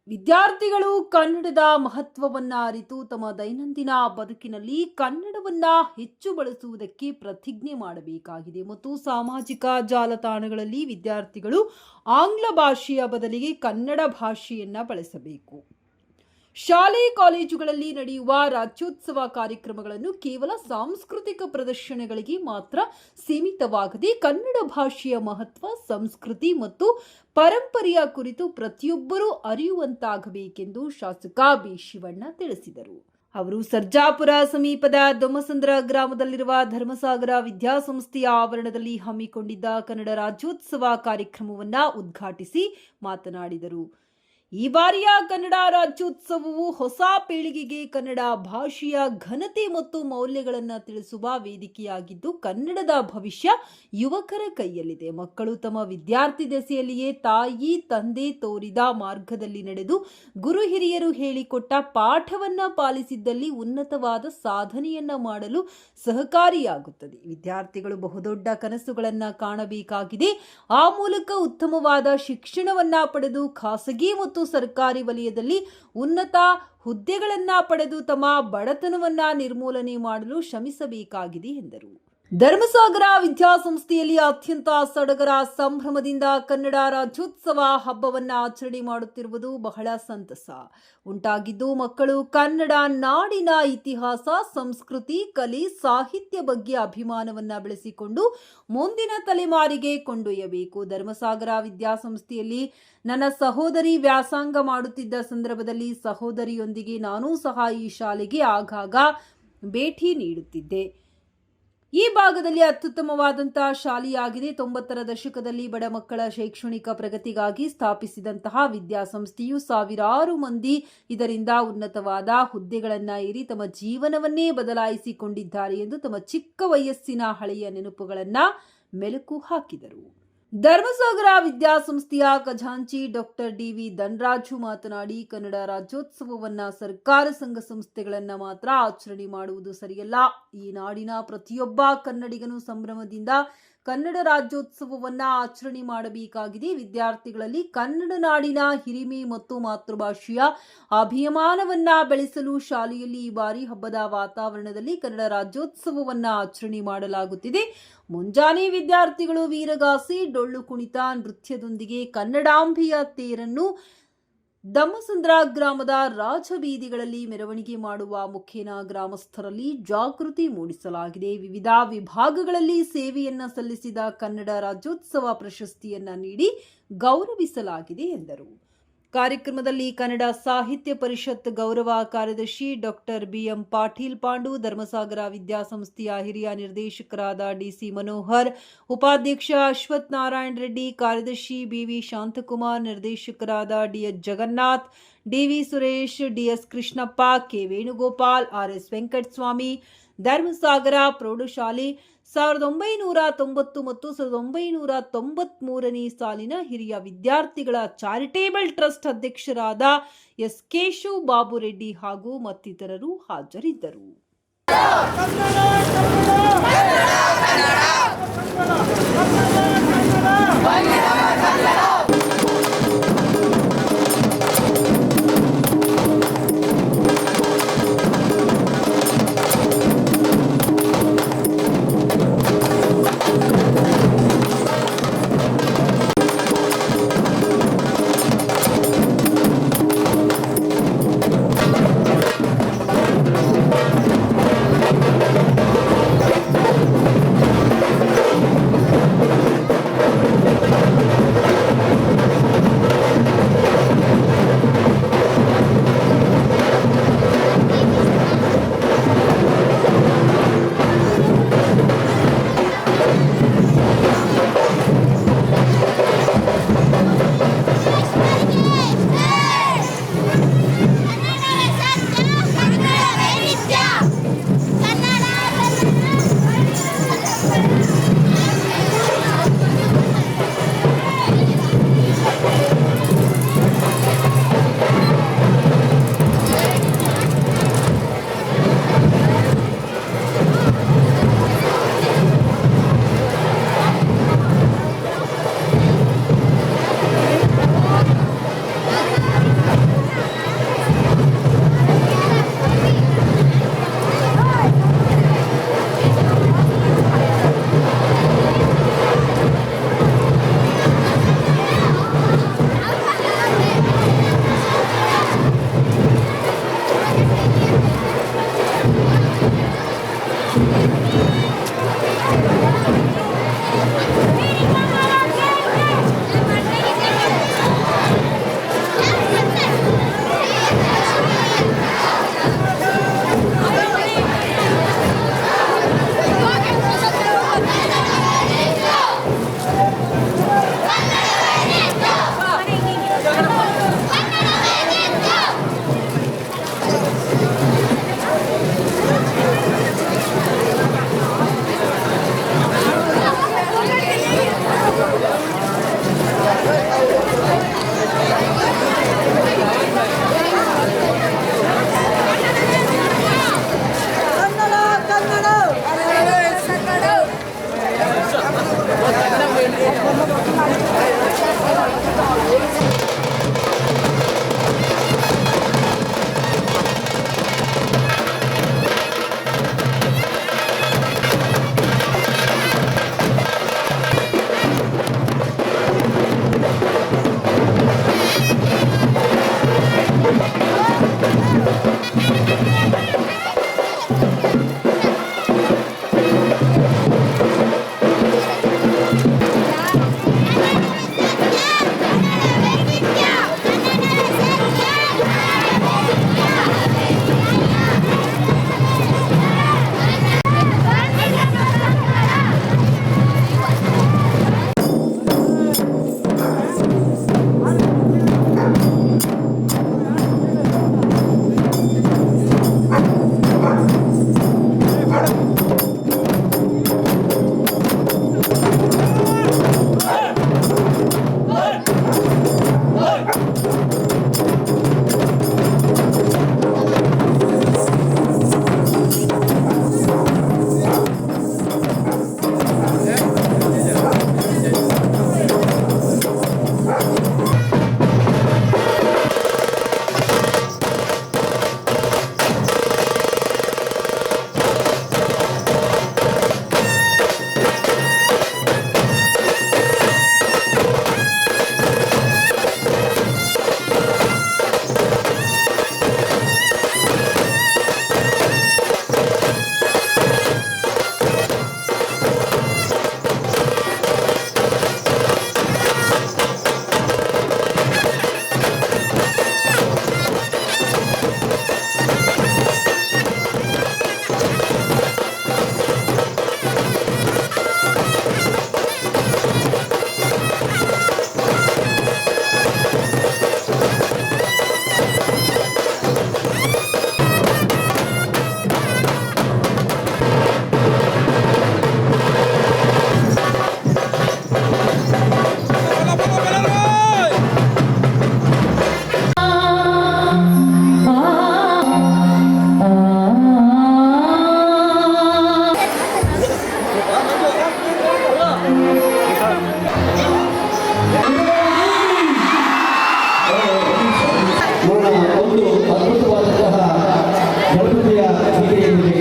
ವಿದ್ಯಾರ್ಥಿಗಳು ಕನ್ನಡದ ಮಹತ್ವವನ್ನ ಅರಿತು ತಮ್ಮ ದೈನಂದಿನ ಬದುಕಿನಲ್ಲಿ ಕನ್ನಡವನ್ನ ಹೆಚ್ಚು ಬಳಸುವುದಕ್ಕೆ ಪ್ರತಿಜ್ಞೆ ಮಾಡಬೇಕಾಗಿದೆ ಮತ್ತು ಸಾಮಾಜಿಕ ಜಾಲತಾಣಗಳಲ್ಲಿ ವಿದ್ಯಾರ್ಥಿಗಳು ಆಂಗ್ಲ ಭಾಷೆಯ ಬದಲಿಗೆ ಕನ್ನಡ ಭಾಷೆಯನ್ನ ಬಳಸಬೇಕು. ಶಾಲೆ ಕಾಲೇಜುಗಳಲ್ಲಿ ನಡೆಯುವ ರಾಜ್ಯೋತ್ಸವ ಕಾರ್ಯಕ್ರಮಗಳನ್ನು ಕೇವಲ ಸಾಂಸ್ಕೃತಿಕ ಪ್ರದರ್ಶನಗಳಿಗೆ ಮಾತ್ರ ಸೀಮಿತವಾಗದೆ ಕನ್ನಡ ಭಾಷೆಯ ಮಹತ್ವ, ಸಂಸ್ಕೃತಿ ಮತ್ತು ಪರಂಪರೆಯ ಕುರಿತು ಪ್ರತಿಯೊಬ್ಬರೂ ಅರಿಯುವಂತಾಗಬೇಕೆಂದು ಶಾಸಕ ಬಿ ಶಿವಣ್ಣ ತಿಳಿಸಿದರು. ಅವರು ಸರ್ಜಾಪುರ ಸಮೀಪದ ದೊಮ್ಮಸಂದ್ರ ಗ್ರಾಮದಲ್ಲಿರುವ ಧರ್ಮಸಾಗರ ವಿದ್ಯಾಸಂಸ್ಥೆಯ ಆವರಣದಲ್ಲಿ ಹಮ್ಮಿಕೊಂಡಿದ್ದ ಕನ್ನಡ ರಾಜ್ಯೋತ್ಸವ ಕಾರ್ಯಕ್ರಮವನ್ನು ಉದ್ಘಾಟಿಸಿ ಮಾತನಾಡಿದರು. ಈ ಬಾರಿಯ ಕನ್ನಡ ರಾಜ್ಯೋತ್ಸವವು ಹೊಸ ಪೀಳಿಗೆಗೆ ಕನ್ನಡ ಭಾಷೆಯ ಘನತೆ ಮತ್ತು ಮೌಲ್ಯಗಳನ್ನು ತಿಳಿಸುವ ವೇದಿಕೆಯಾಗಿದ್ದು, ಕನ್ನಡದ ಭವಿಷ್ಯ ಯುವಕರ ಕೈಯಲ್ಲಿದೆ. ಮಕ್ಕಳು ತಮ್ಮ ವಿದ್ಯಾರ್ಥಿ ದೆಸೆಯಲ್ಲಿಯೇ ತಾಯಿ ತಂದೆ ತೋರಿದ ಮಾರ್ಗದಲ್ಲಿ ನಡೆದು ಗುರು ಹಿರಿಯರು ಹೇಳಿಕೊಟ್ಟ ಪಾಠವನ್ನ ಪಾಲಿಸಿದ್ದಲ್ಲಿ ಉನ್ನತವಾದ ಸಾಧನೆಯನ್ನ ಮಾಡಲು ಸಹಕಾರಿಯಾಗುತ್ತದೆ. ವಿದ್ಯಾರ್ಥಿಗಳು ಬಹುದೊಡ್ಡ ಕನಸುಗಳನ್ನ ಕಾಣಬೇಕಾಗಿದೆ. ಆ ಮೂಲಕ ಉತ್ತಮವಾದ ಶಿಕ್ಷಣವನ್ನ ಪಡೆದು ಖಾಸಗಿ ಮತ್ತು ಸರ್ಕಾರಿ ವಲಯದಲ್ಲಿ ಉನ್ನತ ಹುದ್ದೆಗಳನ್ನ ಪಡೆದು ತಮ್ಮ ಬಡತನವನ್ನ ನಿರ್ಮೂಲನೆ ಮಾಡಲು ಶ್ರಮಿಸಬೇಕಾಗಿದೆ ಎಂದರು. ಧರ್ಮಸಾಗರ ವಿದ್ಯಾಸಂಸ್ಥೆಯಲ್ಲಿ ಅತ್ಯಂತ ಸಡಗರ ಸಂಭ್ರಮದಿಂದ ಕನ್ನಡ ರಾಜ್ಯೋತ್ಸವ ಹಬ್ಬವನ್ನ ಆಚರಣೆ ಮಾಡುತ್ತಿರುವುದು ಬಹಳ ಸಂತಸ ಉಂಟಾಗಿದ್ದು, ಮಕ್ಕಳು ಕನ್ನಡ ನಾಡಿನ ಇತಿಹಾಸ, ಸಂಸ್ಕೃತಿ, ಕಲೆ, ಸಾಹಿತ್ಯ ಬಗ್ಗೆ ಅಭಿಮಾನವನ್ನ ಬೆಳೆಸಿಕೊಂಡು ಮುಂದಿನ ತಲೆಮಾರಿಗೆ ಕೊಂಡೊಯ್ಯಬೇಕು. ಧರ್ಮಸಾಗರ ವಿದ್ಯಾಸಂಸ್ಥೆಯಲ್ಲಿ ನನ್ನ ಸಹೋದರಿ ವ್ಯಾಸಂಗ ಮಾಡುತ್ತಿದ್ದ ಸಂದರ್ಭದಲ್ಲಿ ಸಹೋದರಿಯೊಂದಿಗೆ ನಾನೂ ಸಹ ಈ ಶಾಲೆಗೆ ಆಗಾಗ ಭೇಟಿ ನೀಡುತ್ತಿದ್ದೆ. ಈ ಭಾಗದಲ್ಲಿ ಅತ್ಯುತ್ತಮವಾದಂತಹ ಶಾಲೆಯಾಗಿದೆ. 90ರ ದಶಕದಲ್ಲಿ ಬಡ ಮಕ್ಕಳ ಶೈಕ್ಷಣಿಕ ಪ್ರಗತಿಗಾಗಿ ಸ್ಥಾಪಿಸಿದಂತಹ ವಿದ್ಯಾಸಂಸ್ಥೆಯು ಸಾವಿರಾರು ಮಂದಿ ಇದರಿಂದ ಉನ್ನತವಾದ ಹುದ್ದೆಗಳನ್ನ ಏರಿ ತಮ್ಮ ಜೀವನವನ್ನೇ ಬದಲಾಯಿಸಿಕೊಂಡಿದ್ದಾರೆ ಎಂದು ತಮ್ಮ ಚಿಕ್ಕ ವಯಸ್ಸಿನ ಹಳೆಯ ನೆನಪುಗಳನ್ನ ಮೆಲುಕು ಹಾಕಿದರು. ಧರ್ಮಸಾಗರ ವಿದ್ಯಾಸಂಸ್ಥೆಯ ಖಜಾಂಚಿ ಡಾಕ್ಟರ್ ಡಿ.ವಿ. ಧನರಾಜು ಮಾತನಾಡಿ, ಕನ್ನಡ ರಾಜ್ಯೋತ್ಸವವನ್ನ ಸರ್ಕಾರ ಸಂಘ ಸಂಸ್ಥೆಗಳನ್ನ ಮಾತ್ರ ಆಚರಣೆ ಮಾಡುವುದು ಸರಿಯಲ್ಲ. ಈ ನಾಡಿನ ಪ್ರತಿಯೊಬ್ಬ ಕನ್ನಡಿಗನು ಸಂಭ್ರಮದಿಂದ ಕನ್ನಡ ರಾಜ್ಯೋತ್ಸವವನ್ನ ಆಚರಣೆ ಮಾಡಬೇಕಾಗಿದೆ. ವಿದ್ಯಾರ್ಥಿಗಳಲ್ಲಿ ಕನ್ನಡ ನಾಡಿನ ಹಿರಿಮೆ ಮತ್ತು ಮಾತೃಭಾಷೆಯ ಅಭಿಮಾನವನ್ನ ಬೆಳೆಸಲು ಶಾಲೆಯಲ್ಲಿ ಈ ಬಾರಿ ಹಬ್ಬದ ವಾತಾವರಣದಲ್ಲಿ ಕನ್ನಡ ರಾಜ್ಯೋತ್ಸವವನ್ನ ಆಚರಣೆ ಮಾಡಲಾಗುತ್ತಿದೆ. ಮುಂಜಾನೆ ವಿದ್ಯಾರ್ಥಿಗಳು ವೀರಗಾಸೆ, ಡೊಳ್ಳು ಕುಣಿತ, ನೃತ್ಯದೊಂದಿಗೆ ಕನ್ನಡಾಂಬೆಯ ತೇರನ್ನು ದಮ್ಮಸಂದ್ರ ಗ್ರಾಮದ ರಾಜಬೀದಿಗಳಲ್ಲಿ ಮೆರವಣಿಗೆ ಮಾಡುವ ಮುಖೇನ ಗ್ರಾಮಸ್ಥರಲ್ಲಿ ಜಾಗೃತಿ ಮೂಡಿಸಲಾಗಿದೆ. ವಿವಿಧ ವಿಭಾಗಗಳಲ್ಲಿ ಸೇವೆಯನ್ನ ಸಲ್ಲಿಸಿದ ಕನ್ನಡ ರಾಜ್ಯೋತ್ಸವ ಪ್ರಶಸ್ತಿಯನ್ನ ನೀಡಿ ಗೌರವಿಸಲಾಗಿದೆ ಎಂದರು. ಕಾರ್ಯಕ್ರಮದಲ್ಲಿ ಕನ್ನಡ ಸಾಹಿತ್ಯ ಪರಿಷತ್ ಗೌರವ ಕಾರ್ಯದರ್ಶಿ ಡಾಕ್ಟರ್ ಬಿ.ಎಂ. ಪಾಟೀಲ್ ಪಾಂಡು, ಧರ್ಮಸಾಗರ ವಿದ್ಯಾಸಂಸ್ಥೆಯ ಹಿರಿಯ ನಿರ್ದೇಶಕರಾದ ಡಿ.ಸಿ. ಮನೋಹರ್, ಉಪಾಧ್ಯಕ್ಷ ಅಶ್ವಥ್ ನಾರಾಯಣ ರೆಡ್ಡಿ, ಕಾರ್ಯದರ್ಶಿ ಬಿ.ವಿ. ಶಾಂತಕುಮಾರ್, ನಿರ್ದೇಶಕರಾದ ಡಿ.ಎಚ್. ಜಗನ್ನಾಥ್, ಡಿ.ವಿ. ಸುರೇಶ್, ಡಿ.ಎಸ್. ಕೃಷ್ಣಪ್ಪ, ಕೆ. ವೇಣುಗೋಪಾಲ್, ಆರ್.ಎಸ್. ವೆಂಕಟಸ್ವಾಮಿ, ಧರ್ಮಸಾಗರ ಪ್ರೌಢಶಾಲೆ 1990 ಮತ್ತು 1993ನೇ ಸಾಲಿನ ಹಿರಿಯ ವಿದ್ಯಾರ್ಥಿಗಳ ಚಾರಿಟೇಬಲ್ ಟ್ರಸ್ಟ್ ಅಧ್ಯಕ್ಷರಾದ ಎಸ್. ಕೇಶವ್ ಬಾಬು ರೆಡ್ಡಿ ಹಾಗೂ ಮತ್ತಿತರರು ಹಾಜರಿದ್ದರು.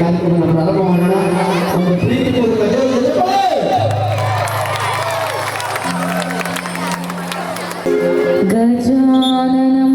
ಕಾರ್ಯಕ್ರಮವನ್ನು ಪ್ರಾರಂಭ ಮಾಡೋಣ. ಒಂದು ಪ್ರೀತಿಪೂರ್ವಕ ಗಜಾನನಂ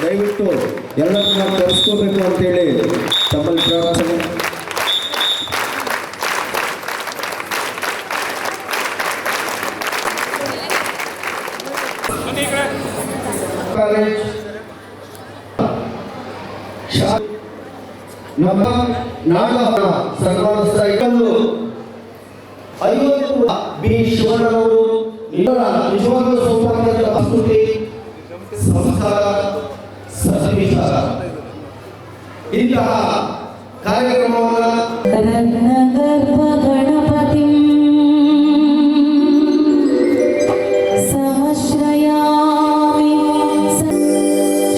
ದಯವಿಟ್ಟು ಎಲ್ಲರನ್ನ ಕರೆಸ್ಕೋಬೇಕು ಅಂತೇಳಿ ತಮ್ಮಲ್ಲಿ ಪ್ರಾರ್ಥನೆ. ನಮ್ಮ ನಾಡ ಸನ್ಮಾನಿಸ್ತಾ ಇದ್ದು 50 ಬಿ ಶಿವಣ್ಣನವರು ನಿಜವಾಗ್ಲೂ ಸೌಭಾಗ್ಯದ ಸಂಸ್ಕೃತಿ ಸಂಸ್ಕಾರ ಸದ್ವಿಚಾರ ಇಂತಹ ಕಾರ್ಯಕ್ರಮವನ್ನು ಗಣಪತಿ ಸಮಶ್ರಯಾಮಿ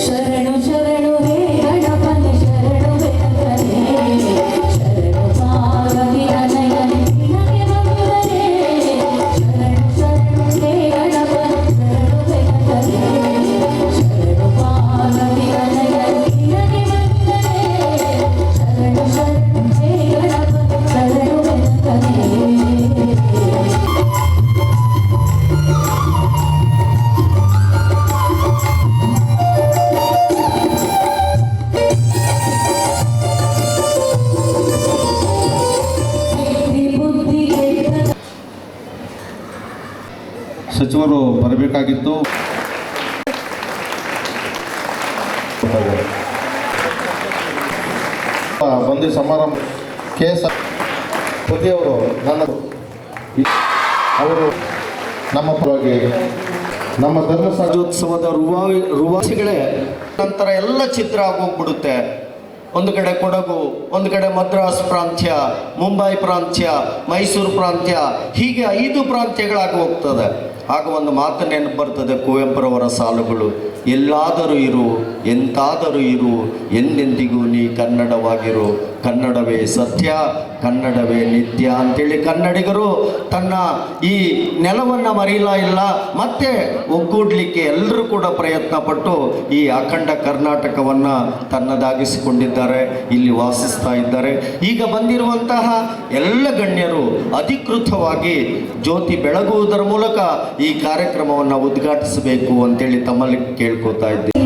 ಶರಣು ಶರಣು ಹೇ ಗಣಪತಿ ಶರಣು ವೆಂಕಟೇ ಶರಣು ಪಾರ್ವತಿ ಅನಯನೆ ನಿನಗೆ ಬಂದರೆ ಶರಣು ಶರಣು ಹೇ ಗಣಪತಿ ಶರಣು ವೆಂಕಟೇ ಶರಣು ಪಾರ್ವತಿ ಅನಯನೆ ನಿನಗೆ ಬಂದರೆ ಶರಣು ಶರಣು ಹೇ ಗಣಪತಿ ಶರಣು ವೆಂಕಟೇ. ಸಚಿವರು ಬರಬೇಕಾಗಿತ್ತು. ಬಂದಿ ಸಮಾರಂಭ ಪತಿಯವರು ಅವರು ನಮ್ಮ ಪರವಾಗಿ ನಮ್ಮ ರಾಜ್ಯೋತ್ಸವದ ರುವಾಸಿಗಳೇ ನಂತರ ಎಲ್ಲ ಚಿತ್ರ ಆಗೋಗ್ಬಿಡುತ್ತೆ. ಒಂದು ಕಡೆ ಕೊಡಗು, ಒಂದು ಕಡೆ ಮದ್ರಾಸ್ ಪ್ರಾಂತ್ಯ, ಮುಂಬೈ ಪ್ರಾಂತ್ಯ, ಮೈಸೂರು ಪ್ರಾಂತ್ಯ, ಹೀಗೆ 5 ಪ್ರಾಂತ್ಯಗಳಾಗಿ ಹೋಗ್ತದೆ. ಆಗ ಒಂದು ಮಾತು ನೆನಪು ಬರ್ತದೆ, ಕುವೆಂಪುರವರ ಸಾಲುಗಳು: ಎಲ್ಲಾದರೂ ಇರು, ಎಂತಾದರೂ ಇರು, ಎಂದೆಂದಿಗೂ ನೀ ಕನ್ನಡವಾಗಿರು, ಕನ್ನಡವೇ ಸತ್ಯ, ಕನ್ನಡವೇ ನಿತ್ಯ ಅಂತೇಳಿ ಕನ್ನಡಿಗರು ತನ್ನ ಈ ನೆಲವನ್ನು ಮರೀಲಾ ಇಲ್ಲ, ಮತ್ತೆ ಒಗ್ಗೂಡ್ಲಿಕ್ಕೆ ಎಲ್ಲರೂ ಕೂಡ ಪ್ರಯತ್ನ ಪಟ್ಟು ಈ ಅಖಂಡ ಕರ್ನಾಟಕವನ್ನು ತನ್ನದಾಗಿಸಿಕೊಂಡಿದ್ದಾರೆ, ಇಲ್ಲಿ ವಾಸಿಸ್ತಾ ಇದ್ದಾರೆ. ಈಗ ಬಂದಿರುವಂತಹ ಎಲ್ಲ ಗಣ್ಯರು ಅಧಿಕೃತವಾಗಿ ಜ್ಯೋತಿ ಬೆಳಗುವುದರ ಮೂಲಕ ಈ ಕಾರ್ಯಕ್ರಮವನ್ನು ಉದ್ಘಾಟಿಸಬೇಕು ಅಂತೇಳಿ ತಮ್ಮಲ್ಲಿ ಕೇಳ್ಕೊತಾ ಇದ್ದೀನಿ.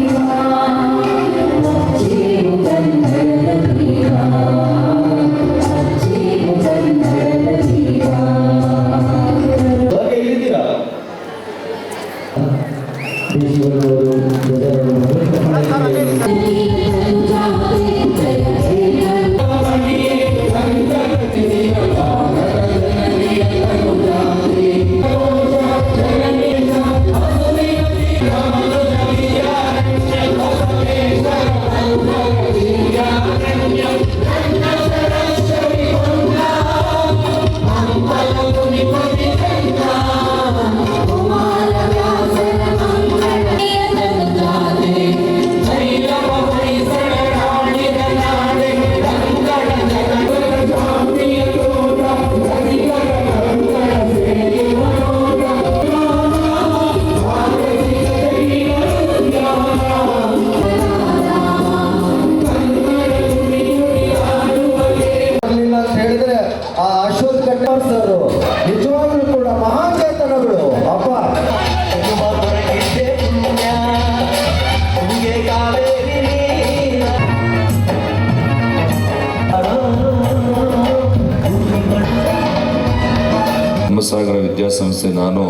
ಧರ್ಮಸಾಗರ ವಿದ್ಯಾಸಂಸ್ಥೆ ನಾನು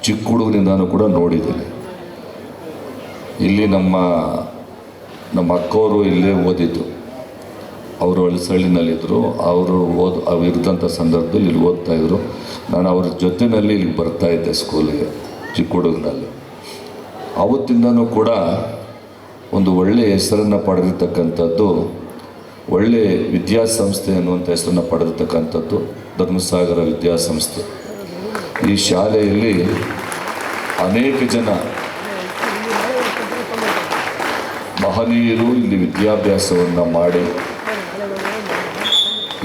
ಚಿಕ್ಕ ಹುಡುಗನಿಂದಾನು ಕೂಡ ನೋಡಿದ್ದೇನೆ. ಇಲ್ಲಿ ನಮ್ಮ ಅಕ್ಕವರು ಇಲ್ಲೇ ಓದಿದ್ದು. ಅವರು ಹಳಸಳ್ಳಿನಲ್ಲಿದ್ದರು. ಅವರು ಇದ್ದಂಥ ಸಂದರ್ಭದಲ್ಲಿ ಇಲ್ಲಿ ಓದ್ತಾಯಿದ್ರು. ನಾನು ಅವ್ರ ಜೊತೆಯಲ್ಲಿ ಇಲ್ಲಿಗೆ ಬರ್ತಾಯಿದ್ದೆ ಸ್ಕೂಲಿಗೆ ಚಿಕ್ಕ ಹುಡುಗನಲ್ಲಿ. ಆವತ್ತಿಂದನೂ ಕೂಡ ಒಂದು ಒಳ್ಳೆಯ ಹೆಸರನ್ನು ಪಡೆದಿರ್ತಕ್ಕಂಥದ್ದು, ಒಳ್ಳೆಯ ವಿದ್ಯಾಸಂಸ್ಥೆ ಅನ್ನುವಂಥ ಹೆಸರನ್ನು ಪಡೆದಿರ್ತಕ್ಕಂಥದ್ದು ಧರ್ಮಸಾಗರ ವಿದ್ಯಾಸಂಸ್ಥೆ. ಈ ಶಾಲೆಯಲ್ಲಿ ಅನೇಕ ಜನ ಮಹನೀಯರು ಇಲ್ಲಿ ವಿದ್ಯಾಭ್ಯಾಸವನ್ನು ಮಾಡಿ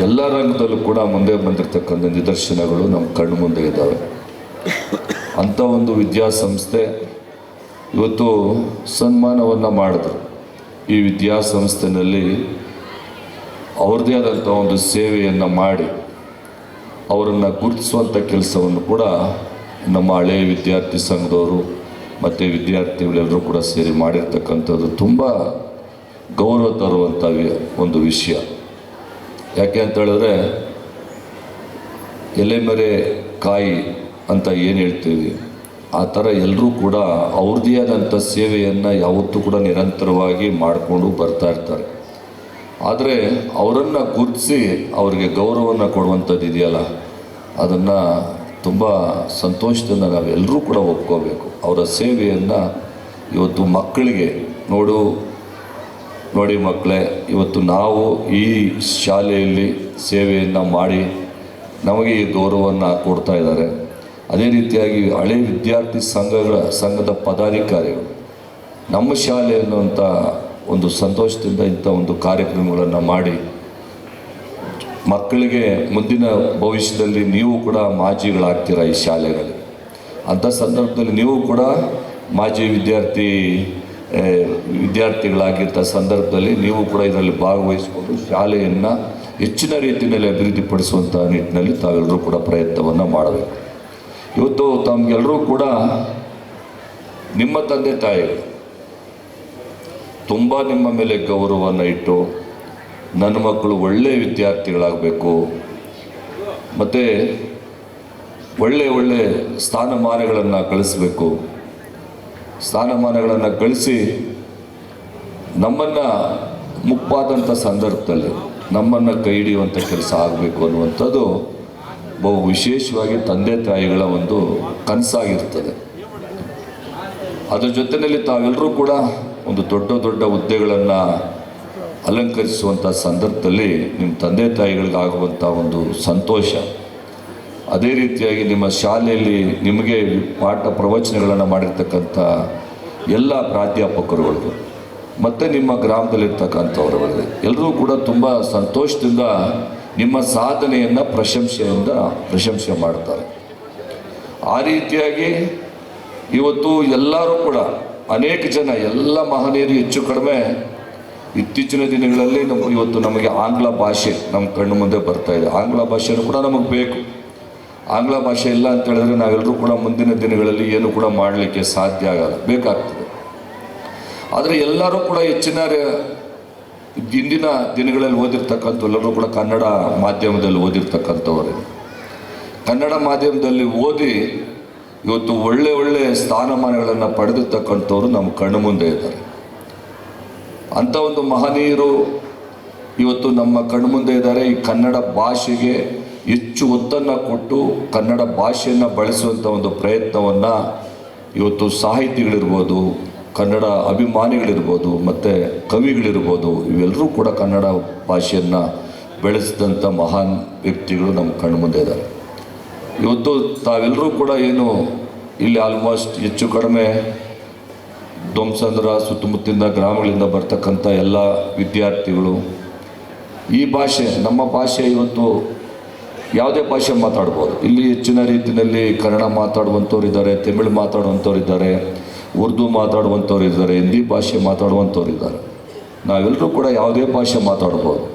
ಎಲ್ಲ ರಂಗದಲ್ಲೂ ಕೂಡ ಮುಂದೆ ಬಂದಿರತಕ್ಕಂಥ ನಿದರ್ಶನಗಳು ನಮ್ಮ ಕಣ್ಣು ಮುಂದೆ ಇದ್ದಾವೆ. ಅಂಥ ಒಂದು ವಿದ್ಯಾಸಂಸ್ಥೆ ಇವತ್ತು ಸನ್ಮಾನವನ್ನು ಮಾಡಿದ್ರು. ಈ ವಿದ್ಯಾಸಂಸ್ಥೆಯಲ್ಲಿ ಅವ್ರದ್ದೇ ಆದಂಥ ಒಂದು ಸೇವೆಯನ್ನು ಮಾಡಿ ಅವರನ್ನು ಗುರುತಿಸುವಂಥ ಕೆಲಸವನ್ನು ಕೂಡ ನಮ್ಮ ಹಳೆಯ ವಿದ್ಯಾರ್ಥಿ ಸಂಘದವರು ಮತ್ತು ವಿದ್ಯಾರ್ಥಿಗಳೆಲ್ಲರೂ ಕೂಡ ಸೇರಿ ಮಾಡಿರ್ತಕ್ಕಂಥದ್ದು ತುಂಬ ಗೌರವ ತರುವಂಥ ಒಂದು ವಿಷಯ. ಯಾಕೆ ಅಂತ ಹೇಳಿದ್ರೆ, ಎಲೆಮರೆ ಕಾಯಿ ಅಂತ ಏನು ಹೇಳ್ತೀವಿ, ಆ ಥರ ಎಲ್ಲರೂ ಕೂಡ ಅವ್ರದ್ದೇ ಆದಂಥ ಸೇವೆಯನ್ನು ಯಾವತ್ತೂ ಕೂಡ ನಿರಂತರವಾಗಿ ಮಾಡಿಕೊಂಡು ಬರ್ತಾ ಇರ್ತಾರೆ. ಆದರೆ ಅವರನ್ನು ಗುರುತಿಸಿ ಅವರಿಗೆ ಗೌರವವನ್ನು ಕೊಡುವಂಥದ್ದು ಇದೆಯಲ್ಲ, ಅದನ್ನು ತುಂಬ ಸಂತೋಷದಿಂದ ನಾವೆಲ್ಲರೂ ಕೂಡ ಒಪ್ಕೋಬೇಕು. ಅವರ ಸೇವೆಯನ್ನು ಇವತ್ತು ಮಕ್ಕಳಿಗೆ ನೋಡಿ ಮಕ್ಕಳೇ, ಇವತ್ತು ನಾವು ಈ ಶಾಲೆಯಲ್ಲಿ ಸೇವೆಯನ್ನು ಮಾಡಿ ನಮಗೆ ಈ ಗೌರವವನ್ನು ಕೊಡ್ತಾ ಇದ್ದಾರೆ. ಅದೇ ರೀತಿಯಾಗಿ ಹಳೆ ವಿದ್ಯಾರ್ಥಿ ಸಂಘದ ಪದಾಧಿಕಾರಿಗಳು ನಮ್ಮ ಶಾಲೆ ಅನ್ನುವಂಥ ಒಂದು ಸಂತೋಷದಿಂದ ಇಂಥ ಒಂದು ಕಾರ್ಯಕ್ರಮಗಳನ್ನು ಮಾಡಿ ಮಕ್ಕಳಿಗೆ ಮುಂದಿನ ಭವಿಷ್ಯದಲ್ಲಿ ನೀವು ಕೂಡ ಮಾಜಿಗಳಾಗ್ತೀರ ಈ ಶಾಲೆಗಳಲ್ಲಿ. ಅಂಥ ಸಂದರ್ಭದಲ್ಲಿ ನೀವು ಕೂಡ ಮಾಜಿ ವಿದ್ಯಾರ್ಥಿಗಳಾಗಿದ್ದ ಸಂದರ್ಭದಲ್ಲಿ ನೀವು ಕೂಡ ಇದರಲ್ಲಿ ಭಾಗವಹಿಸಿಕೊಂಡು ಶಾಲೆಯನ್ನು ಹೆಚ್ಚಿನ ರೀತಿಯಲ್ಲಿ ಅಭಿವೃದ್ಧಿಪಡಿಸುವಂಥ ನಿಟ್ಟಿನಲ್ಲಿ ತಾವೆಲ್ಲರೂ ಕೂಡ ಪ್ರಯತ್ನವನ್ನು ಮಾಡಬೇಕು. ಇವತ್ತು ತಮಗೆಲ್ಲರೂ ಕೂಡ ನಿಮ್ಮ ತಂದೆ ತಾಯಿಗಳು ತುಂಬ ನಿಮ್ಮ ಮೇಲೆ ಗೌರವವನ್ನು ಇಟ್ಟು ನನ್ನ ಮಕ್ಕಳು ಒಳ್ಳೆಯ ವಿದ್ಯಾರ್ಥಿಗಳಾಗಬೇಕು ಮತ್ತು ಒಳ್ಳೆಯ ಸ್ಥಾನಮಾನಗಳನ್ನು ಗಳಿಸಬೇಕು, ಸ್ಥಾನಮಾನಗಳನ್ನು ಗಳಿಸಿ ನಮ್ಮನ್ನು ಮುಪ್ಪಾದಂಥ ಸಂದರ್ಭದಲ್ಲಿ ನಮ್ಮನ್ನು ಕೈ ಹಿಡಿಯುವಂಥ ಕೆಲಸ ಆಗಬೇಕು ಅನ್ನುವಂಥದ್ದು ಬಹು ವಿಶೇಷವಾಗಿ ತಂದೆ ತಾಯಿಗಳ ಒಂದು ಕನಸಾಗಿರ್ತದೆ. ಅದರ ಜೊತೆಯಲ್ಲಿ ತಾವೆಲ್ಲರೂ ಕೂಡ ಒಂದು ದೊಡ್ಡ ಹುದ್ದೆಗಳನ್ನು ಅಲಂಕರಿಸುವಂಥ ಸಂದರ್ಭದಲ್ಲಿ ನಿಮ್ಮ ತಂದೆ ತಾಯಿಗಳಿಗಾಗುವಂಥ ಒಂದು ಸಂತೋಷ, ಅದೇ ರೀತಿಯಾಗಿ ನಿಮ್ಮ ಶಾಲೆಯಲ್ಲಿ ನಿಮಗೆ ಪಾಠ ಪ್ರವಚನಗಳನ್ನು ಮಾಡಿರ್ತಕ್ಕಂಥ ಎಲ್ಲ ಪ್ರಾಧ್ಯಾಪಕರುಗಳು ಮತ್ತು ನಿಮ್ಮ ಗ್ರಾಮದಲ್ಲಿರ್ತಕ್ಕಂಥವ್ರುಗಳಿಗೆ ಎಲ್ಲರೂ ಕೂಡ ತುಂಬ ಸಂತೋಷದಿಂದ ನಿಮ್ಮ ಸಾಧನೆಯನ್ನು ಪ್ರಶಂಸೆ ಮಾಡ್ತಾರೆ. ಆ ರೀತಿಯಾಗಿ ಇವತ್ತು ಎಲ್ಲರೂ ಕೂಡ ಅನೇಕ ಜನ ಎಲ್ಲ ಮಹನೀಯರು ಹೆಚ್ಚು ಕಡಿಮೆ ಇತ್ತೀಚಿನ ದಿನಗಳಲ್ಲಿ ಇವತ್ತು ನಮಗೆ ಆಂಗ್ಲ ಭಾಷೆ ನಮ್ಮ ಕಣ್ಣು ಮುಂದೆ ಬರ್ತಾ ಇದೆ. ಆಂಗ್ಲ ಭಾಷೆನೂ ಕೂಡ ನಮಗೆ ಬೇಕು. ಆಂಗ್ಲ ಭಾಷೆ ಇಲ್ಲ ಅಂತ ಹೇಳಿದ್ರೆ ನಾವೆಲ್ಲರೂ ಕೂಡ ಮುಂದಿನ ದಿನಗಳಲ್ಲಿ ಏನು ಕೂಡ ಮಾಡಲಿಕ್ಕೆ ಸಾಧ್ಯ ಆಗಲ್ಲ, ಬೇಕಾಗ್ತದೆ. ಆದರೆ ಎಲ್ಲರೂ ಕೂಡ ಹೆಚ್ಚಿನ ಇಂದಿನ ದಿನಗಳಲ್ಲಿ ಓದಿರ್ತಕ್ಕಂಥವ್ರೆಲ್ಲರೂ ಕೂಡ ಕನ್ನಡ ಮಾಧ್ಯಮದಲ್ಲಿ ಓದಿರ್ತಕ್ಕಂಥವ್ರೆ. ಕನ್ನಡ ಮಾಧ್ಯಮದಲ್ಲಿ ಓದಿ ಇವತ್ತು ಒಳ್ಳೆಯ ಸ್ಥಾನಮಾನಗಳನ್ನು ಪಡೆದಿರ್ತಕ್ಕಂಥವ್ರು ನಮ್ಮ ಕಣ್ಣು ಮುಂದೆ ಇದ್ದಾರೆ. ಅಂಥ ಒಂದು ಮಹನೀಯರು ಇವತ್ತು ನಮ್ಮ ಕಣ್ಣು ಮುಂದೆ ಇದ್ದಾರೆ. ಈ ಕನ್ನಡ ಭಾಷೆಗೆ ಹೆಚ್ಚು ಒತ್ತನ್ನು ಕೊಟ್ಟು ಕನ್ನಡ ಭಾಷೆಯನ್ನು ಬಳಸುವಂಥ ಒಂದು ಪ್ರಯತ್ನವನ್ನು ಇವತ್ತು ಸಾಹಿತಿಗಳಿರ್ಬೋದು, ಕನ್ನಡ ಅಭಿಮಾನಿಗಳಿರ್ಬೋದು ಮತ್ತು ಕವಿಗಳಿರ್ಬೋದು, ಇವೆಲ್ಲರೂ ಕೂಡ ಕನ್ನಡ ಭಾಷೆಯನ್ನು ಬೆಳೆಸಿದಂಥ ಮಹಾನ್ ವ್ಯಕ್ತಿಗಳು ನಮ್ಮ ಕಣ್ಣು ಮುಂದೆ ಇದ್ದಾರೆ. ಇವತ್ತು ತಾವೆಲ್ಲರೂ ಕೂಡ ಏನು ಇಲ್ಲಿ ಆಲ್ಮೋಸ್ಟ್ ಹೆಚ್ಚು ಕಡಿಮೆ ಧ್ವಂಸಂದ್ರ ಸುತ್ತಮುತ್ತಲಿನ ಗ್ರಾಮಗಳಿಂದ ಬರ್ತಕ್ಕಂಥ ಎಲ್ಲ ವಿದ್ಯಾರ್ಥಿಗಳು ಈ ಭಾಷೆ, ನಮ್ಮ ಭಾಷೆ ಇವತ್ತು ಯಾವುದೇ ಭಾಷೆ ಮಾತಾಡ್ಬೋದು. ಇಲ್ಲಿ ಹೆಚ್ಚಿನ ರೀತಿಯಲ್ಲಿ ಕನ್ನಡ ಮಾತಾಡುವಂಥವ್ರು ಇದ್ದಾರೆ, ತಮಿಳು ಮಾತಾಡುವಂಥವ್ರು ಇದ್ದಾರೆ, ಉರ್ದು ಮಾತಾಡುವಂಥವ್ರು ಇದ್ದಾರೆ, ಹಿಂದಿ ಭಾಷೆ ಮಾತಾಡುವಂಥವ್ರು ಇದ್ದಾರೆ. ನಾವೆಲ್ಲರೂ ಕೂಡ ಯಾವುದೇ ಭಾಷೆ ಮಾತಾಡ್ಬೋದು,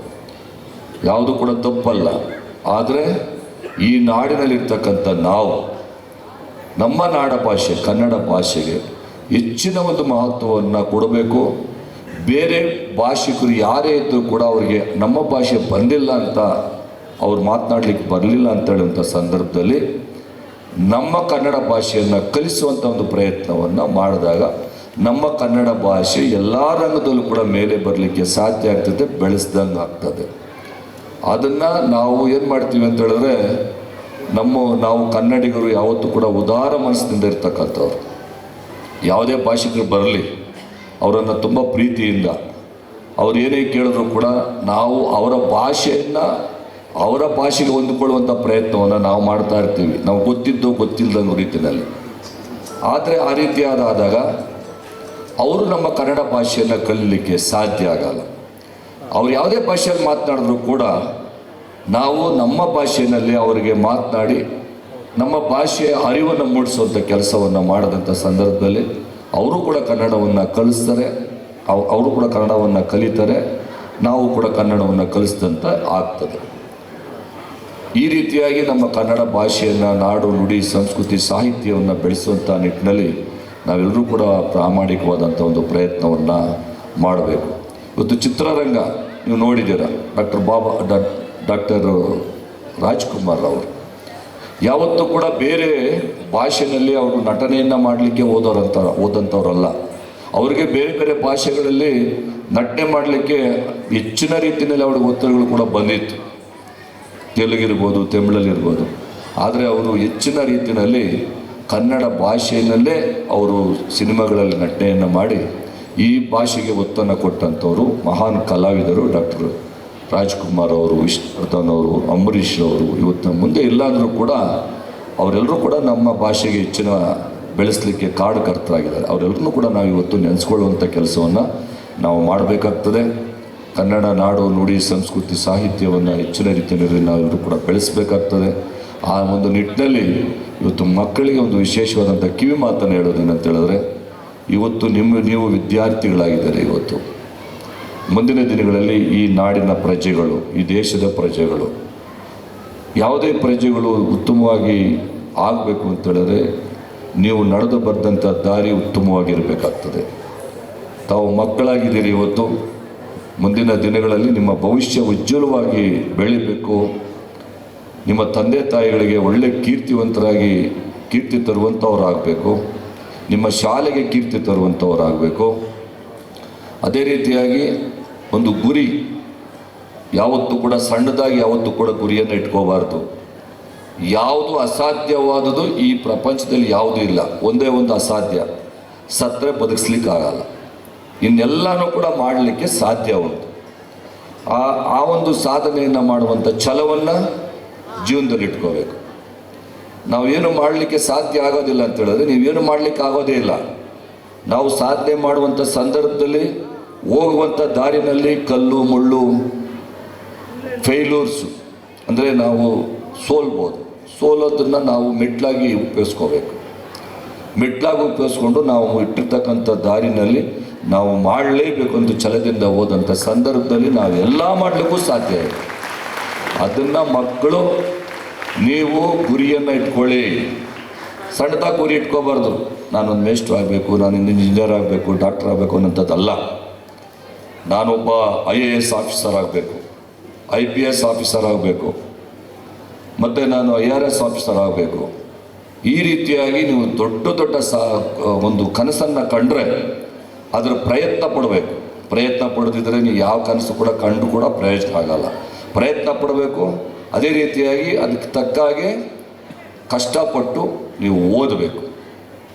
ಯಾವುದು ಕೂಡ ತಪ್ಪಲ್ಲ. ಆದರೆ ಈ ನಾಡಿನಲ್ಲಿರ್ತಕ್ಕಂಥ ನಾವು ನಮ್ಮ ನಾಡ ಭಾಷೆ ಕನ್ನಡ ಭಾಷೆಗೆ ಹೆಚ್ಚಿನ ಒಂದು ಮಹತ್ವವನ್ನು ಕೊಡಬೇಕು. ಬೇರೆ ಭಾಷಿಕರು ಯಾರೇ ಇದ್ದರೂ ಕೂಡ ಅವರಿಗೆ ನಮ್ಮ ಭಾಷೆ ಬಂದಿಲ್ಲ ಅಂತ ಅವ್ರು ಮಾತನಾಡಲಿಕ್ಕೆ ಬರಲಿಲ್ಲ ಅಂತ ಹೇಳುವಂಥ ಸಂದರ್ಭದಲ್ಲಿ ನಮ್ಮ ಕನ್ನಡ ಭಾಷೆಯನ್ನು ಕಲಿಸುವಂಥ ಒಂದು ಪ್ರಯತ್ನವನ್ನು ಮಾಡಿದಾಗ ನಮ್ಮ ಕನ್ನಡ ಭಾಷೆ ಎಲ್ಲ ರಂಗದಲ್ಲೂ ಕೂಡ ಮೇಲೆ ಬರಲಿಕ್ಕೆ ಸಾಧ್ಯ ಆಗ್ತದೆ, ಬೆಳೆಸ್ದಂಗೆ ಆಗ್ತದೆ. ಅದನ್ನು ನಾವು ಏನು ಮಾಡ್ತೀವಿ ಅಂತ ಹೇಳಿದ್ರೆ, ನಾವು ಕನ್ನಡಿಗರು ಯಾವತ್ತೂ ಕೂಡ ಉದಾರ ಮನಸ್ಸಿನಿಂದ ಇರ್ತಕ್ಕಂಥವ್ರು. ಯಾವುದೇ ಭಾಷಿಕರು ಬರಲಿ, ಅವರನ್ನು ತುಂಬ ಪ್ರೀತಿಯಿಂದ ಅವ್ರು ಏನೇ ಕೇಳಿದ್ರು ಕೂಡ ನಾವು ಅವರ ಭಾಷೆಯನ್ನು ಅವರ ಭಾಷೆಗೆ ಹೊಂದಿಕೊಳ್ಳುವಂಥ ಪ್ರಯತ್ನವನ್ನು ನಾವು ಮಾಡ್ತಾ ಇರ್ತೀವಿ, ನಾವು ಗೊತ್ತಿದ್ದು ಗೊತ್ತಿಲ್ಲದ ರೀತಿಯಲ್ಲಿ. ಆದರೆ ಆ ರೀತಿಯಾದಾಗ ಅವರು ನಮ್ಮ ಕನ್ನಡ ಭಾಷೆಯನ್ನು ಕಲೀಲಿಕ್ಕೆ ಸಾಧ್ಯ ಆಗಲ್ಲ. ಅವ್ರು ಯಾವುದೇ ಭಾಷೆಯಲ್ಲಿ ಮಾತನಾಡಿದ್ರು ಕೂಡ ನಾವು ನಮ್ಮ ಭಾಷೆಯಲ್ಲಿ ಅವರಿಗೆ ಮಾತನಾಡಿ ನಮ್ಮ ಭಾಷೆಯ ಅರಿವನ್ನು ಮೂಡಿಸುವಂಥ ಕೆಲಸವನ್ನು ಮಾಡಿದಂಥ ಸಂದರ್ಭದಲ್ಲಿ ಅವರು ಕೂಡ ಕನ್ನಡವನ್ನು ಕಲಿಸ್ತಾರೆ, ಅವರು ಕೂಡ ಕನ್ನಡವನ್ನು ಕಲಿತಾರೆ, ನಾವು ಕೂಡ ಕನ್ನಡವನ್ನು ಕಲಿಸಿದಂತೆ ಆಗ್ತದೆ. ಈ ರೀತಿಯಾಗಿ ನಮ್ಮ ಕನ್ನಡ ಭಾಷೆಯನ್ನು, ನಾಡು ನುಡಿ, ಸಂಸ್ಕೃತಿ, ಸಾಹಿತ್ಯವನ್ನು ಬೆಳೆಸುವಂಥ ನಿಟ್ಟಿನಲ್ಲಿ ನಾವೆಲ್ಲರೂ ಕೂಡ ಪ್ರಾಮಾಣಿಕವಾದಂಥ ಒಂದು ಪ್ರಯತ್ನವನ್ನು ಮಾಡಬೇಕು. ಇವತ್ತು ಚಿತ್ರರಂಗ ನೀವು ನೋಡಿದ್ದೀರ, ಡಾಕ್ಟರ್ ರಾಜ್ಕುಮಾರ್ ಅವರು ಯಾವತ್ತೂ ಕೂಡ ಬೇರೆ ಭಾಷೆಯಲ್ಲಿ ಅವರು ನಟನೆಯನ್ನು ಮಾಡಲಿಕ್ಕೆ ಓದಂಥವ್ರಲ್ಲ. ಅವರಿಗೆ ಬೇರೆ ಬೇರೆ ಭಾಷೆಗಳಲ್ಲಿ ನಟನೆ ಮಾಡಲಿಕ್ಕೆ ಹೆಚ್ಚಿನ ರೀತಿಯಲ್ಲಿ ಅವ್ರಿಗೆ ಒತ್ತಡಗಳು ಕೂಡ ಬಂದಿತ್ತು, ತೆಲುಗಿರ್ಬೋದು, ತಮಿಳಲ್ಲಿರ್ಬೋದು. ಆದರೆ ಅವರು ಹೆಚ್ಚಿನ ರೀತಿಯಲ್ಲಿ ಕನ್ನಡ ಭಾಷೆಯಲ್ಲೇ ಅವರು ಸಿನಿಮಾಗಳಲ್ಲಿ ನಟನೆಯನ್ನು ಮಾಡಿ ಈ ಭಾಷೆಗೆ ಒತ್ತನ್ನು ಕೊಟ್ಟಂಥವರು ಮಹಾನ್ ಕಲಾವಿದರು ಡಾಕ್ಟರ್ ರಾಜ್ಕುಮಾರ್ ಅವರು, ವಿಷ್ಣುವರ್ಧನ್ ಅವರು, ಅಂಬರೀಷ್ ಅವರು. ಇವತ್ತು ಮುಂದೆ ಇಲ್ಲಾಂದರೂ ಕೂಡ ಅವರೆಲ್ಲರೂ ಕೂಡ ನಮ್ಮ ಭಾಷೆಗೆ ಹೆಚ್ಚಿನ ಬೆಳೆಸಲಿಕ್ಕೆ ಕಾರಣಕರ್ತರಾಗಿದ್ದಾರೆ. ಅವರೆಲ್ಲರೂ ಕೂಡ ನಾವು ಇವತ್ತು ನೆನೆಸ್ಕೊಳ್ಳುವಂಥ ಕೆಲಸವನ್ನು ನಾವು ಮಾಡಬೇಕಾಗ್ತದೆ. ಕನ್ನಡ ನಾಡು ನುಡಿ ಸಂಸ್ಕೃತಿ ಸಾಹಿತ್ಯವನ್ನು ಹೆಚ್ಚಿನ ರೀತಿಯಲ್ಲಿ ನಾವೆಲ್ಲರೂ ಕೂಡ ಬೆಳೆಸಬೇಕಾಗ್ತದೆ. ಆ ಒಂದು ನಿಟ್ಟಿನಲ್ಲಿ ಇವತ್ತು ಮಕ್ಕಳಿಗೆ ಒಂದು ವಿಶೇಷವಾದಂಥ ಕಿವಿ ಮಾತನ್ನು ಹೇಳೋದೇನಂತ ಹೇಳಿದ್ರೆ, ಇವತ್ತು ನೀವು ವಿದ್ಯಾರ್ಥಿಗಳಾಗಿದ್ದಾರೆ. ಇವತ್ತು ಮುಂದಿನ ದಿನಗಳಲ್ಲಿ ಈ ನಾಡಿನ ಪ್ರಜೆಗಳು, ಈ ದೇಶದ ಪ್ರಜೆಗಳು, ಯಾವುದೇ ಪ್ರಜೆಗಳು ಉತ್ತಮವಾಗಿ ಆಗಬೇಕು ಅಂತ ಹೇಳಿದ್ರೆ ನೀವು ನಡೆದು ಬಂದಂಥ ದಾರಿ ಉತ್ತಮವಾಗಿರಬೇಕಾಗ್ತದೆ. ತಾವು ಮಕ್ಕಳಾಗಿದ್ದೀರಿ. ಇವತ್ತು ಮುಂದಿನ ದಿನಗಳಲ್ಲಿ ನಿಮ್ಮ ಭವಿಷ್ಯ ಉಜ್ವಲವಾಗಿ ಬೆಳಿಬೇಕು. ನಿಮ್ಮ ತಂದೆ ತಾಯಿಗಳಿಗೆ ಒಳ್ಳೆ ಕೀರ್ತಿ ತರುವಂಥವರಾಗಬೇಕು. ನಿಮ್ಮ ಶಾಲೆಗೆ ಕೀರ್ತಿ ತರುವಂಥವರಾಗಬೇಕು. ಅದೇ ರೀತಿಯಾಗಿ ಒಂದು ಗುರಿ ಯಾವತ್ತೂ ಕೂಡ ಸಣ್ಣದಾಗಿ ಯಾವತ್ತೂ ಕೂಡ ಗುರಿಯನ್ನು ಇಟ್ಕೋಬಾರ್ದು. ಯಾವುದು ಅಸಾಧ್ಯವಾದುದು ಈ ಪ್ರಪಂಚದಲ್ಲಿ ಯಾವುದೂ ಇಲ್ಲ. ಒಂದೇ ಒಂದು ಅಸಾಧ್ಯ, ಸತ್ತರೆ ಬದುಕಿಸ್ಲಿಕ್ಕಾಗಲ್ಲ. ಇನ್ನೆಲ್ಲನೂ ಕೂಡ ಮಾಡಲಿಕ್ಕೆ ಸಾಧ್ಯ ಉಂಟು. ಆ ಒಂದು ಸಾಧನೆಯನ್ನು ಮಾಡುವಂಥ ಛಲವನ್ನು ಜೀವನದಲ್ಲಿ ಇಟ್ಕೋಬೇಕು. ನಾವೇನು ಮಾಡಲಿಕ್ಕೆ ಸಾಧ್ಯ ಆಗೋದಿಲ್ಲ ಅಂತ ಹೇಳಿದ್ರೆ ನೀವೇನು ಮಾಡಲಿಕ್ಕೆ ಆಗೋದೇ ಇಲ್ಲ. ನಾವು ಸಾಧನೆ ಮಾಡುವಂಥ ಸಂದರ್ಭದಲ್ಲಿ ಹೋಗುವಂಥ ದಾರಿನಲ್ಲಿ ಕಲ್ಲು ಮುಳ್ಳು ಫೇಲ್ಯೂರ್ಸು ಅಂದರೆ ನಾವು ಸೋಲೋದನ್ನು ನಾವು ಮೆಟ್ಲಾಗಿ ಉಪಯೋಗಿಸ್ಕೋಬೇಕು. ಮೆಟ್ಲಾಗಿ ಉಪಯೋಗಿಸ್ಕೊಂಡು ನಾವು ಇಟ್ಟಿರ್ತಕ್ಕಂಥ ದಾರಿನಲ್ಲಿ ನಾವು ಮಾಡಲೇಬೇಕು ಅಂತ ಛಲದಿಂದ ಹೋದಂಥ ಸಂದರ್ಭದಲ್ಲಿ ನಾವೆಲ್ಲ ಮಾಡಲಿಕ್ಕೂ ಸಾಧ್ಯ ಇದೆ. ಅದನ್ನು ಮಕ್ಕಳು ನೀವು ಗುರಿಯನ್ನು ಇಟ್ಕೊಳ್ಳಿ. ಸಣ್ಣದಾಗಿ ಗುರಿ ಇಟ್ಕೋಬಾರ್ದು. ನಾನೊಂದು ಮೇಸ್ಟ್ರು ಆಗಬೇಕು, ನಾನು ಇಂಜಿನಿಯರ್ ಆಗಬೇಕು, ಡಾಕ್ಟರ್ ಆಗಬೇಕು ಅನ್ನೋಂಥದ್ದಲ್ಲ. ನಾನೊಬ್ಬ IAS ಆಫೀಸರ್ ಆಗಬೇಕು, IPS ಆಫೀಸರ್ ಆಗಬೇಕು, ಮತ್ತು ನಾನು IRS ಆಫೀಸರ್ ಆಗಬೇಕು. ಈ ರೀತಿಯಾಗಿ ನೀವು ದೊಡ್ಡ ಒಂದು ಕನಸನ್ನು ಕಂಡ್ರೆ ಅದರ ಪ್ರಯತ್ನ ಪಡಬೇಕು. ಪ್ರಯತ್ನ ಪಡೆದಿದ್ದರೆ ನೀವು ಯಾವ ಕನಸು ಕೂಡ ಕಂಡು ಕೂಡ ಪ್ರಯೋಜನ ಆಗಲ್ಲ. ಪ್ರಯತ್ನ ಪಡಬೇಕು. ಅದೇ ರೀತಿಯಾಗಿ ಅದಕ್ಕೆ ತಕ್ಕ ಹಾಗೆ ಕಷ್ಟಪಟ್ಟು ನೀವು ಓದಬೇಕು.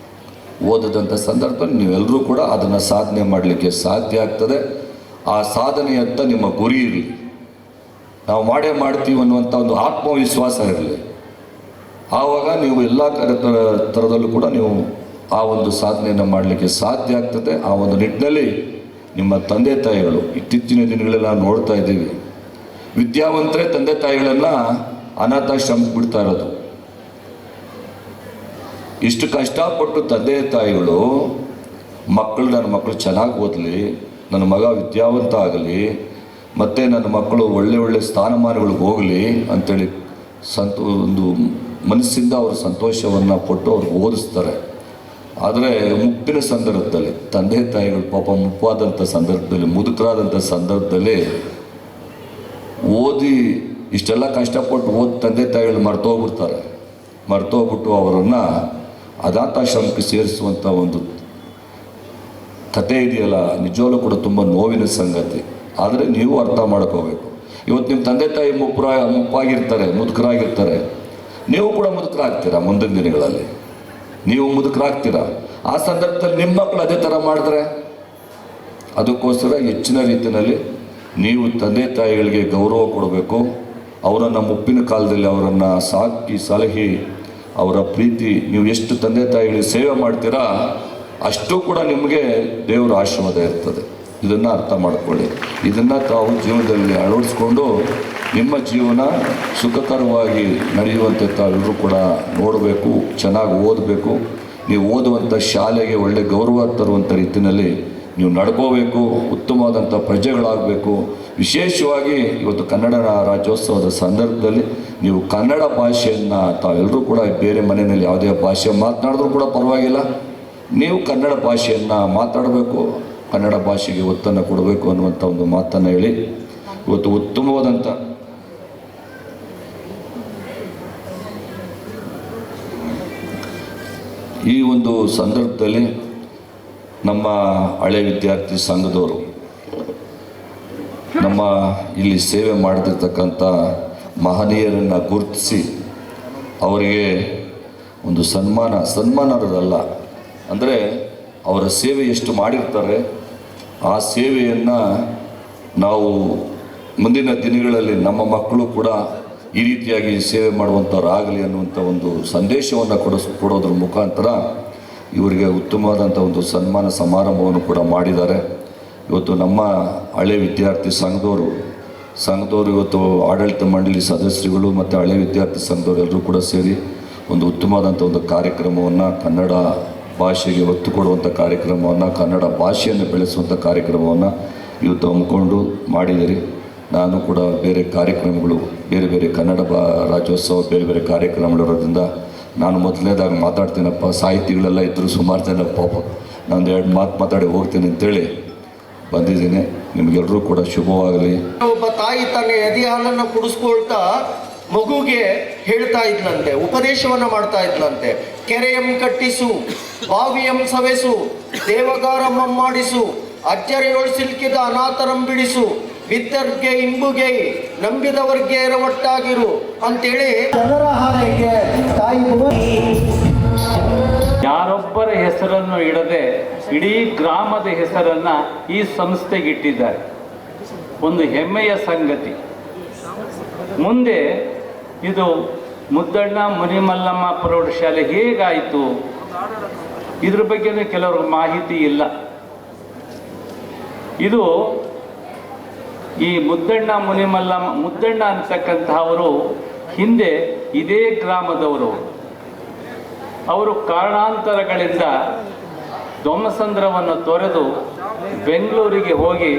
ಓದದಂಥ ಸಂದರ್ಭದಲ್ಲಿ ನೀವೆಲ್ಲರೂ ಕೂಡ ಅದನ್ನು ಸಾಧನೆ ಮಾಡಲಿಕ್ಕೆ ಸಾಧ್ಯ ಆಗ್ತದೆ. ಆ ಸಾಧನೆಯತ್ತ ನಿಮ್ಮ ಗುರಿ ಇರಲಿ. ನಾವು ಮಾಡ್ತೀವಿ ಅನ್ನುವಂಥ ಒಂದು ಆತ್ಮವಿಶ್ವಾಸ ಇರಲಿ. ಆವಾಗ ನೀವು ಎಲ್ಲ ಥರದಲ್ಲೂ ಕೂಡ ನೀವು ಆ ಒಂದು ಸಾಧನೆಯನ್ನು ಮಾಡಲಿಕ್ಕೆ ಸಾಧ್ಯ ಆಗ್ತದೆ. ಆ ಒಂದು ನಿಟ್ಟಿನಲ್ಲಿ ನಿಮ್ಮ ತಂದೆ ತಾಯಿಗಳು ಇತ್ತೀಚಿನ ದಿನಗಳೆಲ್ಲ ನೋಡ್ತಾ ಇದ್ದೀವಿ, ವಿದ್ಯಾವಂತರೇ ತಂದೆ ತಾಯಿಗಳನ್ನು ಅನಾಥಾಶ್ರಮಕ್ಕೆ ಬಿಡ್ತಾ ಇರೋದು. ಇಷ್ಟು ಕಷ್ಟಪಟ್ಟು ತಂದೆ ತಾಯಿಗಳು ನನ್ನ ಮಕ್ಕಳು ಚೆನ್ನಾಗಿ ಓದಲಿ, ನನ್ನ ಮಗ ವಿದ್ಯಾವಂತ ಆಗಲಿ, ಮತ್ತು ನನ್ನ ಮಕ್ಕಳು ಒಳ್ಳೆ ಸ್ಥಾನಮಾನಗಳಿಗೆ ಹೋಗಲಿ ಅಂಥೇಳಿ ಒಂದು ಮನಸ್ಸಿಂದ ಅವರು ಸಂತೋಷವನ್ನು ಪಟ್ಟು ಅವ್ರಿಗೆ ಓದಿಸ್ತಾರೆ. ಆದರೆ ಮುಪ್ಪಿನ ಸಂದರ್ಭದಲ್ಲಿ ತಂದೆ ತಾಯಿಗಳು ಪಾಪ ಮುಪ್ಪಾದಂಥ ಸಂದರ್ಭದಲ್ಲಿ, ಮುದುಕರಾದಂಥ ಸಂದರ್ಭದಲ್ಲಿ ಓದಿ ಇಷ್ಟೆಲ್ಲ ಕಷ್ಟಪಟ್ಟು ತಂದೆ ತಾಯಿಗಳು ಮರ್ತೋಗ್ಬಿಟ್ಟು ಅವರನ್ನು ಅನಾಥಾಶ್ರಮಕ್ಕೆ ಸೇರಿಸುವಂಥ ಒಂದು ಕತೆ ಇದೆಯಲ್ಲ, ನಿಜವಾಗ್ಲೂ ಕೂಡ ತುಂಬ ನೋವಿನ ಸಂಗತಿ. ಆದರೆ ನೀವು ಅರ್ಥ ಮಾಡ್ಕೋಬೇಕು. ಇವತ್ತು ನಿಮ್ಮ ತಂದೆ ತಾಯಿ ಮುಪ್ಪಾಗಿರ್ತಾರೆ, ಮುದುಕರಾಗಿರ್ತಾರೆ. ನೀವು ಕೂಡ ಮುದುಕರಾಗ್ತೀರಾ ಮುಂದಿನ ದಿನಗಳಲ್ಲಿ, ನೀವು ಮುದುಕರಾಗ್ತೀರಾ. ಆ ಸಂದರ್ಭದಲ್ಲಿ ನಿಮ್ಮ ಮಕ್ಕಳು ಅದೇ ಥರ ಮಾಡಿದ್ರೆ, ಅದಕ್ಕೋಸ್ಕರ ಹೆಚ್ಚಿನ ರೀತಿಯಲ್ಲಿ ನೀವು ತಂದೆ ತಾಯಿಗಳಿಗೆ ಗೌರವ ಕೊಡಬೇಕು. ಅವರನ್ನು ಮುಪ್ಪಿನ ಕಾಲದಲ್ಲಿ ಅವರನ್ನು ಸಾಕಿ ಸಲಹಿ ಅವರ ಪ್ರೀತಿ, ನೀವು ಎಷ್ಟು ತಂದೆ ತಾಯಿಗಳಿಗೆ ಸೇವೆ ಮಾಡ್ತೀರಾ ಅಷ್ಟು ಕೂಡ ನಿಮಗೆ ದೇವರ ಆಶೀರ್ವಾದ ಇರ್ತದೆ. ಇದನ್ನು ಅರ್ಥ ಮಾಡ್ಕೊಳ್ಳಿ. ಇದನ್ನು ತಾವು ಜೀವನದಲ್ಲಿ ಅಳವಡಿಸ್ಕೊಂಡು ನಿಮ್ಮ ಜೀವನ ಸುಖಕರವಾಗಿ ನಡೆಯುವಂತೆ ತಾವೆಲ್ಲರೂ ಕೂಡ ನೋಡಬೇಕು. ಚೆನ್ನಾಗಿ ಓದಬೇಕು. ನೀವು ಓದುವಂಥ ಶಾಲೆಗೆ ಒಳ್ಳೆ ಗೌರವ ತರುವಂಥ ರೀತಿಯಲ್ಲಿ ನೀವು ನಡ್ಕೋಬೇಕು. ಉತ್ತಮವಾದಂಥ ಪ್ರಜೆಗಳಾಗಬೇಕು. ವಿಶೇಷವಾಗಿ ಇವತ್ತು ಕನ್ನಡ ರಾಜ್ಯೋತ್ಸವದ ಸಂದರ್ಭದಲ್ಲಿ ನೀವು ಕನ್ನಡ ಭಾಷೆಯನ್ನು ತಾವೆಲ್ಲರೂ ಕೂಡ ಬೇರೆ ಮನೆಯಲ್ಲಿ ಯಾವುದೇ ಭಾಷೆ ಮಾತನಾಡಿದ್ರೂ ಕೂಡ ಪರವಾಗಿಲ್ಲ, ನೀವು ಕನ್ನಡ ಭಾಷೆಯನ್ನು ಮಾತಾಡಬೇಕು, ಕನ್ನಡ ಭಾಷೆಗೆ ಒತ್ತನ್ನು ಕೊಡಬೇಕು ಅನ್ನುವಂಥ ಒಂದು ಮಾತನ್ನು ಹೇಳಿ ಇವತ್ತು ಉತ್ತಮವಾದಂಥ ಈ ಒಂದು ಸಂದರ್ಭದಲ್ಲಿ ನಮ್ಮ ಹಳೆ ವಿದ್ಯಾರ್ಥಿ ಸಂಘದವರು ನಮ್ಮ ಇಲ್ಲಿ ಸೇವೆ ಮಾಡ್ತಿರ್ತಕ್ಕಂಥ ಮಹನೀಯರನ್ನು ಗುರುತಿಸಿ ಅವರಿಗೆ ಒಂದು ಸನ್ಮಾನರಲ್ಲ ಅಂದರೆ ಅವರ ಸೇವೆ ಎಷ್ಟು ಮಾಡಿರ್ತಾರೆ ಆ ಸೇವೆಯನ್ನು ನಾವು ಮುಂದಿನ ದಿನಗಳಲ್ಲಿ ನಮ್ಮ ಮಕ್ಕಳು ಕೂಡ ಈ ರೀತಿಯಾಗಿ ಸೇವೆ ಮಾಡುವಂಥವ್ರಾಗಲಿ ಅನ್ನುವಂಥ ಒಂದು ಸಂದೇಶವನ್ನು ಕೊಡೋದ್ರ ಮುಖಾಂತರ ಇವರಿಗೆ ಉತ್ತಮವಾದಂಥ ಒಂದು ಸನ್ಮಾನ ಸಮಾರಂಭವನ್ನು ಕೂಡ ಮಾಡಿದ್ದಾರೆ. ಇವತ್ತು ನಮ್ಮ ಹಳೆ ವಿದ್ಯಾರ್ಥಿ ಸಂಘದವರು ಇವತ್ತು ಆಡಳಿತ ಮಂಡಳಿ ಸದಸ್ಯರುಗಳು ಮತ್ತು ಹಳೆ ವಿದ್ಯಾರ್ಥಿ ಸಂಘದವರು ಎಲ್ಲರೂ ಕೂಡ ಸೇರಿ ಒಂದು ಉತ್ತಮವಾದಂಥ ಒಂದು ಕಾರ್ಯಕ್ರಮವನ್ನು, ಕನ್ನಡ ಭಾಷೆಗೆ ಒತ್ತು ಕೊಡುವಂಥ ಕಾರ್ಯಕ್ರಮವನ್ನು, ಕನ್ನಡ ಭಾಷೆಯನ್ನು ಬೆಳೆಸುವಂಥ ಕಾರ್ಯಕ್ರಮವನ್ನು ಇವತ್ತು ಹಮ್ಮಿಕೊಂಡು ಮಾಡಿದ್ದೀರಿ. ನಾನು ಕೂಡ ಬೇರೆ ಕಾರ್ಯಕ್ರಮಗಳು, ಬೇರೆ ಕನ್ನಡ ರಾಜ್ಯೋತ್ಸವ ಬೇರೆ ಕಾರ್ಯಕ್ರಮಗಳಿರೋದ್ರಿಂದ ನಾನು ಮೊದಲನೇದಾಗಿ ಮಾತಾಡ್ತೀನಪ್ಪ, ಸಾಹಿತಿಗಳೆಲ್ಲ ಇದ್ದರು ಸುಮಾರು ಜನ, ಪಾಪ ನಾನು 2 ಮಾತು ಮಾತಾಡಿ ಹೋಗ್ತೀನಿ ಅಂತೇಳಿ ಬಂದಿದ್ದೀನಿ. ನಿಮಗೆಲ್ಲರೂ ಕೂಡ ಶುಭವಾಗಲಿ. ಒಬ್ಬ ತಾಯಿ ತನ್ನ ಎದೆ ಹಾಲನ್ನು ಕುಡಿಸ್ಕೊಳ್ತಾ ಮಗುಗೆ ಹೇಳ್ತಾ ಇದ್ಲಂತೆ, ಉಪದೇಶವನ್ನ ಮಾಡ್ತಾ ಇದ್ಲಂತೆ. ಕೆರೆಯಂ ಕಟ್ಟಿಸು, ಬಾವಿಯಂ ಸವೆಸು, ದೇವಗಾರಂ ಮಾಡಿಸು, ಅಜ್ಜರೆಯೊಳು ಸಿಲ್ಕಿದ ಅನಾಥರಂ ಬಿಡಿಸು, ಬಿದ್ದರ್ಗೆ ಇಂಬುಗೆ ನಂಬಿದವರ್ಗೆ ಒಟ್ಟಾಗಿರು ಅಂತೇಳಿ ಜನರ ಹಾರೈಕೆ ತಾಯಿ ಯಾರೊಬ್ಬರ ಹೆಸರನ್ನು ಇಡದೆ ಇಡೀ ಗ್ರಾಮದ ಹೆಸರನ್ನು ಈ ಸಂಸ್ಥೆಗೆ ಇಟ್ಟಿದ್ದಾರೆ. ಒಂದು ಹೆಮ್ಮೆಯ ಸಂಗತಿ. ಮುಂದೆ ಇದು ಮುದ್ದಣ್ಣ ಮುನಿಮಲ್ಲಮ್ಮ ಪ್ರೌಢಶಾಲೆ ಹೇಗಾಯಿತು ಇದ್ರ ಬಗ್ಗೆನೂ ಕೆಲವ್ರಿಗೆ ಮಾಹಿತಿ ಇಲ್ಲ. ಇದು ಈ ಮುದ್ದಣ್ಣ ಅಂತಕ್ಕಂತಹವರು ಹಿಂದೆ ಇದೇ ಗ್ರಾಮದವರು. ಅವರು ಕಾರಣಾಂತರಗಳಿಂದ ದೊಮ್ಮಸಂದ್ರವನ್ನು ತೊರೆದು ಬೆಂಗಳೂರಿಗೆ ಹೋಗಿ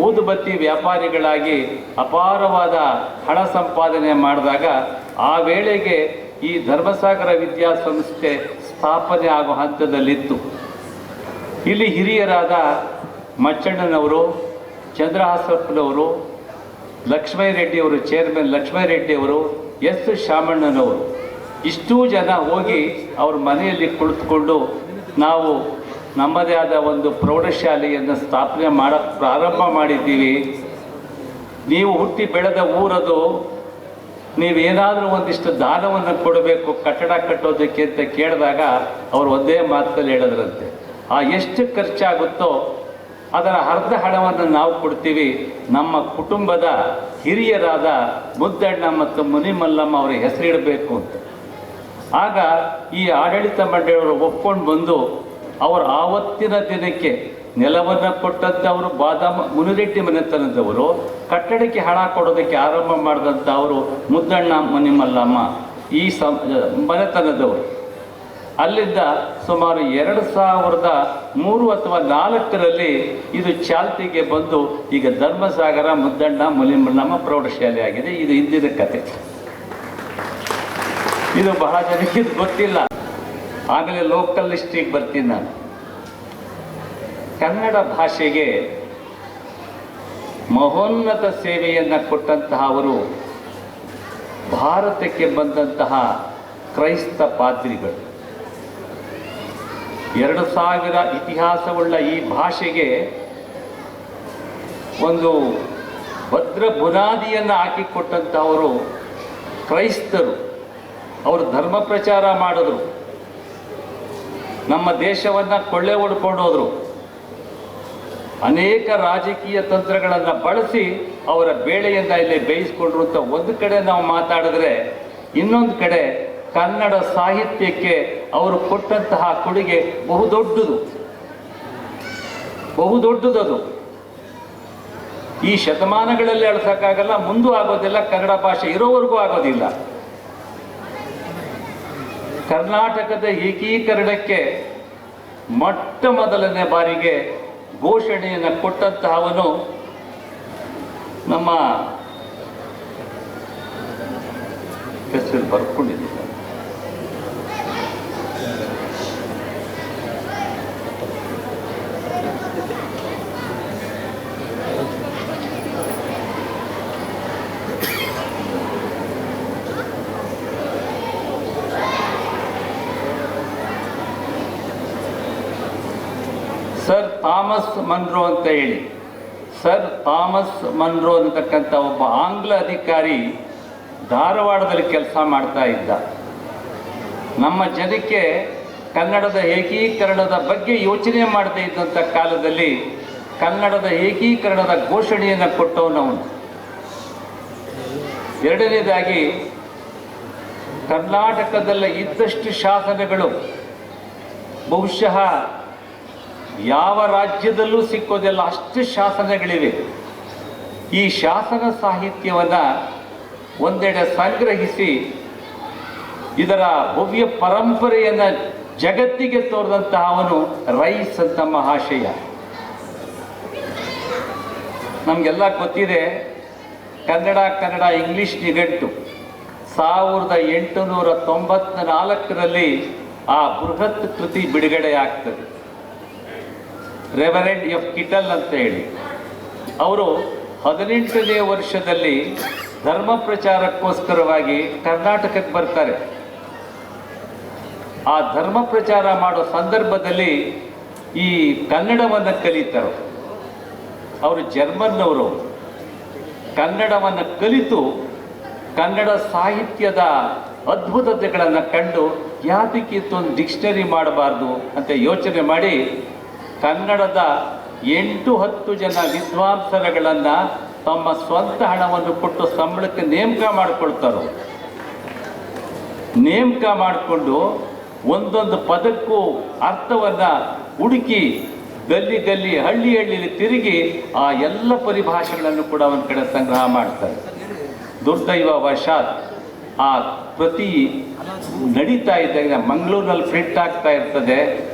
ಊದುಬತ್ತಿ ವ್ಯಾಪಾರಿಗಳಾಗಿ ಅಪಾರವಾದ ಹಣ ಸಂಪಾದನೆ ಮಾಡಿದಾಗ ಆ ವೇಳೆಗೆ ಈ ಧರ್ಮಸಾಗರ ವಿದ್ಯಾಸಂಸ್ಥೆ ಸ್ಥಾಪನೆ ಆಗೋ ಹಂತದಲ್ಲಿತ್ತು. ಇಲ್ಲಿ ಹಿರಿಯರಾದ ಮಚ್ಚಣ್ಣನವರು, ಚಂದ್ರಹಾಸಪ್ಪನವರು, ಲಕ್ಷ್ಮೀರೆಡ್ಡಿಯವರು, ಚೇರ್ಮನ್ ಲಕ್ಷ್ಮೀರೆಡ್ಡಿಯವರು, ಎಸ್ ಶಾಮಣ್ಣನವರು, ಇಷ್ಟೂ ಜನ ಹೋಗಿ ಅವ್ರ ಮನೆಯಲ್ಲಿ ಕುಳಿತುಕೊಂಡು ನಾವು ನಮ್ಮದೇ ಆದ ಒಂದು ಪ್ರೌಢಶಾಲೆಯನ್ನು ಸ್ಥಾಪನೆ ಮಾಡೋಕ್ಕೆ ಪ್ರಾರಂಭ ಮಾಡಿದ್ದೀವಿ. ನೀವು ಹುಟ್ಟಿ ಬೆಳೆದ ಊರದು, ನೀವೇನಾದರೂ ಒಂದಿಷ್ಟು ದಾನವನ್ನು ಕೊಡಬೇಕು ಕಟ್ಟಡ ಕಟ್ಟೋದಕ್ಕೆ ಅಂತ ಕೇಳಿದಾಗ ಅವರು ಒಂದೇ ಮಾತಲ್ಲಿ ಹೇಳಿದ್ರಂತೆ, ಎಷ್ಟು ಖರ್ಚಾಗುತ್ತೋ ಅದರ ಅರ್ಧ ಹಣವನ್ನು ನಾವು ಕೊಡ್ತೀವಿ, ನಮ್ಮ ಕುಟುಂಬದ ಹಿರಿಯರಾದ ಮುದ್ದಣ್ಣ ಮತ್ತು ಮುನಿಮಲ್ಲಮ್ಮ ಅವರ ಹೆಸರಿಡಬೇಕು ಅಂತ. ಆಗ ಈ ಆಡಳಿತ ಮಂಡಳಿಯವರು ಒಪ್ಕೊಂಡು ಬಂದು ಅವರು ಆವತ್ತಿನ ದಿನಕ್ಕೆ ನೆಲವನ್ನು ಕೊಟ್ಟಂಥವರು ಮುನಿರೆಡ್ಡಿ ಮನೆತನದವರು, ಕಟ್ಟಡಕ್ಕೆ ಹಣ ಕೊಡೋದಕ್ಕೆ ಆರಂಭ ಮಾಡಿದಂಥ ಅವರು ಮುದ್ದಣ್ಣ ಮುನಿಮಲ್ಲಮ್ಮ ಈ ಮನೆತನದವರು. ಅಲ್ಲಿಂದ ಸುಮಾರು 2003 ಅಥವಾ 2004ರಲ್ಲಿ ಇದು ಚಾಲ್ತಿಗೆ ಬಂದು ಈಗ ಧರ್ಮಸಾಗರ ಮುದ್ದಣ್ಣ ಮುನಿಮಲ್ಲಮ್ಮ ಪ್ರೌಢಶಾಲೆ ಆಗಿದೆ. ಇದು ಹಿಂದಿನ ಕತೆ. ಇದು ಬಹಳ ಜನಕ್ಕೆ ಗೊತ್ತಿಲ್ಲ. ಆಮೇಲೆ ಲೋಕಲ್ ಹಿಸ್ಟ್ರಿಗೆ ಬರ್ತೀನಿ ನಾನು. ಕನ್ನಡ ಭಾಷೆಗೆ ಮಹೋನ್ನತ ಸೇವೆಯನ್ನು ಕೊಟ್ಟಂತಹ ಅವರು ಭಾರತಕ್ಕೆ ಬಂದಂತಹ ಕ್ರೈಸ್ತ ಪಾದ್ರಿಗಳು 2000 ಇತಿಹಾಸವುಳ್ಳ ಈ ಭಾಷೆಗೆ ಒಂದು ಭದ್ರ ಬುನಾದಿಯನ್ನು ಹಾಕಿಕೊಟ್ಟಂಥವರು ಕ್ರೈಸ್ತರು. ಅವರು ಧರ್ಮ ಪ್ರಚಾರ ಮಾಡಿದ್ರು, ನಮ್ಮ ದೇಶವನ್ನು ಕೊಳ್ಳೆ ಹೊಡ್ಕೊಂಡು ಹೋದರು. ಅನೇಕ ರಾಜಕೀಯ ತಂತ್ರಗಳನ್ನು ಬಳಸಿ ಅವರ ಬೇಳೆಯನ್ನು ಇಲ್ಲಿ ಬೇಯಿಸ್ಕೊಂಡ್ರು ಅಂತ ಒಂದು ಕಡೆ ನಾವು ಮಾತಾಡಿದ್ರೆ, ಇನ್ನೊಂದು ಕಡೆ ಕನ್ನಡ ಸಾಹಿತ್ಯಕ್ಕೆ ಅವರು ಕೊಟ್ಟಂತಹ ಕೊಡುಗೆ ಬಹುದೊಡ್ಡದು. ಈ ಶತಮಾನಗಳಲ್ಲಿ ಅಳಿಸೋಕ್ಕಾಗಲ್ಲ, ಮುಂದೂ ಆಗೋದಿಲ್ಲ, ಕನ್ನಡ ಭಾಷೆ ಇರೋವರೆಗೂ ಆಗೋದಿಲ್ಲ. ಕರ್ನಾಟಕದ ಏಕೀಕರಣಕ್ಕೆ ಮೊಟ್ಟ ಮೊದಲನೇ ಬಾರಿಗೆ ಘೋಷಣೆಯನ್ನು ಕೊಟ್ಟಂತಹವನು ನಮ್ಮ ಹೆಸರು ಬರ್ಕೊಂಡಿದ್ದೀನಿ, ಸರ್ ಥಾಮಸ್ ಮನ್ರೋ ಅಂತ ಹೇಳಿ. ಸರ್ ಥಾಮಸ್ ಮನ್ರೋ ಅಂತಕ್ಕಂಥ ಒಬ್ಬ ಆಂಗ್ಲ ಅಧಿಕಾರಿ ಧಾರವಾಡದಲ್ಲಿ ಕೆಲಸ ಮಾಡ್ತಾ ಇದ್ದ. ನಮ್ಮ ಜನಕ್ಕೆ ಕನ್ನಡದ ಏಕೀಕರಣದ ಬಗ್ಗೆ ಯೋಚನೆ ಮಾಡದೇ ಇದ್ದಂಥ ಕಾಲದಲ್ಲಿ ಕನ್ನಡದ ಏಕೀಕರಣದ ಘೋಷಣೆಯನ್ನು ಕೊಟ್ಟವನವನು. ಎರಡನೇದಾಗಿ, ಕರ್ನಾಟಕದಲ್ಲಿ ಇದ್ದಷ್ಟು ಶಾಸನಗಳು ಬಹುಶಃ ಯಾವ ರಾಜ್ಯದಲ್ಲೂ ಸಿಕ್ಕೋದಿಲ್ಲ, ಅಷ್ಟು ಶಾಸನಗಳಿವೆ. ಈ ಶಾಸನ ಸಾಹಿತ್ಯವನ್ನು ಒಂದೆಡೆ ಸಂಗ್ರಹಿಸಿ ಇದರ ಭವ್ಯ ಪರಂಪರೆಯನ್ನು ಜಗತ್ತಿಗೆ ತೋರಿದಂತಹ ಅವನು ರೈಸ್ ಅಂತ ಮಹಾಶಯ. ನಮಗೆಲ್ಲ ಗೊತ್ತಿದೆ, ಕನ್ನಡ ಇಂಗ್ಲಿಷ್ ನಿಘಂಟು 1894ರಲ್ಲಿ ಆ ಬೃಹತ್ ಕೃತಿ ಬಿಡುಗಡೆ ಆಗ್ತದೆ. ರೆವರೆಂಡ್ ಎಫ್ ಕಿಟಲ್ ಅಂತ ಹೇಳಿ ಅವರು 18ನೇ ವರ್ಷದಲ್ಲಿ ಧರ್ಮ ಪ್ರಚಾರಕ್ಕೋಸ್ಕರವಾಗಿ ಕರ್ನಾಟಕಕ್ಕೆ ಬರ್ತಾರೆ. ಆ ಧರ್ಮ ಪ್ರಚಾರ ಮಾಡೋ ಸಂದರ್ಭದಲ್ಲಿ ಈ ಕನ್ನಡವನ್ನು ಕಲಿತಾರೆ. ಅವರು ಜರ್ಮನ್ನವರು. ಕನ್ನಡವನ್ನು ಕಲಿತು ಕನ್ನಡ ಸಾಹಿತ್ಯದ ಅದ್ಭುತತೆಗಳನ್ನು ಕಂಡು ಯಾತಕ್ಕಿತ್ತೊಂದು ಡಿಕ್ಷನರಿ ಮಾಡಬಾರ್ದು ಅಂತ ಯೋಚನೆ ಮಾಡಿ ಕನ್ನಡದ 8-10 ಜನ ವಿದ್ವಾಂಸರುಗಳನ್ನು ತಮ್ಮ ಸ್ವಂತ ಹಣವನ್ನು ಕೊಟ್ಟು ಸಂಬಳಕ್ಕೆ ನೇಮಕ ಮಾಡಿಕೊಳ್ತಾರೆ. ನೇಮಕ ಮಾಡಿಕೊಂಡು ಒಂದೊಂದು ಪದಕ್ಕೂ ಅರ್ಥವನ್ನು ಹುಡುಕಿ ಗಲ್ಲಿ ಹಳ್ಳಿಯಲ್ಲಿ ತಿರುಗಿ ಆ ಎಲ್ಲ ಪರಿಭಾಷೆಗಳನ್ನು ಕೂಡ ಒಂದು ಕಡೆ ಸಂಗ್ರಹ ಮಾಡ್ತಾರೆ. ದುರ್ದೈವವಶಾತ್ ಆ ಪ್ರತಿ ನಡೀತಾ ಇದ್ದಾಗ ಮಂಗಳೂರಿನಲ್ಲಿ ಪ್ರಿಂಟ್ ಆಗ್ತಾ ಇರ್ತದೆ.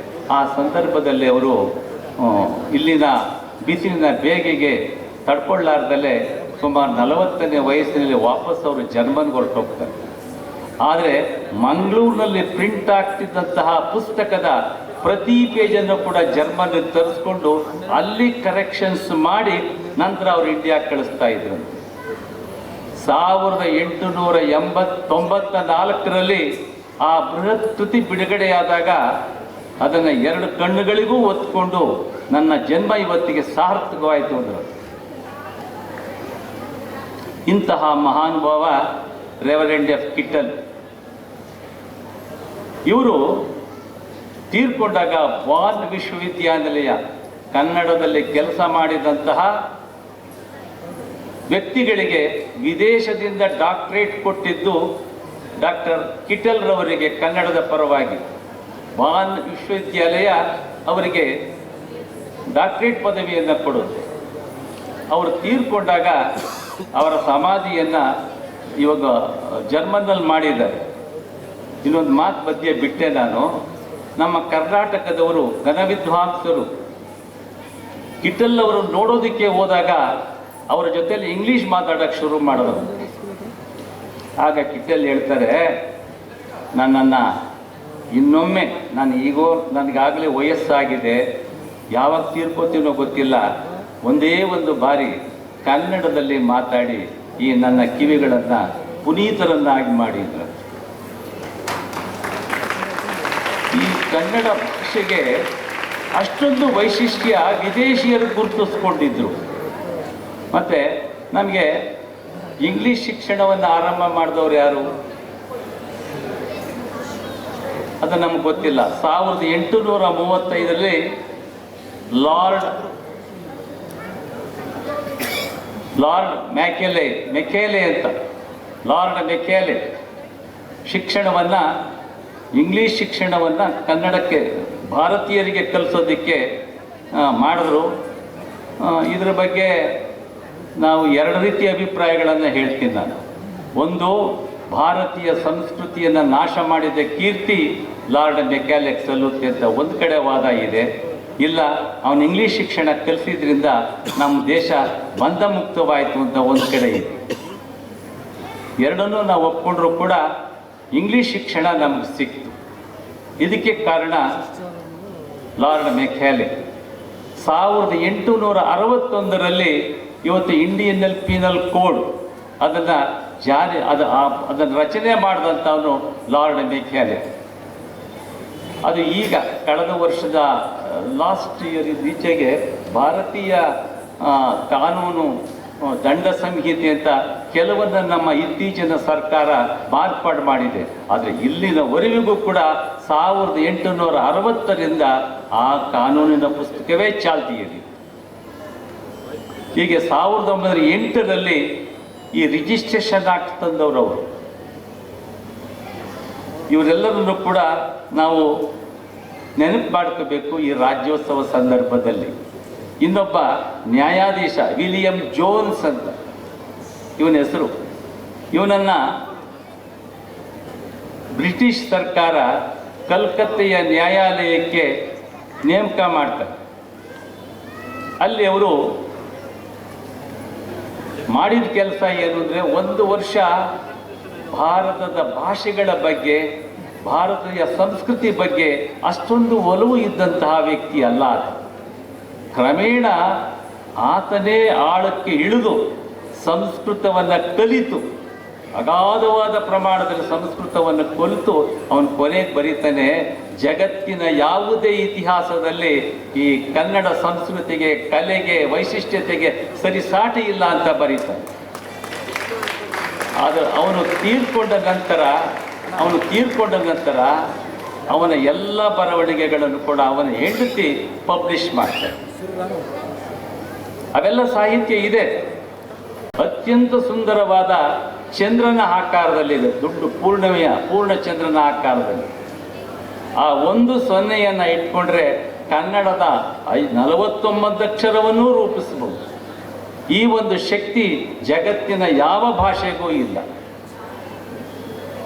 ಆ ಸಂದರ್ಭದಲ್ಲಿ ಅವರು ಇಲ್ಲಿನ ಬಿಸಿಲಿನ ಬೇಗೆಗೆ ತಡ್ಕೊಳ್ಳಾರ್ದಲ್ಲೇ ಸುಮಾರು 40ನೇ ವಯಸ್ಸಿನಲ್ಲಿ ವಾಪಸ್ ಅವರು ಜರ್ಮನ್ಗೆ ಹೊರಟೋಗ್ತಾರೆ. ಆದರೆ ಮಂಗಳೂರಿನಲ್ಲಿ ಪ್ರಿಂಟ್ ಆಗ್ತಿದ್ದಂತಹ ಪುಸ್ತಕದ ಪ್ರತಿ ಪೇಜನ್ನು ಕೂಡ ಜರ್ಮನ್ ತರಿಸ್ಕೊಂಡು ಅಲ್ಲಿ ಕರೆಕ್ಷನ್ಸ್ ಮಾಡಿ ನಂತರ ಅವರು ಇಂಡಿಯಾಗೆ ಕಳಿಸ್ತಾ ಇದ್ರು. 1894ರಲ್ಲಿ ಆ ಬೃಹತ್ ಕೃತಿ ಬಿಡುಗಡೆಯಾದಾಗ ಅದನ್ನು 2 ಕಣ್ಣುಗಳಿಗೂ ಒತ್ಕೊಂಡು ನನ್ನ ಜನ್ಮ ಇವತ್ತಿಗೆ ಸಾರ್ಥಕವಾಯಿತು ಅಂದರು. ಇಂತಹ ಮಹಾನುಭಾವ ರೆವರೆಂಡ್ ಎಫ್ ಕಿಟಲ್. ಇವರು ತೀರ್ಕೊಂಡಾಗ ಬಾನ್ ವಿಶ್ವವಿದ್ಯಾನಿಲಯ ಕನ್ನಡದಲ್ಲಿ ಕೆಲಸ ಮಾಡಿದಂತಹ ವ್ಯಕ್ತಿಗಳಿಗೆ ವಿದೇಶದಿಂದ ಡಾಕ್ಟರೇಟ್ ಕೊಟ್ಟಿದ್ದು ಡಾಕ್ಟರ್ ಕಿಟಲ್ ರವರಿಗೆ ಕನ್ನಡದ ಪರವಾಗಿ. ಬಾನ್ ವಿಶ್ವವಿದ್ಯಾಲಯ ಅವರಿಗೆ ಡಾಕ್ಟರೇಟ್ ಪದವಿಯನ್ನು ಕೊಡೋದು. ಅವರು ತೀರ್ಕೊಂಡಾಗ ಅವರ ಸಮಾಧಿಯನ್ನು ಇವಾಗ ಜರ್ಮನ್ನಲ್ಲಿ ಮಾಡಿದ್ದಾರೆ. ಇನ್ನೊಂದು ಮಾತು ಮಧ್ಯೆ ಬಿಟ್ಟೆ ನಾನು. ನಮ್ಮ ಕರ್ನಾಟಕದವರು ಘನವಿದ್ವಾಂಸರು ಕಿಟಲ್ ಅವರು ನೋಡೋದಕ್ಕೆ ಹೋದಾಗ ಅವರ ಜೊತೆಲಿ ಇಂಗ್ಲೀಷ್ ಮಾತಾಡೋಕ್ಕೆ ಶುರು ಮಾಡೋದು. ಆಗ ಕಿಟಲ್ ಹೇಳ್ತಾರೆ, ನನ್ನನ್ನು ಇನ್ನೊಮ್ಮೆ ನನಗಾಗಲೇ ವಯಸ್ಸಾಗಿದೆ, ಯಾವಾಗ ತೀರ್ಕೋತೀನೋ ಗೊತ್ತಿಲ್ಲ, ಒಂದೇ ಒಂದು ಬಾರಿ ಕನ್ನಡದಲ್ಲಿ ಮಾತಾಡಿ ಈ ನನ್ನ ಕಿವಿಗಳನ್ನು ಪುನೀತರನ್ನಾಗಿ ಮಾಡಿದ್ರು. ಈ ಕನ್ನಡ ಭಾಷೆಗೆ ಅಷ್ಟೊಂದು ವೈಶಿಷ್ಟ್ಯ ವಿದೇಶಿಯರು ಗುರುತಿಸ್ಕೊಂಡಿದ್ರು. ಮತ್ತು ನಮಗೆ ಇಂಗ್ಲೀಷ್ ಶಿಕ್ಷಣವನ್ನು ಆರಂಭ ಮಾಡಿದವರು ಯಾರು ಅದು ನಮ್ಗೆ ಗೊತ್ತಿಲ್ಲ. 1835ರಲ್ಲಿ ಲಾರ್ಡ್ ಮೆಕೇಲೆ ಅಂತ ಲಾರ್ಡ್ ಮೆಕೇಲೆ ಇಂಗ್ಲೀಷ್ ಶಿಕ್ಷಣವನ್ನು ಕನ್ನಡಕ್ಕೆ ಭಾರತೀಯರಿಗೆ ಕಲಿಸೋದಕ್ಕೆ ಮಾಡಿದ್ರು. ಇದರ ಬಗ್ಗೆ ನಾವು ಎರಡು ರೀತಿಯ ಅಭಿಪ್ರಾಯಗಳನ್ನು ಹೇಳ್ತೀನಿ ನಾನು. ಒಂದು, ಭಾರತೀಯ ಸಂಸ್ಕೃತಿಯನ್ನು ನಾಶ ಮಾಡಿದ ಕೀರ್ತಿ ಲಾರ್ಡ್ ಮೆಕ್ಯಾಲೆಗೆ ಸಲ್ಲುತ್ತೆ ಅಂತ ಒಂದು ಕಡೆ ವಾದ ಇದೆ. ಇಲ್ಲ, ಅವನು ಇಂಗ್ಲೀಷ್ ಶಿಕ್ಷಣ ಕಲಿಸಿದ್ರಿಂದ ನಮ್ಮ ದೇಶ ಬಂಧಮುಕ್ತವಾಯಿತು ಅಂತ ಒಂದು ಕಡೆ ಇದೆ. ಎರಡನ್ನೂ ನಾವು ಒಪ್ಕೊಂಡ್ರೂ ಕೂಡ ಇಂಗ್ಲೀಷ್ ಶಿಕ್ಷಣ ನಮ್ಗೆ ಸಿಕ್ತು. ಇದಕ್ಕೆ ಕಾರಣ ಲಾರ್ಡ್ ಮೆಕ್ಯಾಲೆ. 1861ರಲ್ಲಿ ಇವತ್ತು ಇಂಡಿಯನ್ ಪೀನಲ್ ಕೋಡ್ ಅದನ್ನು ರಚನೆ ಮಾಡಿದಂಥವನು ಲಾರ್ಡ್ ಮೆಕ್ಯಾಲೆ. ಅದು ಈಗ ಕಳೆದ ವರ್ಷದ ಲಾಸ್ಟ್ ಇಯರ್ ಈಚೆಗೆ ಭಾರತೀಯ ಕಾನೂನು ದಂಡ ಸಂಹಿತೆ ಅಂತ ಕೆಲವನ್ನ ನಮ್ಮ ಇತ್ತೀಚಿನ ಸರ್ಕಾರ ಮಾರ್ಪಾಡು ಮಾಡಿದೆ. ಆದರೆ ಇಲ್ಲಿನವರೆಗೂ ಕೂಡ 1860ರಿಂದ ಆ ಕಾನೂನಿನ ಪುಸ್ತಕವೇ ಚಾಲ್ತಿಯಲ್ಲಿ. ಹೀಗೆ 1908ರಲ್ಲಿ ಈ ರಿಜಿಸ್ಟ್ರೇಷನ್ ಆಕ್ಟ್ ತಂದವರು ಅವರು. ಇವರೆಲ್ಲರನ್ನು ಕೂಡ ನಾವು ನೆನಪು ಮಾಡ್ಕೋಬೇಕು ಈ ರಾಜ್ಯೋತ್ಸವ ಸಂದರ್ಭದಲ್ಲಿ. ಇನ್ನೊಬ್ಬ ನ್ಯಾಯಾಧೀಶ ವಿಲಿಯಂ ಜೋನ್ಸ್ ಅಂತ ಇವನ ಹೆಸರು. ಇವನನ್ನು ಬ್ರಿಟಿಷ್ ಸರ್ಕಾರ ಕಲ್ಕತ್ತೆಯ ನ್ಯಾಯಾಲಯಕ್ಕೆ ನೇಮಕ ಮಾಡ್ತಾರೆ. ಅಲ್ಲಿ ಅವರು ಮಾಡಿದ ಕೆಲಸ ಏನು ಅಂದರೆ, 1 ವರ್ಷ ಭಾರತದ ಭಾಷೆಗಳ ಬಗ್ಗೆ, ಭಾರತೀಯ ಸಂಸ್ಕೃತಿ ಬಗ್ಗೆ ಅಷ್ಟೊಂದು ಒಲವು ಇದ್ದಂತಹ ವ್ಯಕ್ತಿ ಅಲ್ಲ. ಕ್ರಮೇಣ ಆತನೇ ಆಳಕ್ಕೆ ಇಳಿದು ಸಂಸ್ಕೃತವನ್ನು ಕಲಿತು, ಅಗಾಧವಾದ ಪ್ರಮಾಣದಲ್ಲಿ ಸಂಸ್ಕೃತವನ್ನು ಕಲಿತು ಅವನು ಕೊನೆಗೆ ಬರೀತಾನೆ, ಜಗತ್ತಿನ ಯಾವುದೇ ಇತಿಹಾಸದಲ್ಲಿ ಈ ಕನ್ನಡ ಸಂಸ್ಕೃತಿಗೆ, ಕಲೆಗೆ, ವೈಶಿಷ್ಟ್ಯತೆಗೆ ಸರಿಸಾಟಿ ಇಲ್ಲ ಅಂತ ಬರೀತಾನೆ. ಅದು ಅವನು ತೀರ್ಕೊಂಡ ನಂತರ ಅವನ ಎಲ್ಲ ಬರವಣಿಗೆಗಳನ್ನು ಕೂಡ ಅವನ ಹೆಂಡತಿ ಪಬ್ಲಿಷ್ ಮಾಡ್ತಾರೆ. ಅವೆಲ್ಲ ಸಾಹಿತ್ಯ ಇದೆ. ಅತ್ಯಂತ ಸುಂದರವಾದ ಚಂದ್ರನ ಆಕಾರದಲ್ಲಿದೆ, ದೊಡ್ಡ ಪೂರ್ಣ ಚಂದ್ರನ ಆಕಾರದಲ್ಲಿ. ಆ 1 ಸೊನ್ನೆಯನ್ನು ಇಟ್ಕೊಂಡ್ರೆ ಕನ್ನಡದ 49 ಅಕ್ಷರವನ್ನೂ ರೂಪಿಸಬಹುದು. ಈ ಒಂದು ಶಕ್ತಿ ಜಗತ್ತಿನ ಯಾವ ಭಾಷೆಗೂ ಇಲ್ಲ.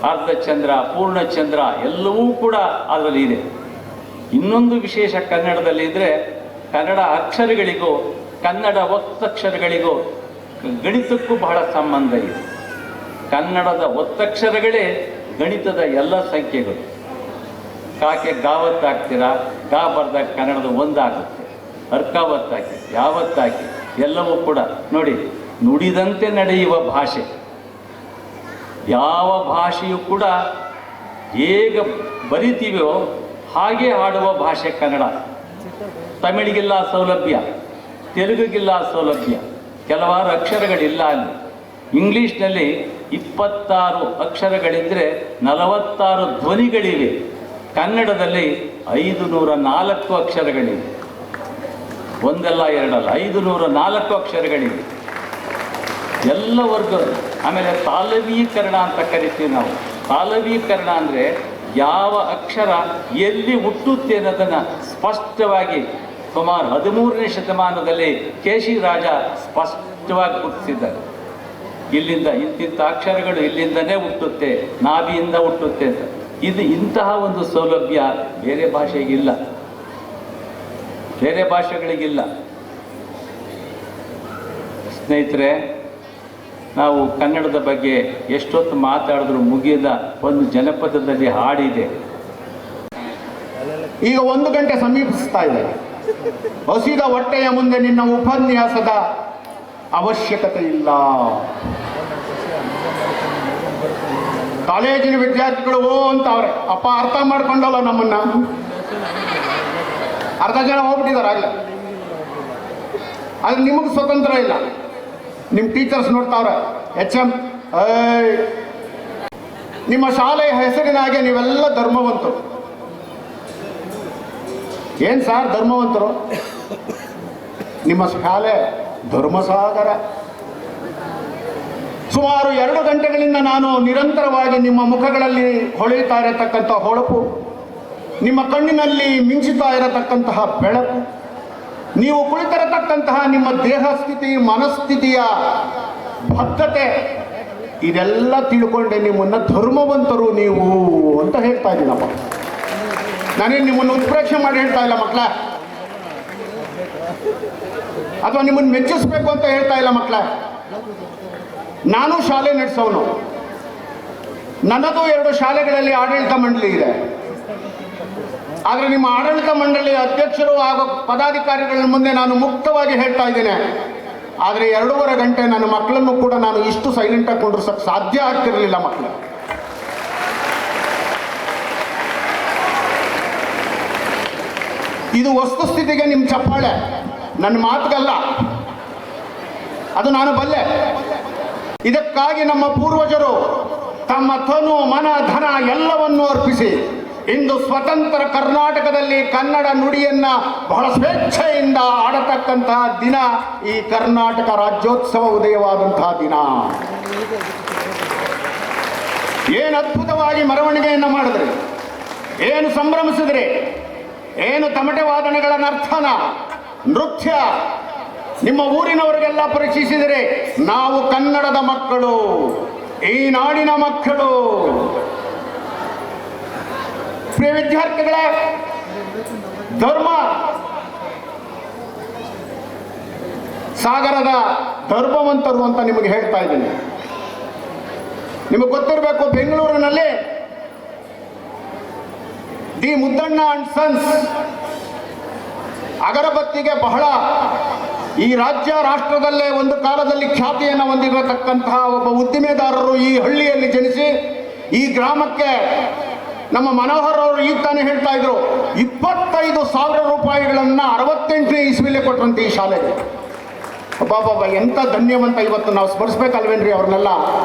ಅರ್ಧಚಂದ್ರ, ಪೂರ್ಣಚಂದ್ರ ಎಲ್ಲವೂ ಕೂಡ ಅದರಲ್ಲಿ ಇದೆ. ಇನ್ನೊಂದು ವಿಶೇಷ ಕನ್ನಡದಲ್ಲಿ ಇದ್ದರೆ, ಕನ್ನಡ ಅಕ್ಷರಗಳಿಗೂ ಕನ್ನಡ ಒತ್ತಕ್ಷರಗಳಿಗೂ ಗಣಿತಕ್ಕೂ ಬಹಳ ಸಂಬಂಧ ಇದೆ. ಕನ್ನಡದ ಒತ್ತಕ್ಷರಗಳೇ ಗಣಿತದ ಎಲ್ಲ ಸಂಖ್ಯೆಗಳು. ಕಾಕೆ ಗಾವತ್ತಾಗ್ತೀರಾ, ಗಾ ಬರ್ದಾಗ ಕನ್ನಡದ 1 ಆಗುತ್ತೆ. ಅರ್ಕಾವತ್ತಾಕಿ, ಯಾವತ್ತಾಕಿ ಎಲ್ಲವೂ ಕೂಡ ನೋಡಿ, ನುಡಿದಂತೆ ನಡೆಯುವ ಭಾಷೆ. ಯಾವ ಭಾಷೆಯೂ ಕೂಡ ಹೇಗೆ ಬರಿತೀವೋ ಹಾಗೆ ಹಾಡುವ ಭಾಷೆ ಕನ್ನಡ. ತಮಿಳಿಗಿಲ್ಲ ಸೌಲಭ್ಯ, ತೆಲುಗಿಗಿಲ್ಲ ಸೌಲಭ್ಯ, ಕೆಲವಾರು ಅಕ್ಷರಗಳಿಲ್ಲ ಅಲ್ಲಿ. ಇಂಗ್ಲೀಷ್ನಲ್ಲಿ 26 ಅಕ್ಷರಗಳಿದ್ದರೆ 46 ಧ್ವನಿಗಳಿವೆ. ಕನ್ನಡದಲ್ಲಿ 504 ಅಕ್ಷರಗಳಿವೆ. ಒಂದಲ್ಲ ಎರಡಲ್ಲ, 504 ಅಕ್ಷರಗಳಿವೆ. ಎಲ್ಲ ವರ್ಗ. ಆಮೇಲೆ ತಾಲವೀಕರಣ ಅಂತ ಕರಿತೀವಿ ನಾವು. ತಾಲವೀಕರಣ ಅಂದರೆ ಯಾವ ಅಕ್ಷರ ಎಲ್ಲಿ ಹುಟ್ಟುತ್ತೆ ಅನ್ನೋದನ್ನು ಸ್ಪಷ್ಟವಾಗಿ ಸುಮಾರು 13ನೇ ಶತಮಾನದಲ್ಲಿ ಕೇಶಿ ರಾಜ ಸ್ಪಷ್ಟವಾಗಿ ಗುರುತಿಸಿದ್ದಾರೆ. ಇಲ್ಲಿಂದ ಇಂತಿಂಥ ಅಕ್ಷರಗಳು ಇಲ್ಲಿಂದನೇ ಹುಟ್ಟುತ್ತೆ, ನಾಭಿಯಿಂದ ಹುಟ್ಟುತ್ತೆ ಅಂತ. ಇಂತಹ ಒಂದು ಸೌಲಭ್ಯ ಬೇರೆ ಭಾಷೆಗಿಲ್ಲ, ಬೇರೆ ಭಾಷೆಗಳಿಗಿಲ್ಲ. ಸ್ನೇಹಿತರೆ, ನಾವು ಕನ್ನಡದ ಬಗ್ಗೆ ಎಷ್ಟೊತ್ತು ಮಾತಾಡಿದ್ರು ಮುಗಿಯದ ಒಂದು ಜನಪದದಲ್ಲಿ ಹಾಡಿದೆ. ಈಗ 1 ಗಂಟೆ ಸಮೀಪಿಸ್ತಾ ಇದೆ. ಹಸಿದ ಹೊಟ್ಟೆಯ ಮುಂದೆ ನಿನ್ನ ಉಪನ್ಯಾಸದ ಅವಶ್ಯಕತೆ ಇಲ್ಲ. ಕಾಲೇಜಿನ ವಿದ್ಯಾರ್ಥಿಗಳು ಓ ಅಂತವ್ರೆ, ಅಪ್ಪ ಅರ್ಥ ಮಾಡ್ಕೊಂಡಲ್ಲ ನಮ್ಮನ್ನ. ಅರ್ಧ ಜನ ಹೋಗ್ಬಿಟ್ಟಿದ್ದಾರೆ ಆಗಲೇ. ಅದು ನಿಮಗೆ ಸ್ವತಂತ್ರ ಇಲ್ಲ. ನಿಮ್ಮ ಟೀಚರ್ಸ್ ನೋಡ್ತಾವ್ರೆ, HM ನಿಮ್ಮ ಶಾಲೆಯ ಹೆಸರಿನ ಹಾಗೆ ನೀವೆಲ್ಲ ಧರ್ಮವಂತರು. ಏನು ಸರ್ ಧರ್ಮವಂತರು? ನಿಮ್ಮ ಶಾಲೆ ಧರ್ಮಸಾಗರ. ಸುಮಾರು 2 ಗಂಟೆಗಳಿಂದ ನಾನು ನಿರಂತರವಾಗಿ ನಿಮ್ಮ ಮುಖಗಳಲ್ಲಿ ಹೊಳೆಯುತ್ತಾ ಇರತಕ್ಕಂಥ ಹೊಳಪು, ನಿಮ್ಮ ಕಣ್ಣಿನಲ್ಲಿ ಮಿಂಚುತ್ತಾ ಇರತಕ್ಕಂತಹ ಬೆಳಕು, ನೀವು ಕುಳಿತಿರತಕ್ಕಂತಹ ನಿಮ್ಮ ದೇಹ ಸ್ಥಿತಿ, ಮನಸ್ಥಿತಿಯ ಬದ್ಧತೆ, ಇದೆಲ್ಲ ತಿಳ್ಕೊಂಡೆ ನಿಮ್ಮನ್ನು ಧರ್ಮವಂತರು ನೀವು ಅಂತ ಹೇಳ್ತಾ ಇದ್ದೀನಪ್ಪ. ನಾನೇನು ನಿಮ್ಮನ್ನು ಉತ್ಪ್ರೇಕ್ಷೆ ಮಾಡಿ ಹೇಳ್ತಾ ಇಲ್ಲ ಮಕ್ಕಳ, ಅಥವಾ ನಿಮ್ಮನ್ನು ಮೆಚ್ಚಿಸ್ಬೇಕು ಅಂತ ಹೇಳ್ತಾ ಇಲ್ಲ ಮಕ್ಕಳ. ನಾನು ಶಾಲೆ ನಡೆಸೋನು. ನನ್ನದು 2 ಶಾಲೆಗಳಲ್ಲಿ ಆಡಳಿತ ಮಂಡಳಿ ಇದೆ. ಆದರೆ ನಿಮ್ಮ ಆಡಳಿತ ಮಂಡಳಿಯ ಅಧ್ಯಕ್ಷರು ಹಾಗೂ ಪದಾಧಿಕಾರಿಗಳ ಮುಂದೆ ನಾನು ಮುಕ್ತವಾಗಿ ಹೇಳ್ತಾ ಇದ್ದೇನೆ, ಆದರೆ 2.5 ಗಂಟೆ ನನ್ನ ಮಕ್ಕಳನ್ನು ಕೂಡ ನಾನು ಇಷ್ಟು ಸೈಲೆಂಟಾಗಿ ಕೊಂಡಿಸಕ್ಕೆ ಸಾಧ್ಯ ಆಗ್ತಿರಲಿಲ್ಲ ಮಕ್ಕಳು. ಇದು ವಸ್ತುಸ್ಥಿತಿಗೆ ನಿಮ್ಮ ಚಪ್ಪಾಳೆ, ನನ್ನ ಮಾತುಗಲ್ಲ. ಅದು ನಾನು ಬಲ್ಲೆ. ಇದಕ್ಕಾಗಿ ನಮ್ಮ ಪೂರ್ವಜರು ತಮ್ಮ ತನು, ಮನ, ಧನ ಎಲ್ಲವನ್ನೂ ಅರ್ಪಿಸಿ ಇಂದು ಸ್ವತಂತ್ರ ಕರ್ನಾಟಕದಲ್ಲಿ ಕನ್ನಡ ನುಡಿಯನ್ನ ಬಹಳ ಸ್ವೇಚ್ಛೆಯಿಂದ ಆಡತಕ್ಕಂತಹ ದಿನ ಈ ಕರ್ನಾಟಕ ರಾಜ್ಯೋತ್ಸವ ಉದಯವಾದಂತಹ ದಿನ. ಏನು ಅದ್ಭುತವಾಗಿ ಮೆರವಣಿಗೆಯನ್ನು ಮಾಡಿದ್ರಿ, ಏನು ಸಂಭ್ರಮಿಸಿದ್ರಿ, ಏನು ತಮಟೆ ವಾದನೆಗಳ ನರ್ತನ, ನೃತ್ಯ, ನಿಮ್ಮ ಊರಿನವರಿಗೆಲ್ಲ ಪರೀಕ್ಷಿಸಿದರೆ ನಾವು ಕನ್ನಡದ ಮಕ್ಕಳು, ಈ ನಾಡಿನ ಮಕ್ಕಳು. ಪ್ರಿಯ ವಿದ್ಯಾರ್ಥಿಗಳೇ, ಧರ್ಮ ಸಾಗರದ ಧರ್ಮವಂತರು ಅಂತ ನಿಮಗೆ ಹೇಳ್ತಾ ಇದ್ದೀನಿ. ನಿಮಗೆ ಗೊತ್ತಿರಬೇಕು, ಬೆಂಗಳೂರಿನಲ್ಲಿ ಡಿ ಮುದ್ದಣ್ಣ ಅಂಡ್ ಸನ್ಸ್ ಅಗರಬತ್ತಿಗೆ ಬಹಳ ಈ ರಾಜ್ಯ ರಾಷ್ಟ್ರದಲ್ಲೇ ಒಂದು ಕಾಲದಲ್ಲಿ ಖ್ಯಾತಿಯನ್ನು ಹೊಂದಿರತಕ್ಕಂತಹ ಒಬ್ಬ ಉದ್ದಿಮೆದಾರರು ಈ ಹಳ್ಳಿಯಲ್ಲಿ ಜನಿಸಿ ಈ ಗ್ರಾಮಕ್ಕೆ ನಮ್ಮ ಮನೋಹರ್ ಅವರು ಈಗ ತಾನೇ ಹೇಳ್ತಾ ಇದ್ರು, 25,000 ರೂಪಾಯಿಗಳನ್ನು 68ನೇ ಇಸ್ವಿಲೇ ಕೊಟ್ರಂತೆ ಈ ಶಾಲೆಗೆ. ಬಾಬಾ ಎಂಥ ಧನ್ಯವಂತ ಇವತ್ತು ನಾವು ಸ್ಮರಿಸ್ಬೇಕಲ್ವೇನ್ರಿ ಅವ್ರನ್ನೆಲ್ಲ.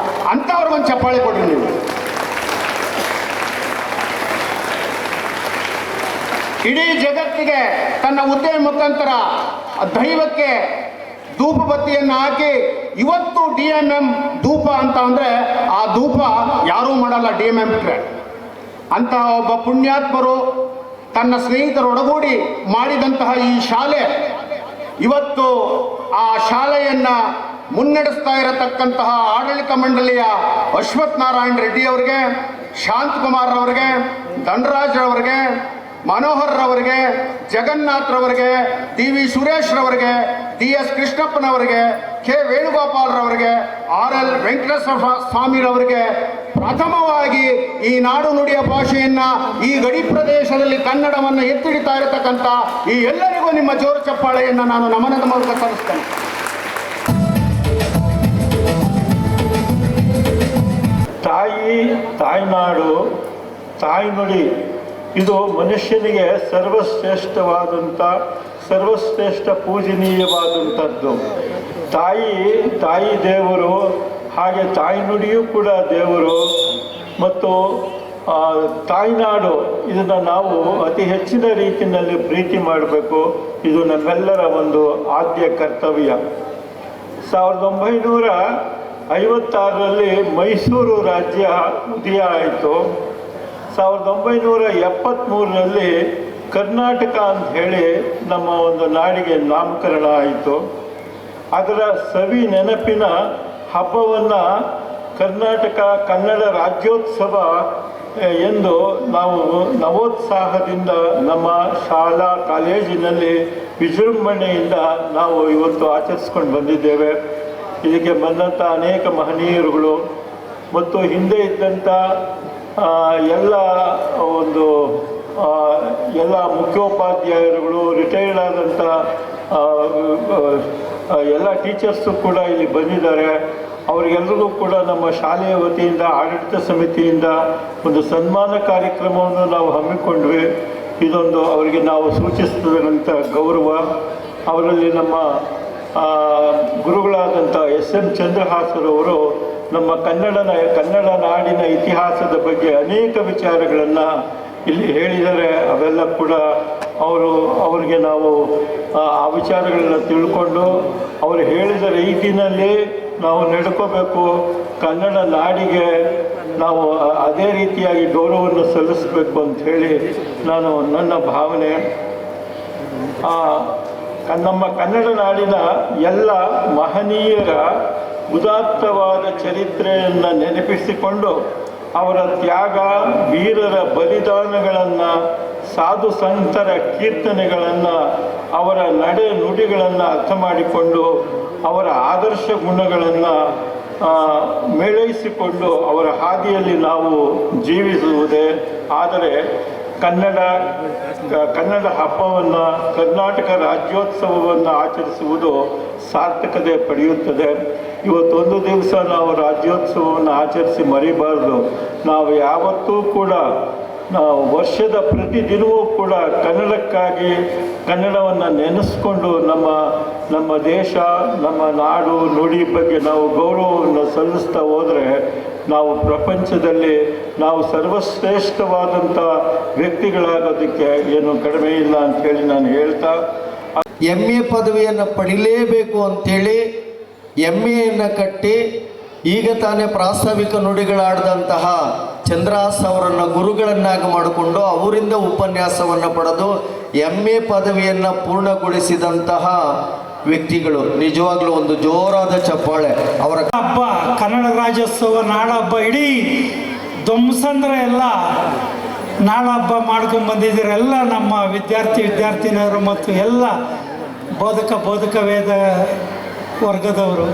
ಅಂಥವ್ರಿಗೊಂದು ಚಪ್ಪಾಳೆ ಕೊಡ್ರಿ ನೀವು. ಇಡೀ ಜಗತ್ತಿಗೆ ತನ್ನ ಉದ್ಯಮ ಮುಖಾಂತರ ದೈವಕ್ಕೆ ಧೂಪ ಬತ್ತಿಯನ್ನು ಹಾಕಿ ಇವತ್ತು DMM ಧೂಪ ಅಂತ ಅಂದರೆ ಆ ಧೂಪ ಯಾರೂ ಮಾಡಲ್ಲ DMM ಬಿಟ್ಟರೆ. ಅಂತಹ ಒಬ್ಬ ಪುಣ್ಯಾತ್ಮರು ತನ್ನ ಸ್ನೇಹಿತರೊಡಗೂಡಿ ಮಾಡಿದಂತಹ ಈ ಶಾಲೆ ಇವತ್ತು ಆ ಶಾಲೆಯನ್ನು ಮುನ್ನಡೆಸ್ತಾ ಇರತಕ್ಕಂತಹ ಆಡಳಿತ ಮಂಡಳಿಯ ಅಶ್ವಥ್ ನಾರಾಯಣ ರೆಡ್ಡಿ ಅವರಿಗೆ, ಶಾಂತಕುಮಾರ್ ಅವರಿಗೆ, ಧನರಾಜ್ ಅವರಿಗೆ, ಮನೋಹರ್ ರವರಿಗೆ, ಜಗನ್ನಾಥ್ ರವರಿಗೆ, DV ಸುರೇಶ್ ರವರಿಗೆ, DS ಕೃಷ್ಣಪ್ಪನವರಿಗೆ, K ವೇಣುಗೋಪಾಲ್ ರವರಿಗೆ, RL ವೆಂಕಟೇಶ್ವರ ಸ್ವಾಮಿರವರಿಗೆ ಪ್ರಥಮವಾಗಿ ಈ ನಾಡು ನುಡಿಯ ಭಾಷೆಯನ್ನ ಈ ಗಡಿ ಪ್ರದೇಶದಲ್ಲಿ ಕನ್ನಡವನ್ನು ಎತ್ತಿಡಿತಾ ಇರತಕ್ಕಂಥ ಈ ಎಲ್ಲರಿಗೂ ನಿಮ್ಮ ಜೋರು ಚಪ್ಪಾಳೆಯನ್ನು ನಾನು ನಮನದ ಮೂಲಕ ಸಲ್ಲಿಸ್ತೇನೆ. ತಾಯ್ನಾಡು, ತಾಯ್ನುಡಿ ಇದು ಮನುಷ್ಯನಿಗೆ ಸರ್ವಶ್ರೇಷ್ಠ ಪೂಜನೀಯವಾದಂಥದ್ದು. ತಾಯಿ ದೇವರು, ಹಾಗೆ ತಾಯ್ನುಡಿಯೂ ಕೂಡ ದೇವರು. ಮತ್ತು ತಾಯ್ನಾಡು ಇದನ್ನು ನಾವು ಅತಿ ಹೆಚ್ಚಿನ ರೀತಿಯಲ್ಲಿ ಪ್ರೀತಿ ಮಾಡಬೇಕು. ಇದು ನಮ್ಮೆಲ್ಲರ ಒಂದು ಆದ್ಯ ಕರ್ತವ್ಯ. 1956ರಲ್ಲಿ ಮೈಸೂರು ರಾಜ್ಯ ಉದಯ ಆಯಿತು. 1973ರಲ್ಲಿ ಕರ್ನಾಟಕ ಅಂತ ಹೇಳಿ ನಮ್ಮ ಒಂದು ನಾಡಿಗೆ ನಾಮಕರಣ ಆಯಿತು. ಅದರ ಸವಿ ನೆನಪಿನ ಹಬ್ಬವನ್ನು ಕರ್ನಾಟಕ ಕನ್ನಡ ರಾಜ್ಯೋತ್ಸವ ಎಂದು ನಾವು ನವೋತ್ಸಾಹದಿಂದ ನಮ್ಮ ಶಾಲಾ ಕಾಲೇಜಿನಲ್ಲಿ ವಿಜೃಂಭಣೆಯಿಂದ ನಾವು ಇವತ್ತು ಆಚರಿಸ್ಕೊಂಡು ಬಂದಿದ್ದೇವೆ. ಇದಕ್ಕೆ ಬಂದಂಥ ಅನೇಕ ಮಹನೀಯರುಗಳು ಮತ್ತು ಹಿಂದೆ ಇದ್ದಂಥ ಎಲ್ಲ ಮುಖ್ಯೋಪಾಧ್ಯಾಯರುಗಳು, ರಿಟೈರ್ಡ್ ಆದಂಥ ಎಲ್ಲ ಟೀಚರ್ಸು ಕೂಡ ಇಲ್ಲಿ ಬಂದಿದ್ದಾರೆ. ಅವರಿಗೆಲ್ಲರಿಗೂ ಕೂಡ ನಮ್ಮ ಶಾಲೆಯ ವತಿಯಿಂದ ಆಡಳಿತ ಸಮಿತಿಯಿಂದ ಒಂದು ಸನ್ಮಾನ ಕಾರ್ಯಕ್ರಮವನ್ನು ನಾವು ಹಮ್ಮಿಕೊಂಡ್ವಿ. ಇದೊಂದು ಅವರಿಗೆ ನಾವು ಸೂಚಿಸಿದಂಥ ಗೌರವ. ಅವರಲ್ಲಿ ನಮ್ಮ ಗುರುಗಳಾದಂಥ SM ಚಂದ್ರಹಾಸರವರು ನಮ್ಮ ಕನ್ನಡ ನಾಡಿನ ಇತಿಹಾಸದ ಬಗ್ಗೆ ಅನೇಕ ವಿಚಾರಗಳನ್ನು ಇಲ್ಲಿ ಹೇಳಿದ್ದಾರೆ. ಅವೆಲ್ಲ ಕೂಡ ಅವರಿಗೆ ನಾವು ಆ ವಿಚಾರಗಳನ್ನ ತಿಳ್ಕೊಂಡು ಅವರು ಹೇಳಿದ ರೀತಿಯಲ್ಲಿ ನಾವು ನಡ್ಕೋಬೇಕು. ಕನ್ನಡ ನಾಡಿಗೆ ನಾವು ಅದೇ ರೀತಿಯಾಗಿ ಗೌರವವನ್ನು ಸಲ್ಲಿಸಬೇಕು ಅಂತ ಹೇಳಿ ನನ್ನ ಭಾವನೆ. ನಮ್ಮ ಕನ್ನಡ ನಾಡಿನ ಎಲ್ಲ ಮಹನೀಯರ ಉದಾತ್ತವಾದ ಚರಿತ್ರೆಯನ್ನು ನೆನಪಿಸಿಕೊಂಡು ಅವರ ತ್ಯಾಗ, ವೀರರ ಬಲಿದಾನಗಳನ್ನು, ಸಾಧು ಸಂತರ ಕೀರ್ತನೆಗಳನ್ನು, ಅವರ ನಡೆ ನುಡಿಗಳನ್ನು ಅರ್ಥ ಮಾಡಿಕೊಂಡು ಅವರ ಆದರ್ಶ ಗುಣಗಳನ್ನು ಮೇಳೈಸಿಕೊಂಡು ಅವರ ಹಾದಿಯಲ್ಲಿ ನಾವು ಜೀವಿಸುವುದೇ ಆದರೆ ಕನ್ನಡ ಹಬ್ಬವನ್ನು, ಕರ್ನಾಟಕ ರಾಜ್ಯೋತ್ಸವವನ್ನು ಆಚರಿಸುವುದು ಸಾರ್ಥಕತೆ ಪಡೆಯುತ್ತದೆ. ಇವತ್ತೊಂದು ದಿವಸ ನಾವು ರಾಜ್ಯೋತ್ಸವವನ್ನು ಆಚರಿಸಿ ಮರಿಬಾರ್ದು. ನಾವು ಯಾವತ್ತೂ ಕೂಡ ವರ್ಷದ ಪ್ರತಿದಿನವೂ ಕೂಡ ಕನ್ನಡಕ್ಕಾಗಿ ಕನ್ನಡವನ್ನು ನೆನೆಸ್ಕೊಂಡು ನಮ್ಮ ದೇಶ, ನಮ್ಮ ನಾಡು, ನುಡಿ ಬಗ್ಗೆ ನಾವು ಗೌರವವನ್ನು ಸಲ್ಲಿಸ್ತಾ ಹೋದರೆ ನಾವು ಪ್ರಪಂಚದಲ್ಲಿ ನಾವು ಸರ್ವಶ್ರೇಷ್ಠವಾದಂಥ ವ್ಯಕ್ತಿಗಳಾಗೋದಕ್ಕೆ ಏನು ಕಡಿಮೆ ಇಲ್ಲ ಅಂಥೇಳಿ ನಾನು ಹೇಳ್ತಾ, MA ಪದವಿಯನ್ನು ಪಡಿಲೇಬೇಕು ಅಂಥೇಳಿ MAಯನ್ನು ಕಟ್ಟಿ ಈಗ ತಾನೇ ಪ್ರಾಸ್ತಾವಿಕ ನುಡಿಗಳಾಡಿದಂತಹ ಚಂದ್ರಹಾಸ್ ಅವರನ್ನು ಗುರುಗಳನ್ನಾಗಿ ಮಾಡಿಕೊಂಡು ಅವರಿಂದ ಉಪನ್ಯಾಸವನ್ನು ಪಡೆದು MA ಪದವಿಯನ್ನು ಪೂರ್ಣಗೊಳಿಸಿದಂತಹ ವ್ಯಕ್ತಿಗಳು. ನಿಜವಾಗ್ಲೂ ಒಂದು ಜೋರಾದ ಚಪ್ಪಾಳೆ. ಅವರ ಹಬ್ಬ ಕನ್ನಡ ರಾಜ್ಯೋತ್ಸವ ನಾಡಹಬ್ಬ ಇಡೀ ದೊಂಬಸಂದ್ರ ಎಲ್ಲ ನಾಡಹಬ್ಬ ಮಾಡ್ಕೊಂಡು ಬಂದಿದ್ದೀರೆಲ್ಲ ನಮ್ಮ ವಿದ್ಯಾರ್ಥಿನಿಯರು ಮತ್ತು ಎಲ್ಲ ಬೋಧಕ ವೇದ ವರ್ಗದವರು.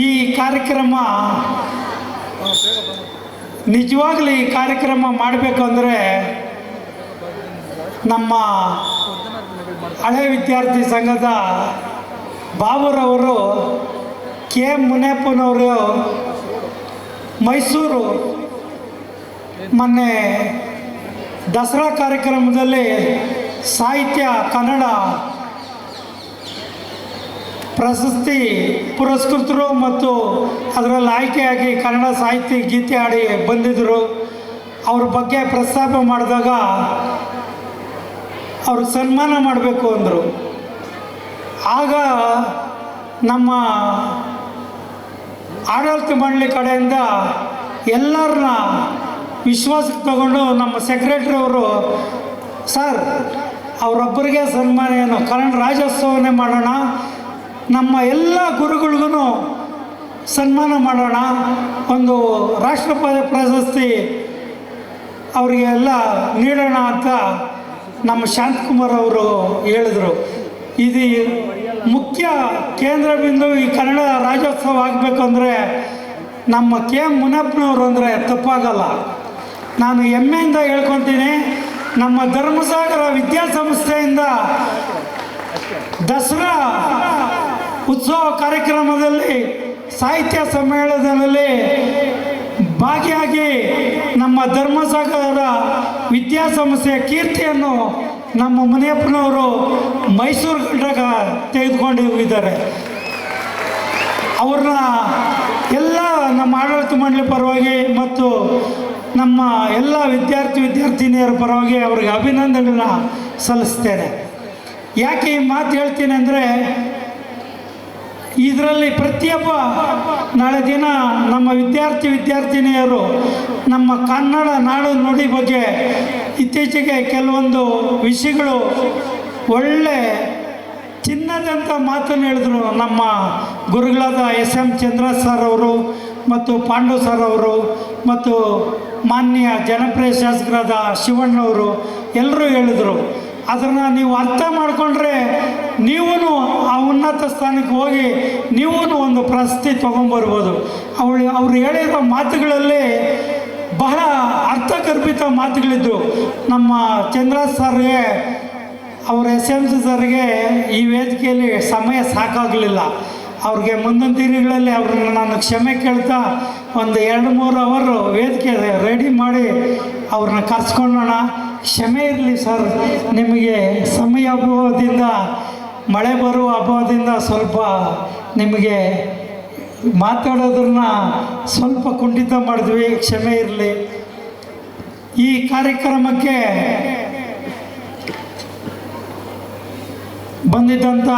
ಈ ಕಾರ್ಯಕ್ರಮ ನಿಜವಾಗ್ಲೂ ಈ ಕಾರ್ಯಕ್ರಮ ಮಾಡಬೇಕಂದ್ರೆ ನಮ್ಮ ಹಳೆ ವಿದ್ಯಾರ್ಥಿ ಸಂಘದ ಬಾಬುರವರು, KM ಮುನಿಯಪ್ಪನವರು ಮೈಸೂರು ಮೊನ್ನೆ ದಸರಾ ಕಾರ್ಯಕ್ರಮದಲ್ಲಿ ಸಾಹಿತ್ಯ ಕನ್ನಡ ಪ್ರಶಸ್ತಿ ಪುರಸ್ಕೃತರು ಮತ್ತು ಅದರಲ್ಲಿ ಆಯ್ಕೆಯಾಗಿ ಕನ್ನಡ ಸಾಹಿತ್ಯ ಗೀತೆ ಹಾಡಿ ಬಂದಿದ್ದರು. ಅವ್ರ ಬಗ್ಗೆ ಪ್ರಸ್ತಾಪ ಮಾಡಿದಾಗ ಅವ್ರಿಗೆ ಸನ್ಮಾನ ಮಾಡಬೇಕು ಅಂದರು. ಆಗ ನಮ್ಮ ಆಡಳಿತ ಮಂಡಳಿ ಕಡೆಯಿಂದ ಎಲ್ಲರನ್ನ ವಿಶ್ವಾಸಕ್ಕೆ ತಗೊಂಡು ನಮ್ಮ ಸೆಕ್ರೆಟ್ರಿ ಅವರು, ಸರ್ ಅವರೊಬ್ಬರಿಗೆ ಸನ್ಮಾನ ಏನು ಕನ್ನಡ ರಾಜ್ಯೋತ್ಸವನೇ ಮಾಡೋಣ, ನಮ್ಮ ಎಲ್ಲ ಗುರುಗಳಿಗೂ ಸನ್ಮಾನ ಮಾಡೋಣ, ಒಂದು ರಾಷ್ಟ್ರಪತಿ ಪ್ರಶಸ್ತಿ ಅವರಿಗೆಲ್ಲ ನೀಡೋಣ ಅಂತ ನಮ್ಮ ಶಾಂತಕುಮಾರ್ ಅವರು ಹೇಳಿದರು. ಇದು ಮುಖ್ಯ ಕೇಂದ್ರ ಬಿಂದು. ಈ ಕನ್ನಡ ರಾಜ್ಯೋತ್ಸವ ಆಗಬೇಕಂದ್ರೆ ನಮ್ಮ KM ಮುನಿಯಪ್ಪನವರು ಅಂದರೆ ತಪ್ಪಾಗಲ್ಲ. ನಾನು ಹೆಮ್ಮೆಯಿಂದ ಹೇಳ್ಕೊತೀನಿ, ನಮ್ಮ ಧರ್ಮಸಾಗರ ವಿದ್ಯಾಸಂಸ್ಥೆಯಿಂದ ದಸರಾ ಉತ್ಸವ ಕಾರ್ಯಕ್ರಮದಲ್ಲಿ ಸಾಹಿತ್ಯ ಸಮ್ಮೇಳನದಲ್ಲಿ ಭಾಗಿಯಾಗಿ ನಮ್ಮ ಧರ್ಮಸಾಗರ ವಿದ್ಯಾಸಂಸ್ಥೆಯ ಕೀರ್ತಿಯನ್ನು ನಮ್ಮ ಮುನಿಯಪ್ಪನವರು ಮೈಸೂರು ಘಟಕ ತೆಗೆದುಕೊಂಡು ಹೋಗಿದ್ದಾರೆ. ಅವ್ರನ್ನ ಎಲ್ಲ ನಮ್ಮ ಆಡಳಿತ ಮಂಡಳಿ ಪರವಾಗಿ ಮತ್ತು ನಮ್ಮ ಎಲ್ಲ ವಿದ್ಯಾರ್ಥಿನಿಯರ ಪರವಾಗಿ ಅವ್ರಿಗೆ ಅಭಿನಂದನೆಯನ್ನು ಸಲ್ಲಿಸ್ತೇನೆ. ಯಾಕೆ ಈ ಮಾತು ಹೇಳ್ತೀನಿ ಅಂದರೆ, ಇದರಲ್ಲಿ ಪ್ರತಿಯೊಬ್ಬ ನಾಳೆ ದಿನ ನಮ್ಮ ವಿದ್ಯಾರ್ಥಿನಿಯರು ನಮ್ಮ ಕನ್ನಡ ನಾಡು ನುಡಿ ಬಗ್ಗೆ ಇತ್ತೀಚೆಗೆ ಕೆಲವೊಂದು ವಿಷಯಗಳು ಒಳ್ಳೆ ಚಿನ್ನದಂಥ ಮಾತನ್ನು ಹೇಳಿದ್ರು. ನಮ್ಮ ಗುರುಗಳಾದ SM ಚಂದ್ರಹಾಸ್ ಸರ್ ಅವರು ಮತ್ತು ಪಾಂಡು ಸರ್ ಅವರು ಮತ್ತು ಮಾನ್ಯ ಜನಪ್ರಿಯ ಶಾಸಕರಾದ ಶಿವಣ್ಣವರು ಎಲ್ಲರೂ ಹೇಳಿದರು. ಅದನ್ನು ನೀವು ಅರ್ಥ ಮಾಡಿಕೊಂಡ್ರೆ ನೀವೂ ಆ ಉನ್ನತ ಸ್ಥಾನಕ್ಕೆ ಹೋಗಿ ನೀವೂ ಒಂದು ಪ್ರಶಸ್ತಿ ತೊಗೊಂಬರ್ಬೋದು. ಅವ್ರು ಹೇಳಿರೋ ಮಾತುಗಳಲ್ಲಿ ಬಹಳ ಅರ್ಥಗರ್ಭಿತ ಮಾತುಗಳಿದ್ದು. ನಮ್ಮ ಚಂದ್ರಹಾಸ್ ಸರ್ಗೆ ಅವ್ರ SMC ಸರ್ಗೆ ಈ ವೇದಿಕೆಯಲ್ಲಿ ಸಮಯ ಸಾಕಾಗಲಿಲ್ಲ. ಅವ್ರಿಗೆ ಮುಂದಿನ ದಿನಗಳಲ್ಲಿ ಅವ್ರನ್ನ ನಾನು ಕ್ಷಮೆ ಕೇಳ್ತಾ ಒಂದು 2-3 ಅವರು ವೇದಿಕೆ ರೆಡಿ ಮಾಡಿ ಅವ್ರನ್ನ ಕರ್ಸ್ಕೊಳ್ಳೋಣ. ಕ್ಷಮೆ ಇರಲಿ ಸರ್, ನಿಮಗೆ ಸಮಯ ಅಭಾವದಿಂದ, ಮಳೆ ಬರುವ ಅಭಾವದಿಂದ ಸ್ವಲ್ಪ ನಿಮಗೆ ಮಾತಾಡೋದನ್ನ ಸ್ವಲ್ಪ ಕುಂಠಿತ ಮಾಡಿದ್ವಿ, ಕ್ಷಮೆ ಇರಲಿ. ಈ ಕಾರ್ಯಕ್ರಮಕ್ಕೆ ಬಂದಿದ್ದಂಥ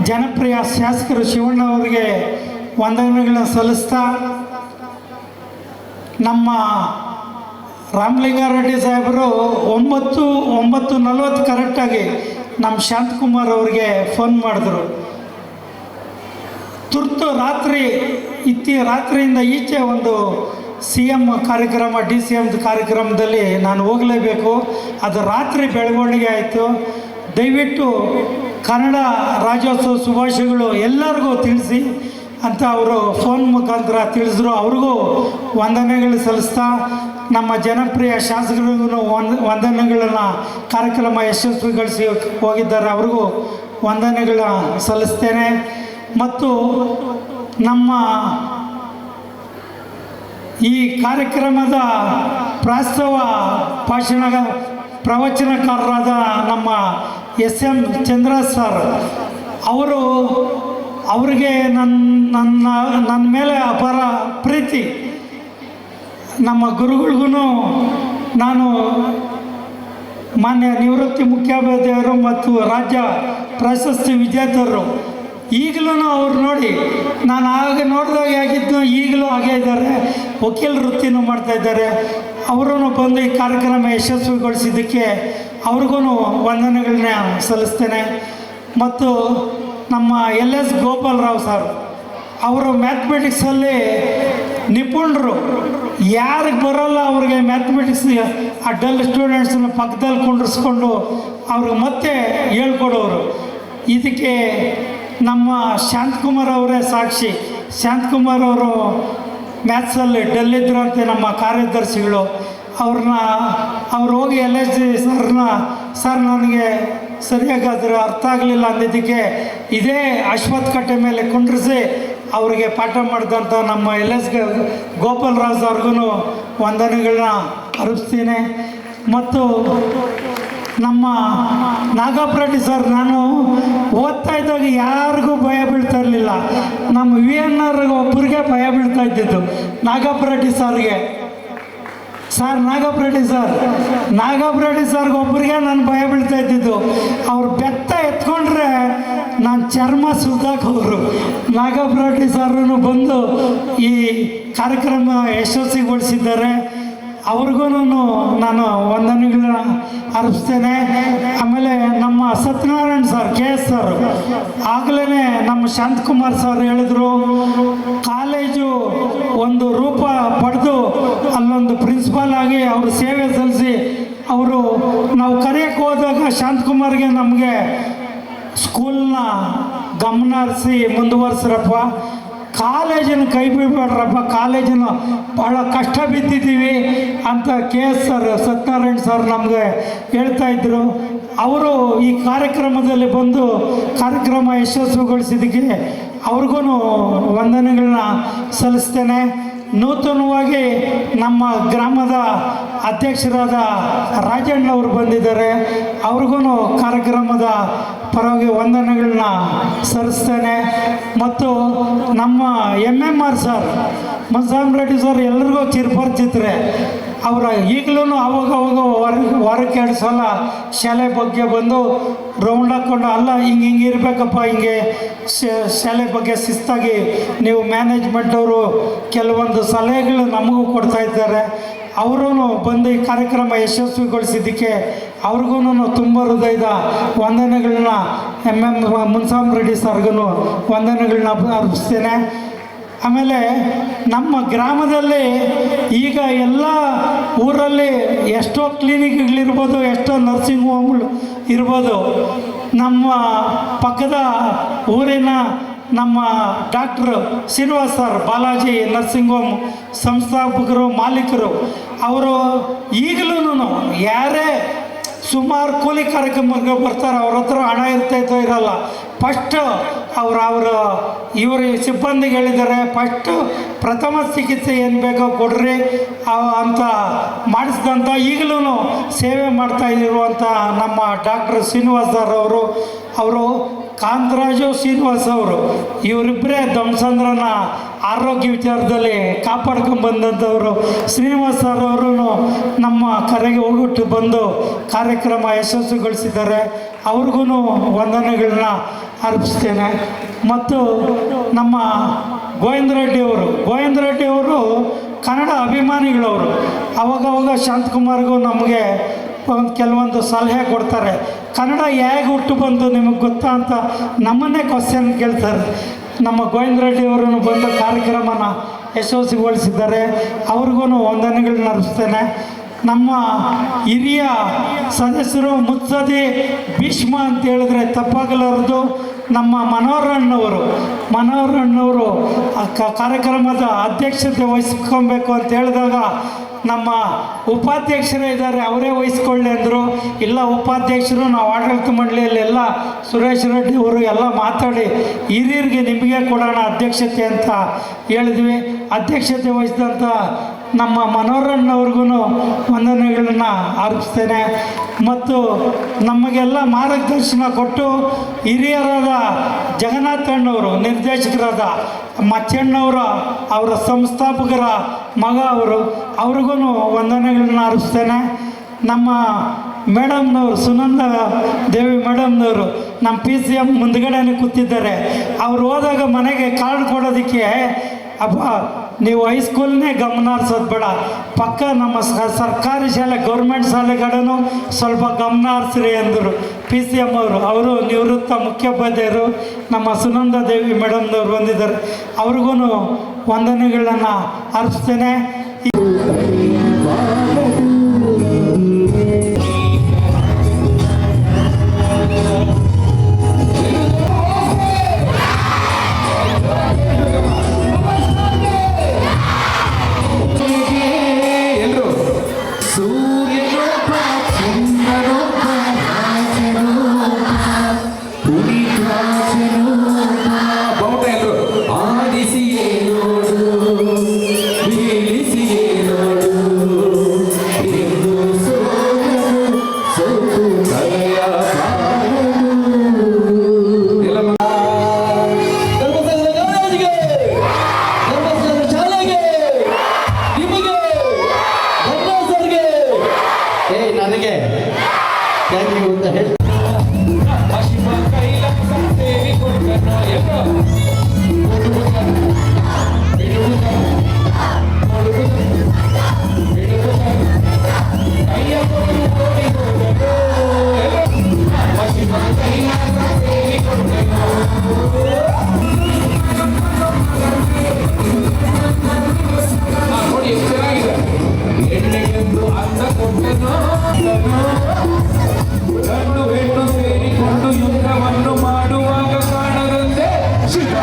ಜನಪ್ರಿಯ ಶಾಸಕರು ಶಿವಣ್ಣ ಅವರಿಗೆ ವಂದನೆಗಳನ್ನು ಸಲ್ಲಿಸ್ತಾ, ನಮ್ಮ ರಾಮಲಿಂಗಾರೆಡ್ಡಿ ಸಾಹೇಬರು 9:40 ಕರೆಕ್ಟಾಗಿ ನಮ್ಮ ಶಾಂತಕುಮಾರ್ ಅವರಿಗೆ ಫೋನ್ ಮಾಡಿದ್ರು. ತುರ್ತು ರಾತ್ರಿಯಿಂದ ಈಚೆ ಒಂದು CM ಕಾರ್ಯಕ್ರಮ, DCM ಕಾರ್ಯಕ್ರಮದಲ್ಲಿ ನಾನು ಹೋಗಲೇಬೇಕು, ಅದು ರಾತ್ರಿ ಬೆಳವಣಿಗೆ ಆಯಿತು, ದಯವಿಟ್ಟು ಕನ್ನಡ ರಾಜ್ಯೋತ್ಸವ ಶುಭಾಶಯಗಳು ಎಲ್ಲರಿಗೂ ತಿಳಿಸಿ ಅಂತ ಅವರು ಫೋನ್ ಮುಖಾಂತರ ತಿಳಿಸಿದ್ರು. ಅವ್ರಿಗೂ ವಂದನೆಗಳು ಸಲ್ಲಿಸ್ತಾ, ನಮ್ಮ ಜನಪ್ರಿಯ ಶಾಸಕರಿಗೂ ವಂದನೆಗಳನ್ನು, ಕಾರ್ಯಕ್ರಮ ಯಶಸ್ವಿಗೊಳಿಸಿ ಹೋಗಿದ್ದಾರೆ, ಅವ್ರಿಗೂ ವಂದನೆಗಳನ್ನ ಸಲ್ಲಿಸ್ತೇನೆ. ಮತ್ತು ನಮ್ಮ ಈ ಕಾರ್ಯಕ್ರಮದ ಪ್ರವಚನಕಾರರಾದ ನಮ್ಮ SM ಚಂದ್ರರಾಜ್ ಸರ್ ಅವರಿಗೆ ನನ್ನ ಮೇಲೆ ಅಪಾರ ಪ್ರೀತಿ. ನಮ್ಮ ಗುರುಗಳಿಗೂ ನಾನು ಮಾನ್ಯ ನಿವೃತ್ತಿ ಮುಖ್ಯೋಪಾಧ್ಯಾಯರು ಮತ್ತು ರಾಜ್ಯ ಪ್ರಶಸ್ತಿ ವಿಜೇತರು, ಈಗಲೂ ಅವ್ರು ನೋಡಿ, ನಾನು ಆಗ ನೋಡಿದಾಗ ಆಗಿದ್ದು ಈಗಲೂ ಹಾಗೇ ಇದ್ದಾರೆ, ವಕೀಲ ವೃತ್ತಿನೂ ಮಾಡ್ತಾಯಿದ್ದಾರೆ. ಅವರೂ ಬಂದು ಈ ಕಾರ್ಯಕ್ರಮ ಯಶಸ್ವಿಗೊಳಿಸಿದ್ದಕ್ಕೆ ಅವ್ರಿಗೂ ವಂದನೆಗಳನ್ನ ಸಲ್ಲಿಸ್ತೇನೆ. ಮತ್ತು ನಮ್ಮ LS ಗೋಪಾಲರಾವ್ ಸರ್, ಅವರು ಮ್ಯಾಥಮೆಟಿಕ್ಸಲ್ಲಿ ನಿಪುಣರು, ಯಾರಿಗೆ ಬರೋಲ್ಲ ಅವ್ರಿಗೆ ಮ್ಯಾಥಮೆಟಿಕ್ಸ್ ಆ ಡಲ್ ಸ್ಟೂಡೆಂಟ್ಸನ್ನ ಪಕ್ಕದಲ್ಲಿ ಕುಂಡ್ರಿಸ್ಕೊಂಡು ಅವ್ರಿಗೆ ಮತ್ತೆ ಹೇಳ್ಕೊಡೋರು. ಇದಕ್ಕೆ ನಮ್ಮ ಶಾಂತಕುಮಾರ್ ಅವರೇ ಸಾಕ್ಷಿ. ಶಾಂತಕುಮಾರ್ ಅವರು ಮ್ಯಾಥ್ಸಲ್ಲಿ ಡಲ್ ಇದ್ರಂತೆ, ನಮ್ಮ ಕಾರ್ಯದರ್ಶಿಗಳು. ಅವ್ರು ಹೋಗಿ LS ಸರ್ ನನಗೆ ಸರಿಯಾಗಿ ಅದ್ರ ಅರ್ಥ ಆಗಲಿಲ್ಲ ಅಂದಿದ್ದಕ್ಕೆ ಇದೇ ಅಶ್ವತ್ಥ ಕಟ್ಟೆ ಮೇಲೆ ಕುಂಡ್ರಿಸಿ ಅವರಿಗೆ ಪಾಠ ಮಾಡಿದಂಥ ನಮ್ಮ LS ಗೋಪಾಲರಾಜ್ ಅವ್ರಿಗೂ ವಂದನೆಗಳನ್ನ ಅರ್ಪಿಸ್ತೀನಿ. ಮತ್ತು ನಮ್ಮ ನಾಗಪ್ರೆಡ್ಡಿ ಸರ್, ನಾನು ಓದ್ತಾ ಇದ್ದಾಗ ಯಾರಿಗೂ ಭಯ ಬೀಳ್ತಾ ಇರಲಿಲ್ಲ, ನಮ್ಮ VNR ಒಬ್ಬರಿಗೆ ಭಯ ಬೀಳ್ತಾ ಇದ್ದಿದ್ದು, ನಾಗಪ್ರೆಡ್ಡಿ ಸರ್ಗೆ. ನಾಗಪ್ರೆಡ್ಡಿ ಸರ್ಗೆ ಒಬ್ಬರಿಗೆ ನಾನು ಭಯ ಬೀಳ್ತಾ ಇದ್ದಿದ್ದು. ಅವ್ರು ಬೆತ್ತ ಎತ್ಕೊಂಡ್ರೆ ನಾನು ಚರ್ಮ ಸುದ್ದಾಕೋರು. ನಾಗಪ್ರೆಡ್ಡಿ ಸರ್ನು ಬಂದು ಈ ಕಾರ್ಯಕ್ರಮ ಯಶಸ್ವಿಗೊಳಿಸಿದ್ದಾರೆ, ಅವ್ರಿಗೂ ನಾನು ವಂದನೆಗಳನ್ನ ಅರ್ಪಿಸ್ತೇನೆ. ಆಮೇಲೆ ನಮ್ಮ ಸತ್ಯನಾರಾಯಣ್ ಸರ್, KS ಸರ್, ಆಗಲೇ ನಮ್ಮ ಶಾಂತಕುಮಾರ್ ಸರ್ ಹೇಳಿದ್ರು, ಕಾಲೇಜು ಒಂದು ರೂಪ ಪಡೆದು ಅಲ್ಲೊಂದು ಪ್ರಿನ್ಸಿಪಾಲ್ ಆಗಿ ಅವರು ಸೇವೆ ಸಲ್ಲಿಸಿ ನಾವು ಕರೆಯೋಕ್ಕೆ ಹೋದಾಗ ಶಾಂತಕುಮಾರ್ಗೆ ನಮಗೆ ಸ್ಕೂಲ್ನ ಗಮನ ಹರಿಸಿ ಮುಂದುವರ್ಸ್ರಪ್ಪ, ಕಾಲೇಜನ್ನು ಕೈ ಬಿಡಬೇಡ್ರಪ್ಪ, ಕಾಲೇಜನ್ನು ಭಾಳ ಕಷ್ಟ ಬಿದ್ದಿದ್ದೀವಿ ಅಂತ KS ಸರ್, ಸತ್ಯನಾರಾಯಣ್ ಸರ್ ನಮಗೆ ಹೇಳ್ತಾಯಿದ್ರು. ಅವರು ಈ ಕಾರ್ಯಕ್ರಮದಲ್ಲಿ ಬಂದು ಕಾರ್ಯಕ್ರಮ ಯಶಸ್ವಿಗೊಳಿಸಿದ್ದಕ್ಕೆ ಅವ್ರಿಗೂ ವಂದನೆಗಳನ್ನ ಸಲ್ಲಿಸ್ತೇನೆ. ನೂತನವಾಗಿ ನಮ್ಮ ಗ್ರಾಮದ ಅಧ್ಯಕ್ಷರಾದ ರಾಜಣ್ಣ ಅವರು ಬಂದಿದ್ದಾರೆ, ಅವ್ರಿಗೂ ಕಾರ್ಯಕ್ರಮದ ಪರವಾಗಿ ವಂದನೆಗಳನ್ನ ಸಲ್ಲಿಸ್ತೇನೆ. ಮತ್ತು ನಮ್ಮ MMR ಸರ್, ಮುನ್ಸಾಮ್ ರೆಡ್ಡಿ ಸರ್ ಎಲ್ರಿಗೂ ಚಿರಪರಿಚಿತರೆ. ಅವರ ಈಗಲೂ ಅವಾಗ ವಾರಕ್ಕೆ 2 ಸಲ ಶಾಲೆ ಬಗ್ಗೆ ಬಂದು ರೌಂಡ್ ಹಾಕ್ಕೊಂಡು, ಅಲ್ಲ ಹಿಂಗೆ ಇರಬೇಕಪ್ಪ, ಹಿಂಗೆ ಶಾಲೆ ಬಗ್ಗೆ ಶಿಸ್ತಾಗಿ ನೀವು ಮ್ಯಾನೇಜ್ಮೆಂಟ್ ಅವರು ಕೆಲವೊಂದು ಸಲಹೆಗಳು ನಮಗೂ ಕೊಡ್ತಾ ಇದ್ದಾರೆ. ಅವರೂ ಬಂದು ಈ ಕಾರ್ಯಕ್ರಮ ಯಶಸ್ವಿಗೊಳಿಸಿದ್ದಕ್ಕೆ ಅವ್ರಿಗೂ ತುಂಬ ಹೃದಯದ ವಂದನೆಗಳನ್ನ ಮುನ್ಸಾಮ್ ರೆಡ್ಡಿ ಸರ್ಗೂ ವಂದನೆಗಳನ್ನ ಅರ್ಪಿಸ್ತೇನೆ. ಆಮೇಲೆ ನಮ್ಮ ಗ್ರಾಮದಲ್ಲಿ ಈಗ ಎಲ್ಲ ಊರಲ್ಲಿ ಎಷ್ಟೋ ಕ್ಲಿನಿಕ್ಗಳಿರ್ಬೋದು, ಎಷ್ಟೋ ನರ್ಸಿಂಗ್ ಹೋಮ್ಗಳು ಇರ್ಬೋದು. ನಮ್ಮ ಪಕ್ಕದ ಊರಿನ ನಮ್ಮ doctor Srinivas sir, Balaji nursing home ಸಂಸ್ಥಾಪಕರು, ಮಾಲೀಕರು, ಅವರು ಈಗಲೂ ಯಾರೇ ಸುಮಾರು ಕೂಲಿ ಕಾರ್ಯಕ್ರಮಕ್ಕೆ ಬರ್ತಾರೆ, ಅವ್ರ ಹತ್ರ ಹಣ ಇರ್ತೈತೋ ಇರಲ್ಲ. ಫಸ್ಟು ಇವರು ಸಿಬ್ಬಂದಿಗೆ ಹೇಳಿದ್ದಾರೆ, ಫಸ್ಟು ಪ್ರಥಮ ಚಿಕಿತ್ಸೆ ಏನು ಬೇಕೋ ಕೊಡ್ರಿ ಅಂತ ಮಾಡಿಸಿದಂಥ ಈಗಲೂ ಸೇವೆ ಮಾಡ್ತಾ ಇರುವಂಥ ನಮ್ಮ ಡಾಕ್ಟರ್ ಶ್ರೀನಿವಾಸ್ ಸರ್ ಅವರು ಕಾಂತರಾಜು ಶ್ರೀನಿವಾಸ್ ಅವರು ಇವರಿಬ್ಬರೇ ಧಮ್ಸಂದ್ರನ ಆರೋಗ್ಯ ವಿಚಾರದಲ್ಲಿ ಕಾಪಾಡ್ಕೊಂಡು ಬಂದಂಥವರು. ಶ್ರೀನಿವಾಸ್ ಸರ್ ಅವರು ನಮ್ಮ ಕರೆಗೆ ಹೋಗ್ಬಿಟ್ಟು ಬಂದು ಕಾರ್ಯಕ್ರಮ ಯಶಸ್ವಿಗೊಳಿಸಿದ್ದಾರೆ. ಅವ್ರಿಗೂ ವಂದನೆಗಳನ್ನ ಅರ್ಪಿಸ್ತೇನೆ. ಮತ್ತು ನಮ್ಮ ಗೋವಿಂದ ರೆಡ್ಡಿ ಅವರು ಕನ್ನಡ ಅಭಿಮಾನಿಗಳವರು. ಅವಾಗವಾಗ ಶಾಂತಕುಮಾರ್ಗೂ ನಮಗೆ ಕೆಲವೊಂದು ಸಲಹೆ ಕೊಡ್ತಾರೆ. ಕನ್ನಡ ಹೇಗೆ ಹುಟ್ಟು ಬಂತು ನಿಮಗೆ ಗೊತ್ತಾ ಅಂತ ನಮ್ಮನ್ನೇ ಕ್ವಶನ್ ಕೇಳ್ತಾರೆ. ನಮ್ಮ ಗೋವಿಂದ ರೆಡ್ಡಿ ಅವರು ಬಂದು ಕಾರ್ಯಕ್ರಮನ ಯಶಸ್ವಿಗೊಳಿಸಿದ್ದಾರೆ. ಅವ್ರಿಗೂ ವಂದನೆಗಳನ್ನ ಅರ್ಪಿಸ್ತೇನೆ. ನಮ್ಮ ಹಿರಿಯ ಸದಸ್ಯರು ಮುತ್ಸದಿ ಭೀಷ್ಮ ಅಂತ ಹೇಳಿದ್ರೆ ತಪ್ಪಾಗಲಾರದು. ನಮ್ಮ ಮನೋಹರಣ್ಣವರು ಕಾರ್ಯಕ್ರಮದ ಅಧ್ಯಕ್ಷತೆ ವಹಿಸ್ಕೊಬೇಕು ಅಂತ ಹೇಳಿದಾಗ ನಮ್ಮ ಉಪಾಧ್ಯಕ್ಷರೇ ಇದ್ದಾರೆ, ಅವರೇ ವಹಿಸ್ಕೊಳ್ಳಿ ಅಂದರು. ಇಲ್ಲ, ಉಪಾಧ್ಯಕ್ಷರು ನಾವು ಆಡಳಿತ ಮಂಡಳಿಯಲ್ಲೆಲ್ಲ ಸುರೇಶ್ ರೆಡ್ಡಿ ಅವರು ಎಲ್ಲ ಮಾತಾಡಿ ಹಿರಿಯರಿಗೆ ನಿಮಗೆ ಕೊಡೋಣ ಅಧ್ಯಕ್ಷತೆ ಅಂತ ಹೇಳಿದ್ವಿ. ಅಧ್ಯಕ್ಷತೆ ವಹಿಸಿದಂಥ ನಮ್ಮ ಮನೋಹರಣ್ಣವ್ರಿಗೂ ವಂದನೆಗಳನ್ನು ಅರ್ಪಿಸ್ತೇನೆ. ಮತ್ತು ನಮಗೆಲ್ಲ ಮಾರ್ಗದರ್ಶನ ಕೊಟ್ಟು ಹಿರಿಯರಾದ ಜಗನ್ನಾಥಣ್ಣವರು, ನಿರ್ದೇಶಕರಾದ ಅವರ ಸಂಸ್ಥಾಪಕರ ಮಗ ಅವ್ರಿಗೂ ವಂದನೆಗಳನ್ನ ಅರ್ಪಿಸ್ತೇನೆ. ನಮ್ಮ ಮೇಡಮ್ನವರು ಸುನಂದ ದೇವಿ ಮೇಡಮ್ನವರು ನಮ್ಮ PCM ಮುಂದ್ಗಡೆನೇ ಕೂತಿದ್ದಾರೆ. ಅವ್ರು ಹೋದಾಗ ಮನೆಗೆ ಕಾರ್ಡ್ ಕೊಡೋದಕ್ಕೆ, ಅಪ್ಪ ನೀವು ಹೈಸ್ಕೂಲ್ನೇ ಗಮನ ಹರಿಸೋದು ಬೇಡ, ಪಕ್ಕ ನಮ್ಮ ಸರ್ಕಾರಿ ಶಾಲೆ ಗೌರ್ಮೆಂಟ್ ಶಾಲೆ ಕಡೆನೂ ಸ್ವಲ್ಪ ಗಮನ ಹರಿಸ್ರಿ ಅಂದರು PCM ಅವರು ನಿವೃತ್ತ ಮುಖ್ಯೋಪಾಧ್ಯಾಯರು ನಮ್ಮ ಸುನಂದ ದೇವಿ ಮೇಡಮ್ನವ್ರು ಬಂದಿದ್ದಾರೆ. ಅವ್ರಿಗೂ ವಂದನೆಗಳನ್ನು ಅರ್ಪಿಸ್ತೇನೆ. ನನಗೆ ಥ್ಯಾಂಕ್ ಯು ಅಂತ ಹೇಳಿ ಸೇರಿಕೊಂಡು ಯುದ್ಧವನ್ನು ಮಾಡುವಾಗ ಕಾಣದಂತೆ ಶಿವ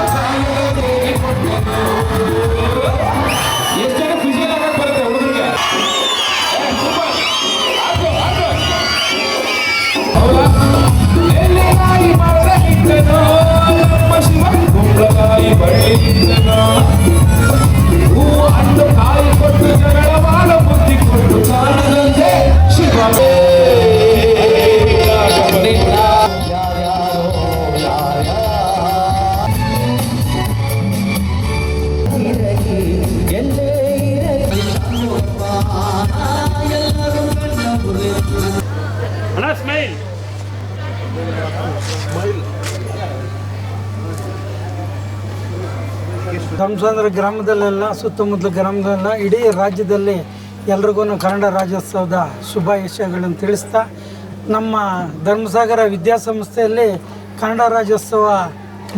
ಎಷ್ಟು ಜನ ಖುಷಿ ಆಗಕ್ಕೆ ಬರುತ್ತೆ ಹುಡುಗರಿಗೆ. ಎಲ್ಲಿಗಾಗಿ ಮಾಡಲಿದ್ದನೋ ನಮ್ಮ ಶಿವ ಕುಂಬಳಕಾಯಿ ಬಳ್ಳಿದ್ದನೋ ಹೂ ಅಂದು ಕಾಯಿ ಕೊಟ್ಟು ಜಗಳ ಮಾಡ ಬುದ್ಧಿ ಕೊಟ್ಟು ಕಾಣದಂತೆ ಶಿವ ಧಮ್ಸಂದ್ರ ಗ್ರಾಮದಲ್ಲೆಲ್ಲ ಸುತ್ತಮುತ್ತಲ ಗ್ರಾಮದಲ್ಲ ಇಡೀ ರಾಜ್ಯದಲ್ಲಿ ಎಲ್ರಿಗೂ ಕನ್ನಡ ರಾಜ್ಯೋತ್ಸವದ ಶುಭಾಶಯಗಳನ್ನು ತಿಳಿಸ್ತಾ, ನಮ್ಮ ಧರ್ಮಸಾಗರ ವಿದ್ಯಾಸಂಸ್ಥೆಯಲ್ಲಿ ಕನ್ನಡ ರಾಜ್ಯೋತ್ಸವ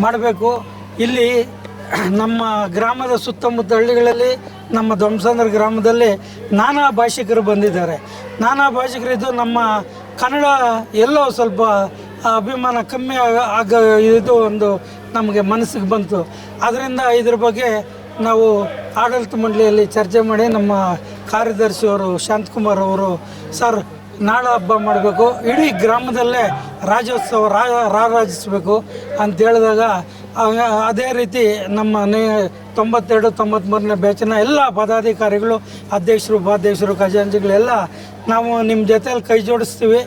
ಮಾಡಬೇಕು. ಇಲ್ಲಿ ನಮ್ಮ ಗ್ರಾಮದ ಸುತ್ತಮುತ್ತ ಹಳ್ಳಿಗಳಲ್ಲಿ ನಮ್ಮ ಧಮ್ಸಂದ್ರ ಗ್ರಾಮದಲ್ಲಿ ನಾನಾ ಭಾಷಿಕರು ಬಂದಿದ್ದಾರೆ. ನಾನಾ ಭಾಷಿಕರಿದ್ದು ನಮ್ಮ ಕನ್ನಡ ಎಲ್ಲೋ ಸ್ವಲ್ಪ ಅಭಿಮಾನ ಕಮ್ಮಿ ಇದು ಒಂದು ನಮಗೆ ಮನಸ್ಸಿಗೆ ಬಂತು. ಅದರಿಂದ ಇದ್ರ ಬಗ್ಗೆ ನಾವು ಆಡಳಿತ ಮಂಡಳಿಯಲ್ಲಿ ಚರ್ಚೆ ಮಾಡಿ ನಮ್ಮ ಕಾರ್ಯದರ್ಶಿಯವರು ಶಾಂತಕುಮಾರ್ ಅವರು, ಸರ್ ನಾಡ ಹಬ್ಬ ಮಾಡಬೇಕು, ಇಡೀ ಗ್ರಾಮದಲ್ಲೇ ರಾಜ್ಯೋತ್ಸವ ರಾರಾಜಿಸಬೇಕು ಅಂತ ಹೇಳಿದಾಗ ಅದೇ ರೀತಿ ನಮ್ಮ 92-93ನೇ ಬ್ಯಾಚಿನ ಎಲ್ಲ ಪದಾಧಿಕಾರಿಗಳು, ಅಧ್ಯಕ್ಷರು, ಉಪಾಧ್ಯಕ್ಷರು, ಖಜಾಂಚಿಗಳೆಲ್ಲ ನಾವು ನಿಮ್ಮ ಜೊತೆಯಲ್ಲಿ ಕೈ ಜೋಡಿಸ್ತೀವಿ,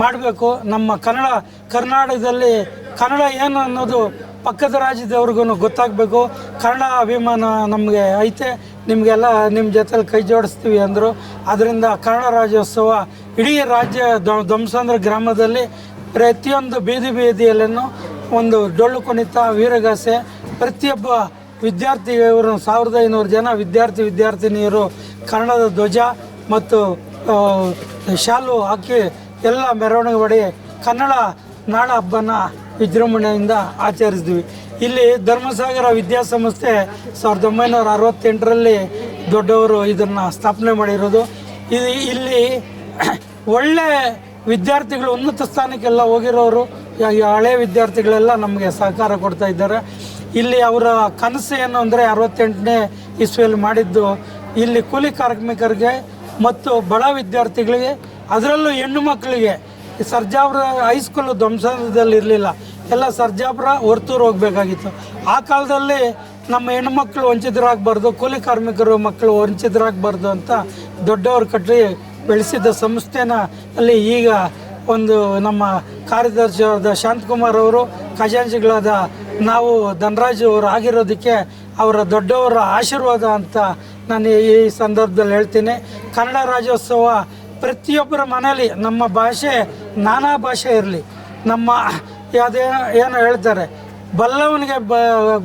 ಮಾಡಬೇಕು. ನಮ್ಮ ಕರ್ನಾಟಕದಲ್ಲಿ ಕನ್ನಡ ಏನು ಅನ್ನೋದು ಪಕ್ಕದ ರಾಜ್ಯದವ್ರಿಗೂ ಗೊತ್ತಾಗಬೇಕು. ಕನ್ನಡ ಅಭಿಮಾನ ನಮಗೆ ಐತೆ, ನಿಮಗೆಲ್ಲ ನಿಮ್ಮ ಜೊತೆಲಿ ಕೈ ಜೋಡಿಸ್ತೀವಿ ಅಂದರು. ಅದರಿಂದ ಕನ್ನಡ ರಾಜ್ಯೋತ್ಸವ ಇಡೀ ರಾಜ್ಯ ಧ್ವಂಸಂದ್ರ ಗ್ರಾಮದಲ್ಲಿ ಪ್ರತಿಯೊಂದು ಬೀದಿಯಲ್ಲೂ ಒಂದು ಡೊಳ್ಳು ಕುಣಿತ, ವೀರಗಾಸೆ, ಪ್ರತಿಯೊಬ್ಬ ವಿದ್ಯಾರ್ಥಿಗಳು 1500 ಜನ ವಿದ್ಯಾರ್ಥಿನಿಯರು ಕನ್ನಡದ ಧ್ವಜ ಮತ್ತು ಶಾಲು ಹಾಕಿ ಎಲ್ಲ ಮೆರವಣಿಗೆ ಮಾಡಿ ಕನ್ನಡ ನಾಡ ಹಬ್ಬನ ವಿಜೃಂಭಣೆಯಿಂದ ಆಚರಿಸಿದ್ವಿ. ಇಲ್ಲಿ ಧರ್ಮಸಾಗರ ವಿದ್ಯಾಸಂಸ್ಥೆ 1968ರಲ್ಲಿ ದೊಡ್ಡವರು ಇದನ್ನು ಸ್ಥಾಪನೆ ಮಾಡಿರೋದು. ಇಲ್ಲಿ ಒಳ್ಳೆ ವಿದ್ಯಾರ್ಥಿಗಳು ಉನ್ನತ ಸ್ಥಾನಕ್ಕೆಲ್ಲ ಹೋಗಿರೋರು, ಹಳೆ ವಿದ್ಯಾರ್ಥಿಗಳೆಲ್ಲ ನಮಗೆ ಸಹಕಾರ ಕೊಡ್ತಾ ಇದ್ದಾರೆ. ಇಲ್ಲಿ ಅವರ ಕನಸು ಏನು ಅಂದರೆ 68ನೇ ಇಸ್ವಿಯಲ್ಲಿ ಮಾಡಿದ್ದು, ಇಲ್ಲಿ ಕೂಲಿ ಕಾರ್ಮಿಕರಿಗೆ ಮತ್ತು ಬಡ ವಿದ್ಯಾರ್ಥಿಗಳಿಗೆ, ಅದರಲ್ಲೂ ಹೆಣ್ಣು ಮಕ್ಕಳಿಗೆ ಸರ್ಜಾಪುರ ಹೈಸ್ಕೂಲು ಧ್ವಂಸದಲ್ಲಿ ಇರಲಿಲ್ಲ, ಎಲ್ಲ ಸರ್ಜಾಪುರ ಹೊರ್ತೂರು ಹೋಗಬೇಕಾಗಿತ್ತು. ಆ ಕಾಲದಲ್ಲಿ ನಮ್ಮ ಹೆಣ್ಮಕ್ಳು ವಂಚಿತರಾಗಬಾರ್ದು, ಕೂಲಿ ಕಾರ್ಮಿಕರು ಮಕ್ಕಳು ವಂಚಿತರಾಗಬಾರ್ದು ಅಂತ ದೊಡ್ಡವರು ಕಟ್ಟಿ ಬೆಳೆಸಿದ್ದ ಸಂಸ್ಥೆನ ಅಲ್ಲಿ ಈಗ ಒಂದು ನಮ್ಮ ಕಾರ್ಯದರ್ಶಿಯಾದ ಶಾಂತಕುಮಾರ್ ಅವರು, ಖಜಾಂಚಿಗಳಾದ ನಾವು ಧನರಾಜ್ ಅವರು ಆಗಿರೋದಕ್ಕೆ ಅವರ ದೊಡ್ಡವರ ಆಶೀರ್ವಾದ ಅಂತ ನಾನು ಈ ಸಂದರ್ಭದಲ್ಲಿ ಹೇಳ್ತೀನಿ. ಕನ್ನಡ ರಾಜ್ಯೋತ್ಸವ ಪ್ರತಿಯೊಬ್ಬರ ಮನೆಯಲ್ಲಿ ನಮ್ಮ ಭಾಷೆ ನಾನಾ ಭಾಷೆ ಇರಲಿ, ನಮ್ಮ ಏನು ಹೇಳ್ತಾರೆ ಬಲ್ಲವನಿಗೆ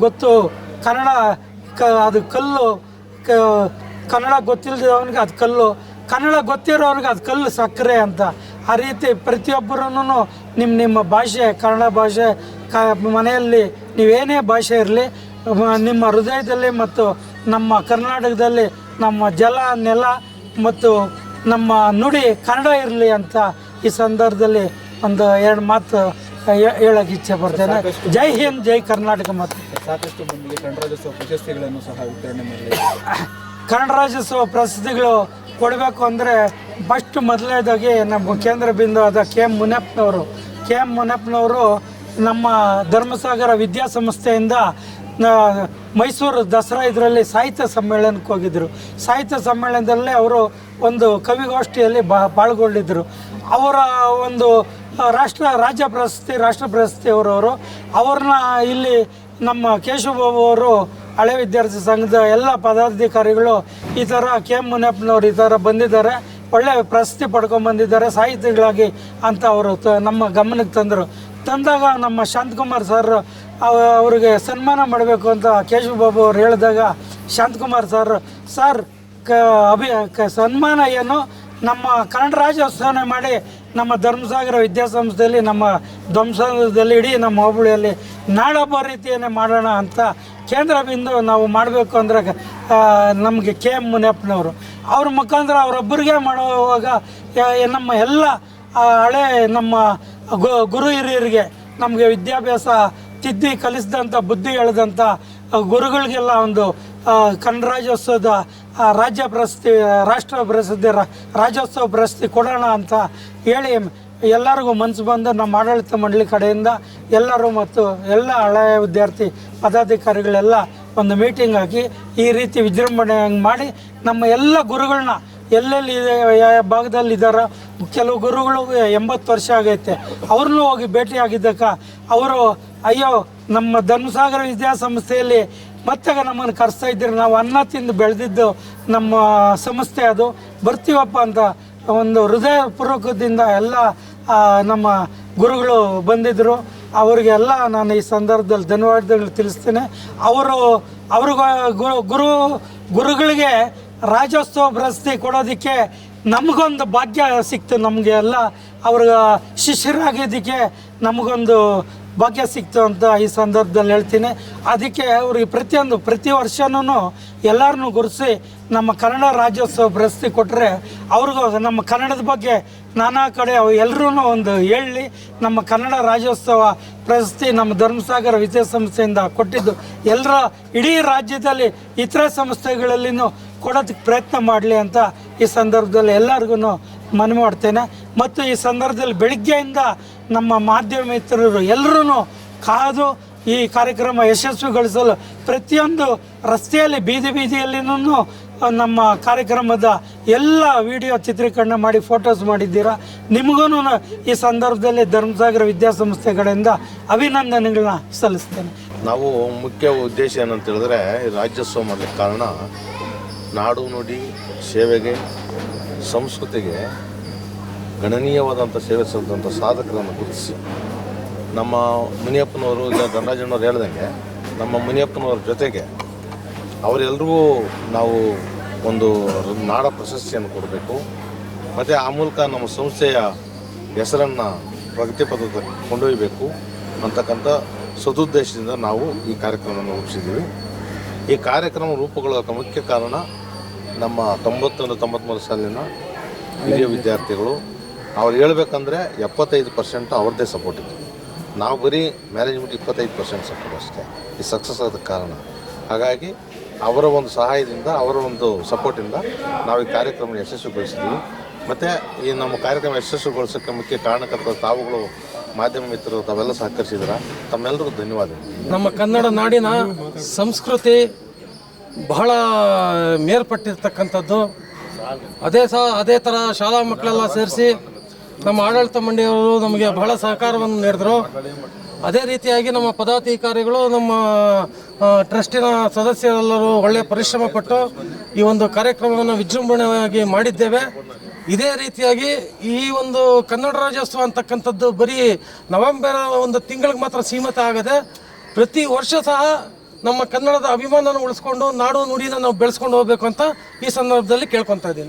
ಗೊತ್ತು ಕನ್ನಡ, ಅದು ಕಲ್ಲು, ಕನ್ನಡ ಗೊತ್ತಿಲ್ಲದವನಿಗೆ ಅದು ಕಲ್ಲು, ಕನ್ನಡ ಗೊತ್ತಿರೋರಿಗೆ ಅದು ಕಲ್ಲು ಸಕ್ಕರೆ ಅಂತ. ಆ ರೀತಿ ಪ್ರತಿಯೊಬ್ಬರೂ ನಿಮ್ಮ ಭಾಷೆ, ಕನ್ನಡ ಭಾಷೆ ಮನೆಯಲ್ಲಿ ನೀವೇನೇ ಭಾಷೆ ಇರಲಿ, ನಿಮ್ಮ ಹೃದಯದಲ್ಲಿ ಮತ್ತು ನಮ್ಮ ಕರ್ನಾಟಕದಲ್ಲಿ ನಮ್ಮ ಜಲ, ನೆಲ ಮತ್ತು ನಮ್ಮ ನುಡಿ ಕನ್ನಡ ಇರಲಿ ಅಂತ ಈ ಸಂದರ್ಭದಲ್ಲಿ ಒಂದು 2 ಮಾತು ಹೇಳೋಕ್ಕೆ ಇಚ್ಛೆ ಪಡ್ತೇನೆ. ಜೈ ಹಿಂದ್, ಜೈ ಕರ್ನಾಟಕ. ಮತ್ತು ಸಾಕಷ್ಟು ಮಂದಿಗೆ ಕನ್ನಡ ರಾಜ್ಯೋತ್ಸವ ಪ್ರಶಸ್ತಿಗಳನ್ನು ಸಹ ವಿತರಣೆ ಮಾಡಿ ಕನ್ನಡ ರಾಜ್ಯೋತ್ಸವ ಪ್ರಶಸ್ತಿಗಳು ಕೊಡಬೇಕು ಅಂದರೆ ಫಸ್ಟ್ ಮೊದಲನೇದಾಗಿ ನಮ್ಮ ಕೇಂದ್ರ ಬಿಂದು ಆದ ಕೆ ಎಂ ಮುನಿಯಪ್ಪನವರು ನಮ್ಮ ಧರ್ಮಸಾಗರ ವಿದ್ಯಾಸಂಸ್ಥೆಯಿಂದ ಮೈಸೂರು ದಸರಾ ಇದರಲ್ಲಿ ಸಾಹಿತ್ಯ ಸಮ್ಮೇಳನಕ್ಕೆ ಹೋಗಿದ್ದರು. ಸಾಹಿತ್ಯ ಸಮ್ಮೇಳನದಲ್ಲಿ ಅವರು ಒಂದು ಕವಿಗೋಷ್ಠಿಯಲ್ಲಿ ಪಾಲ್ಗೊಂಡಿದ್ದರು. ಅವರ ಒಂದು ರಾಜ್ಯ ಪ್ರಶಸ್ತಿ, ರಾಷ್ಟ್ರ ಪ್ರಶಸ್ತಿ ಅವ್ರನ್ನ ಇಲ್ಲಿ ನಮ್ಮ ಕೇಶವಬಾಬು ಅವರು, ಹಳೆ ವಿದ್ಯಾರ್ಥಿ ಸಂಘದ ಎಲ್ಲ ಪದಾಧಿಕಾರಿಗಳು ಈ ಥರ ಕೆ ಎಂ ಮುನಿಯಪ್ಪನವ್ರು ಈ ಥರ ಬಂದಿದ್ದಾರೆ, ಒಳ್ಳೆ ಪ್ರಶಸ್ತಿ ಪಡ್ಕೊಂಡ್ಬಂದಿದ್ದಾರೆ ಸಾಹಿತಿಗಳಾಗಿ ಅಂತ ಅವರು ನಮ್ಮ ಗಮನಕ್ಕೆ ತಂದಾಗ ನಮ್ಮ ಶಾಂತಕುಮಾರ್ ಸರ್ ಅವರಿಗೆ ಸನ್ಮಾನ ಮಾಡಬೇಕು ಅಂತ ಕೇಶವಬಾಬು ಅವ್ರು ಹೇಳಿದಾಗ ಶಾಂತಕುಮಾರ್ ಸರ್ ಸನ್ಮಾನ ಏನು, ನಮ್ಮ ಕನ್ನಡ ರಾಜ್ಯೋತ್ಸವನೇ ಮಾಡಿ ನಮ್ಮ ಧರ್ಮಸಾಗರ ವಿದ್ಯಾಸಂಸ್ಥೆಯಲ್ಲಿ ನಮ್ಮ ಧ್ವಂಸದಲ್ಲಿ ಇಡೀ ನಮ್ಮ ಹೋಬಳಿಯಲ್ಲಿ ನಾಡಹಬ್ಬ ರೀತಿಯನ್ನೇ ಮಾಡೋಣ ಅಂತ ಕೇಂದ್ರ ಬಿಂದು ನಾವು ಮಾಡಬೇಕು ಅಂದರೆ ನಮಗೆ ಕೆ ಎಂ ಮುನಿಯಪ್ಪನವರು ಅವ್ರ ಮುಖಾಂತರ ಅವರೊಬ್ಬರಿಗೆ ಮಾಡುವಾಗ ನಮ್ಮ ಎಲ್ಲ ಹಳೆ ನಮ್ಮ ಗುರು ಹಿರಿಯರಿಗೆ ನಮಗೆ ವಿದ್ಯಾಭ್ಯಾಸ ತಿದ್ದಿ ಕಲಿಸಿದಂಥ, ಬುದ್ಧಿ ಹೇಳಿದಂಥ ಗುರುಗಳಿಗೆಲ್ಲ ಒಂದು ಕನ್ನಡ ರಾಜ್ಯೋತ್ಸವದ ರಾಜ್ಯ ಪ್ರಶಸ್ತಿ, ರಾಷ್ಟ್ರ ಪ್ರಸಿದ್ಧಿ, ರಾಜ್ಯೋತ್ಸವ ಪ್ರಶಸ್ತಿ ಕೊಡೋಣ ಅಂತ ಹೇಳಿ ಎಲ್ಲರಿಗೂ ಮನಸ್ಸು ಬಂದು ನಮ್ಮ ಆಡಳಿತ ಮಂಡಳಿ ಕಡೆಯಿಂದ ಎಲ್ಲರೂ ಮತ್ತು ಎಲ್ಲ ಹಳೆಯ ವಿದ್ಯಾರ್ಥಿ ಪದಾಧಿಕಾರಿಗಳೆಲ್ಲ ಒಂದು ಮೀಟಿಂಗ್ ಹಾಕಿ ಈ ರೀತಿ ವಿಜೃಂಭಣೆ ಮಾಡಿ ನಮ್ಮ ಎಲ್ಲ ಗುರುಗಳನ್ನ ಎಲ್ಲೆಲ್ಲಿ ಯಾವ ಭಾಗದಲ್ಲಿ ಇದ್ದಾರೋ, ಕೆಲವು ಗುರುಗಳು 80 ವರ್ಷ ಆಗೈತೆ, ಅವ್ರನ್ನೂ ಹೋಗಿ ಭೇಟಿಯಾಗಿದ್ದಕ್ಕೆ ಅವರು ಅಯ್ಯೋ ನಮ್ಮ ಧರ್ಮಸಾಗರ ವಿದ್ಯಾಸಂಸ್ಥೆಯಲ್ಲಿ ಮತ್ತೆ ನಮ್ಮನ್ನು ಕರೆಸ್ತಾ ಇದ್ದೀರಿ, ನಾವು ಅನ್ನ ತಿಂದು ಬೆಳೆದಿದ್ದು ನಮ್ಮ ಸಂಸ್ಥೆ, ಅದು ಬರ್ತೀವಪ್ಪ ಅಂತ ಒಂದು ಹೃದಯಪೂರ್ವಕದಿಂದ ಎಲ್ಲ ನಮ್ಮ ಗುರುಗಳು ಬಂದಿದ್ದರು. ಅವರಿಗೆಲ್ಲ ನಾನು ಈ ಸಂದರ್ಭದಲ್ಲಿ ಧನ್ಯವಾದಗಳು ತಿಳಿಸ್ತೇನೆ. ಗುರುಗಳಿಗೆ ರಾಜ್ಯೋತ್ಸವ ಪ್ರಶಸ್ತಿ ಕೊಡೋದಕ್ಕೆ ನಮಗೊಂದು ಭಾಗ್ಯ ಸಿಕ್ತು. ನಮಗೆ ಎಲ್ಲ ಅವ್ರಿಗೆ ಶಿಷ್ಯರಾಗಿದ್ದಕ್ಕೆ ನಮಗೊಂದು ಭಾಗ್ಯ ಸಿಕ್ತು ಅಂತ ಈ ಸಂದರ್ಭದಲ್ಲಿ ಹೇಳ್ತೀನಿ. ಅದಕ್ಕೆ ಅವ್ರಿಗೆ ಪ್ರತಿ ವರ್ಷನೂ ಎಲ್ಲರನ್ನೂ ಗುರುಸಿ ನಮ್ಮ ಕನ್ನಡ ರಾಜ್ಯೋತ್ಸವ ಪ್ರಶಸ್ತಿ ಕೊಟ್ಟರೆ ಅವ್ರಿಗೂ ನಮ್ಮ ಕನ್ನಡದ ಬಗ್ಗೆ ನಾನಾ ಕಡೆ ಎಲ್ಲರೂ ಒಂದು ಹೇಳಿ ನಮ್ಮ ಕನ್ನಡ ರಾಜ್ಯೋತ್ಸವ ಪ್ರಶಸ್ತಿ ನಮ್ಮ ಧರ್ಮಸಾಗರ ವಿದ್ಯಾಸಂಸ್ಥೆಯಿಂದ ಕೊಟ್ಟಿದ್ದು ಎಲ್ಲರ ಇಡೀ ರಾಜ್ಯದಲ್ಲಿ ಇತರೆ ಸಂಸ್ಥೆಗಳಲ್ಲಿನೂ ಕೊಡೋದಕ್ಕೆ ಪ್ರಯತ್ನ ಮಾಡಲಿ ಅಂತ ಈ ಸಂದರ್ಭದಲ್ಲಿ ಎಲ್ಲರಿಗೂ ಮನವಿ ಮಾಡ್ತೇನೆ. ಮತ್ತು ಈ ಸಂದರ್ಭದಲ್ಲಿ ಬೆಳಗ್ಗೆಯಿಂದ ನಮ್ಮ ಮಾಧ್ಯಮ ಮಿತ್ರರು ಎಲ್ಲರೂ ಕಾದು ಈ ಕಾರ್ಯಕ್ರಮ ಯಶಸ್ವಿಗೊಳಿಸಲು ಪ್ರತಿಯೊಂದು ರಸ್ತೆಯಲ್ಲಿ ಬೀದಿಯಲ್ಲಿನೂ ನಮ್ಮ ಕಾರ್ಯಕ್ರಮದ ಎಲ್ಲ ವಿಡಿಯೋ ಚಿತ್ರೀಕರಣ ಮಾಡಿ ಫೋಟೋಸ್ ಮಾಡಿದ್ದೀರಾ. ನಿಮಗೂ ಈ ಸಂದರ್ಭದಲ್ಲಿ ಧರ್ಮಸಾಗರ ವಿದ್ಯಾಸಂಸ್ಥೆಗಳಿಂದ ಅಭಿನಂದನೆಗಳನ್ನ ಸಲ್ಲಿಸ್ತೇನೆ. ನಾವು ಮುಖ್ಯ ಉದ್ದೇಶ ಏನಂತ ಹೇಳಿದ್ರೆ ರಾಜ್ಯೋತ್ಸವ ಮಾಡಲಿಕ್ಕೆ ಕಾರಣ ನಾಡು ನುಡಿ ಸೇವೆಗೆ ಸಂಸ್ಕೃತಿಗೆ ಗಣನೀಯವಾದಂಥ ಸೇವೆ ಸಲ್ಲಿಸಿದಂಥ ಸಾಧಕರನ್ನು ಗುರುತಿಸಿ ನಮ್ಮ ಮುನಿಯಪ್ಪನವರು ಧನರಾಜಣ್ಣವ್ರು ಹೇಳ್ದಂಗೆ ನಮ್ಮ ಮುನಿಯಪ್ಪನವ್ರ ಜೊತೆಗೆ ಅವರೆಲ್ಲರಿಗೂ ನಾವು ಒಂದು ನಾಡ ಪ್ರಶಸ್ತಿಯನ್ನು ಕೊಡಬೇಕು ಮತ್ತು ಆ ಮೂಲಕ ನಮ್ಮ ಸಂಸ್ಥೆಯ ಹೆಸರನ್ನು ಪ್ರಗತಿ ಪಥದಲ್ಲಿ ಕೊಂಡೊಯ್ಯಬೇಕು ಅಂತಕ್ಕಂಥ ಸದುದ್ದೇಶದಿಂದ ನಾವು ಈ ಕಾರ್ಯಕ್ರಮವನ್ನು ರೂಪಿಸಿದ್ದೀವಿ. ಈ ಕಾರ್ಯಕ್ರಮ ರೂಪುಗೊಳ್ಳೋಕೆ ಮುಖ್ಯ ಕಾರಣ ನಮ್ಮ 90-93 ಸಾಲಿನ ಹಿರಿಯ ವಿದ್ಯಾರ್ಥಿಗಳು. ಅವ್ರು ಹೇಳ್ಬೇಕಂದ್ರೆ 75% ಅವ್ರದ್ದೇ ಸಪೋರ್ಟ್ ಇತ್ತು. ನಾವು ಬರೀ ಮ್ಯಾನೇಜ್ಮೆಂಟ್ 25% ಸಪೋರ್ಟ್ ಅಷ್ಟೇ ಈ ಸಕ್ಸಸ್ ಆದ ಕಾರಣ. ಹಾಗಾಗಿ ಅವರ ಒಂದು ಸಹಾಯದಿಂದ ಅವರ ಒಂದು ಸಪೋರ್ಟಿಂದ ನಾವು ಈ ಕಾರ್ಯಕ್ರಮ ಯಶಸ್ವಿಗೊಳಿಸಿದ್ದೀವಿ. ಮತ್ತು ಈ ನಮ್ಮ ಕಾರ್ಯಕ್ರಮ ಯಶಸ್ವಿಗೊಳಿಸೋಕ್ಕೆ ಮುಖ್ಯ ಕಾರಣಕರ್ತ ತಾವುಗಳು ಮಾಧ್ಯಮ ಮಿತ್ರರು ತಾವೆಲ್ಲ ಸಹಕರಿಸಿದ್ರ ತಮ್ಮೆಲ್ಲರಿಗೂ ಧನ್ಯವಾದಗಳು. ನಮ್ಮ ಕನ್ನಡ ನಾಡಿನ ಸಂಸ್ಕೃತಿ ಬಹಳ ಮೇಲ್ಪಟ್ಟಿರ್ತಕ್ಕಂಥದ್ದು. ಅದೇ ಥರ ಶಾಲಾ ಮಕ್ಕಳೆಲ್ಲ ಸೇರಿಸಿ ನಮ್ಮ ಆಡಳಿತ ಮಂಡಳಿಯವರು ನಮಗೆ ಬಹಳ ಸಹಕಾರವನ್ನು ನೀಡಿದ್ರು. ಅದೇ ರೀತಿಯಾಗಿ ನಮ್ಮ ಪದಾಧಿಕಾರಿಗಳು ನಮ್ಮ ಟ್ರಸ್ಟಿನ ಸದಸ್ಯರೆಲ್ಲರೂ ಒಳ್ಳೆಯ ಪರಿಶ್ರಮ ಪಟ್ಟು ಈ ಒಂದು ಕಾರ್ಯಕ್ರಮವನ್ನು ವಿಜೃಂಭಣೆಯಾಗಿ ಮಾಡಿದ್ದೇವೆ. ಇದೇ ರೀತಿಯಾಗಿ ಈ ಒಂದು ಕನ್ನಡ ರಾಜ್ಯೋತ್ಸವ ಅಂತಕ್ಕಂಥದ್ದು ಬರೀ ನವೆಂಬರ್ ಒಂದು ತಿಂಗಳಿಗೆ ಮಾತ್ರ ಸೀಮಿತ ಆಗದೆ ಪ್ರತಿ ವರ್ಷ ಸಹ ನಮ್ಮ ಕನ್ನಡದ ಅಭಿಮಾನನ ಉಳಿಸ್ಕೊಂಡು ನಾಡು ನುಡಿನ ನಾವು ಬೆಳೆಸ್ಕೊಂಡು ಹೋಗಬೇಕು ಅಂತ ಈ ಸಂದರ್ಭದಲ್ಲಿ ಕೇಳ್ಕೊತಾ ಇದ್ದೀನಿ.